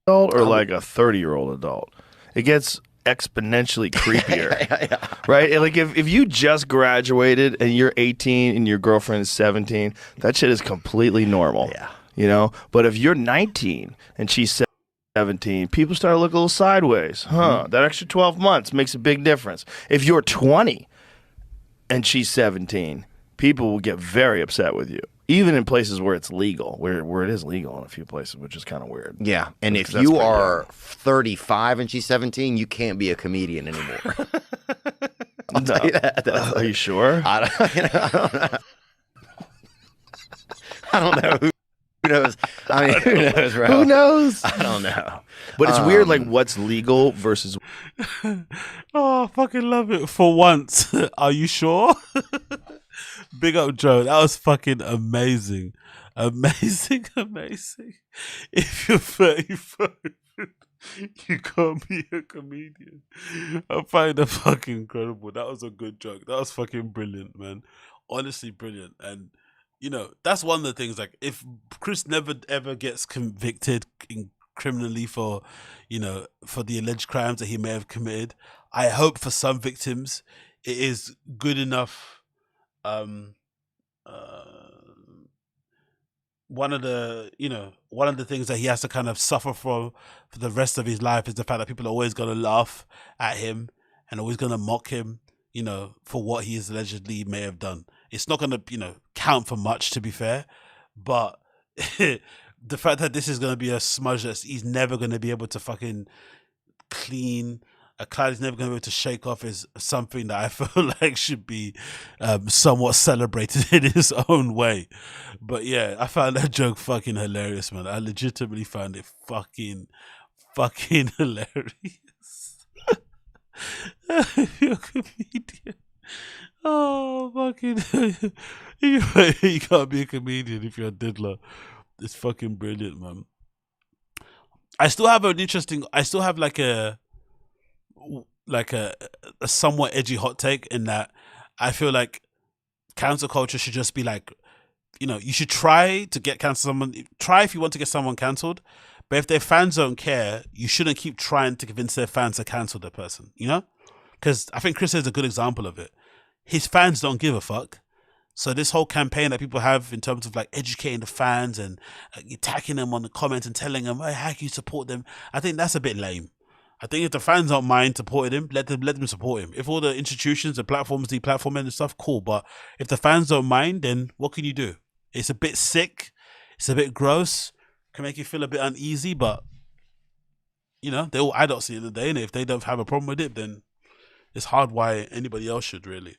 or like a 30-year-old adult? It gets exponentially creepier. Right? And like if you just graduated and you're 18 and your girlfriend is 17, that shit is completely normal. Yeah. You know? But if you're 19 and she's 17, people start to look a little sideways. That extra 12 months makes a big difference. If you're 20 and she's 17, people will get very upset with you. Even in places where it's legal, where it is legal in a few places, which is kind of weird. Yeah, and if you are 35 and she's 17, you can't be a comedian anymore. I'll tell you that. Are you sure? I don't know. Who knows? I mean, who knows, bro? Who knows? I don't know. But it's weird, like what's legal versus. Oh, I fucking love it. For once, are you sure? Big up, Joe. That was fucking amazing. Amazing. If you're 35, you can't be a comedian. I find that fucking incredible. That was a good joke. That was fucking brilliant, man. Honestly, brilliant. And, you know, that's one of the things, like, if Chris never ever gets convicted criminally for, you know, for the alleged crimes that he may have committed, I hope for some victims it is good enough. One of the things that he has to kind of suffer for the rest of his life is the fact that people are always going to laugh at him and always going to mock him, you know, for what he is allegedly may have done. It's not going to, you know, count for much, to be fair, but the fact that this is going to be a smudge that he's never going to be able to fucking clean, a cloud he's never going to be able to shake off, is something that I feel like should be somewhat celebrated in his own way. But yeah, I found that joke fucking hilarious, man. I legitimately found it fucking hilarious. You're a comedian. Oh, fucking. You can't be a comedian if you're a diddler. It's fucking brilliant, man. I still have a somewhat edgy hot take in that I feel like cancel culture should just be like, you know, you should try to get someone. Try if you want to get someone cancelled, but if their fans don't care, you shouldn't keep trying to convince their fans to cancel the person, you know? Because I think Chris is a good example of it. His fans don't give a fuck. So this whole campaign that people have in terms of like educating the fans and attacking them on the comments and telling them, hey, how can you support them? I think that's a bit lame. I think if the fans don't mind supporting him, let them support him. If all the institutions, the platforms, deplatform him and stuff, cool. But if the fans don't mind, then what can you do? It's a bit sick. It's a bit gross. Can make you feel a bit uneasy, but you know, they're all adults at the end of the day, and if they don't have a problem with it, then it's hard why anybody else should, really.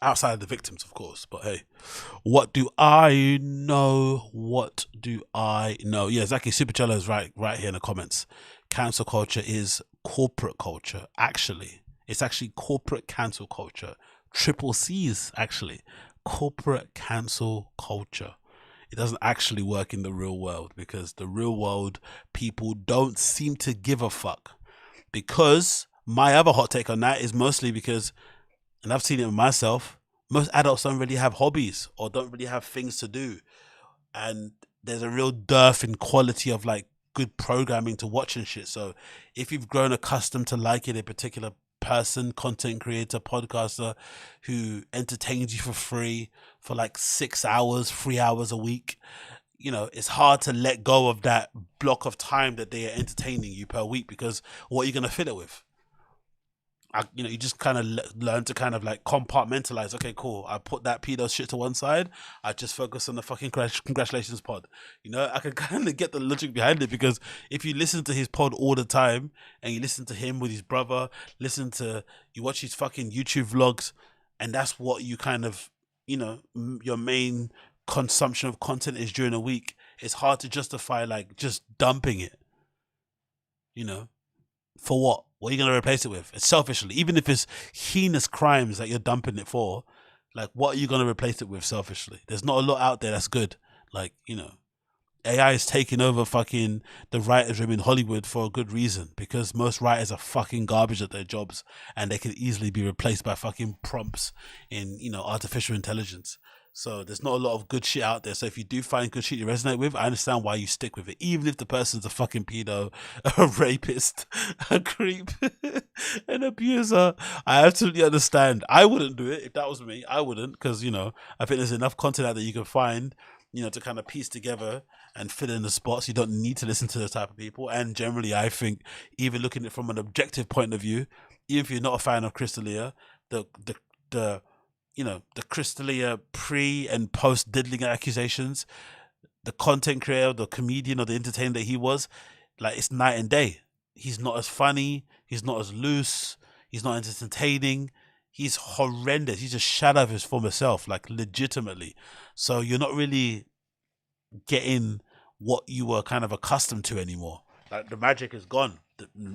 Outside of the victims, of course. But hey, what do I know? What do I know? Yeah, Zaki Supercello is right here in the comments. Cancel culture is corporate culture. Actually, it's actually corporate cancel culture. Triple C's, actually. Corporate cancel culture. It doesn't actually work in the real world, because the real world people don't seem to give a fuck. Because my other hot take on that is mostly because, and I've seen it myself, most adults don't really have hobbies or don't really have things to do. And there's a real dearth in quality of like good programming to watch and shit. So if you've grown accustomed to liking a particular person, content creator, podcaster who entertains you for free for like 6 hours, 3 hours a week, you know, it's hard to let go of that block of time that they are entertaining you per week, because what are you going to fill it with? You know, you just kind of learn to kind of like compartmentalize. Okay, cool. I put that pedo shit to one side. I just focus on the fucking congratulations pod. You know, I can kind of get the logic behind it, because if you listen to his pod all the time and you listen to him with his brother, you watch his fucking YouTube vlogs, and that's what you kind of, you know, your main consumption of content is during a week, it's hard to justify like just dumping it, you know. For what? What are you going to replace it with? It's selfishly, even if it's heinous crimes that you're dumping it for, like, what are you going to replace it with selfishly? There's not a lot out there that's good. Like, you know, AI is taking over fucking the writers' room in Hollywood for a good reason, because most writers are fucking garbage at their jobs, and they can easily be replaced by fucking prompts in, you know, artificial intelligence. So there's not a lot of good shit out there. So if you do find good shit you resonate with, I understand why you stick with it, even if the person's a fucking pedo, a rapist, a creep, an abuser. I absolutely understand. I wouldn't do it if that was me. I wouldn't, because, you know, I think there's enough content out there you can find, you know, to kind of piece together and fill in the spots. You don't need to listen to those type of people. And generally, I think, even looking at it from an objective point of view, even if you're not a fan of Crystalia, you know, the Crystalia pre and post diddling accusations, the content creator, the comedian or the entertainer that he was, like, it's night and day. He's not as funny. He's not as loose. He's not as entertaining. He's horrendous. He's a shadow of his former self, like, legitimately. So you're not really getting what you were kind of accustomed to anymore. Like, the magic is gone.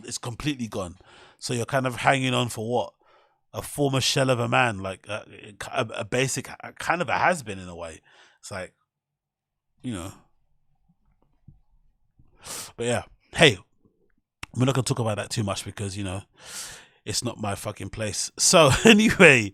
It's completely gone. So you're kind of hanging on for what? A former shell of a man, like a basic kind of a has-been in a way. It's like, you know. But yeah, hey, we're not gonna talk about that too much, because, you know, it's not my fucking place. So anyway,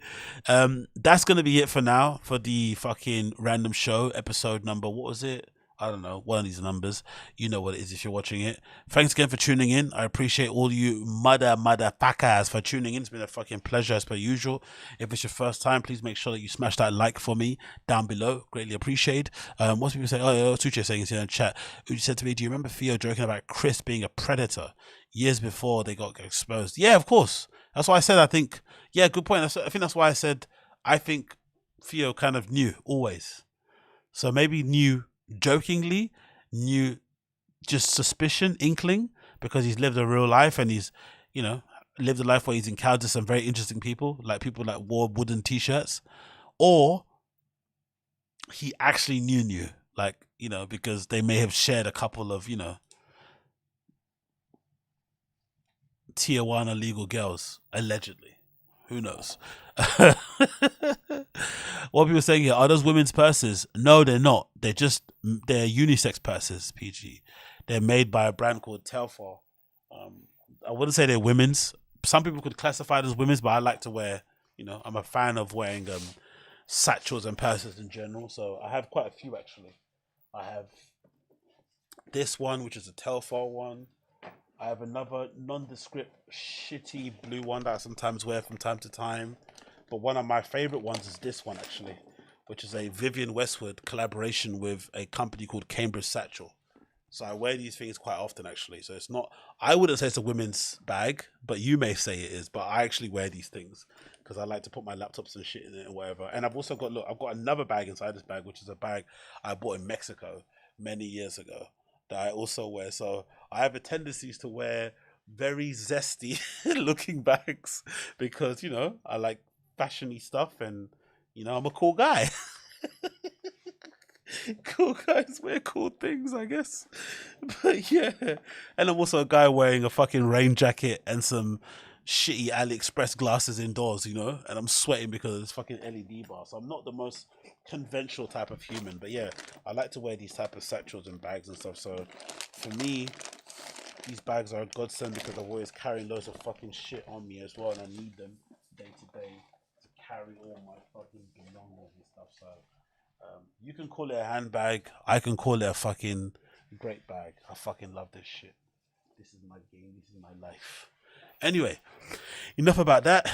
that's gonna be it for now for the fucking random show episode number. What was it? I don't know, one of these numbers. You know what it is if you're watching it. Thanks again for tuning in. I appreciate all you motherfuckers for tuning in. It's been a fucking pleasure as per usual. If it's your first time, please make sure that you smash that like for me down below. Greatly appreciate. Most people say, oh, Tucci saying here in chat. Uji said to me, do you remember Theo joking about Chris being a predator years before they got exposed? Yeah, of course. That's why I said, I think, yeah, good point. I think that's why I said, I think Theo kind of knew always. So maybe knew jokingly, knew just suspicion, inkling, because he's lived a real life and he's, you know, lived a life where he's encountered some very interesting people that wore wooden t-shirts, or he actually knew, like, you know, because they may have shared a couple of, you know, Tijuana legal girls, allegedly. Who knows? What people saying here, are those women's purses? No, they're not. They're unisex purses, PG. They're made by a brand called Telfar. I wouldn't say they're women's. Some people could classify it as women's, but I like to wear, you know, I'm a fan of wearing satchels and purses in general. So I have quite a few, actually. I have this one, which is a Telfar one. I have another nondescript, shitty blue one that I sometimes wear from time to time. But one of my favorite ones is this one, actually, which is a Vivienne Westwood collaboration with a company called Cambridge Satchel. So I wear these things quite often, actually. So it's not, I wouldn't say it's a women's bag, but you may say it is. But I actually wear these things because I like to put my laptops and shit in it and whatever. And I've also got, look, I've got another bag inside this bag, which is a bag I bought in Mexico many years ago that I also wear. So I have a tendency to wear very zesty looking bags because, you know, I like fashiony stuff and, you know, I'm a cool guy. Cool guys wear cool things, I guess. But yeah. And I'm also a guy wearing a fucking rain jacket and some shitty AliExpress glasses indoors, you know, and I'm sweating because of this fucking LED bar. So I'm not the most conventional type of human, but yeah, I like to wear these type of satchels and bags and stuff. So for me, these bags are a godsend because I'm always carrying loads of fucking shit on me as well, and I need them day to day to carry all my fucking belongings and stuff. So you can call it a handbag, I can call it a fucking great bag. I fucking love this shit. This is my game, this is my life. Anyway, enough about that.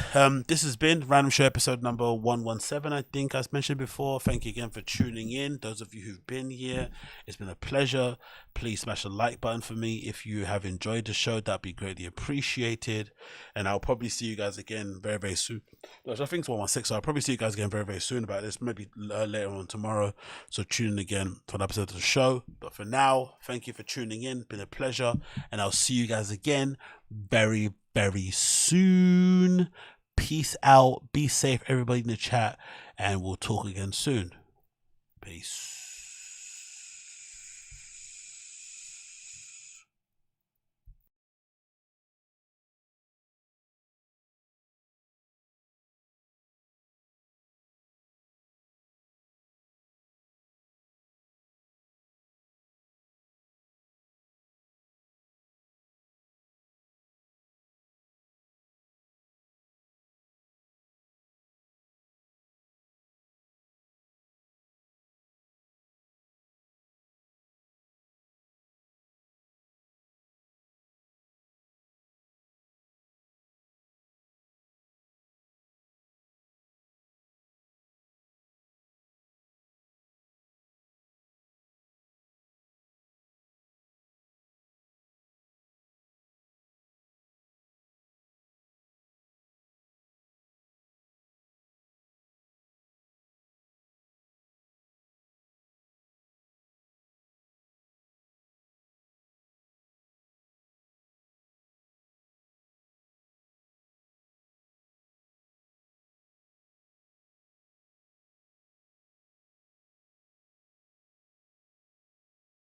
This has been Random Show episode number 117, I think, as mentioned before. Thank you again for tuning in. Those of you who've been here, it's been a pleasure. Please smash the like button for me if you have enjoyed the show. That'd be greatly appreciated. And I'll probably see you guys again very, very soon. I think it's 116, so I'll probably see you guys again very, very soon about this, maybe later on tomorrow. So tune in again for an episode of the show. But for now, thank you for tuning in. Been a pleasure. And I'll see you guys again very, very soon. Peace out. Be safe, everybody in the chat. And we'll talk again soon. Peace.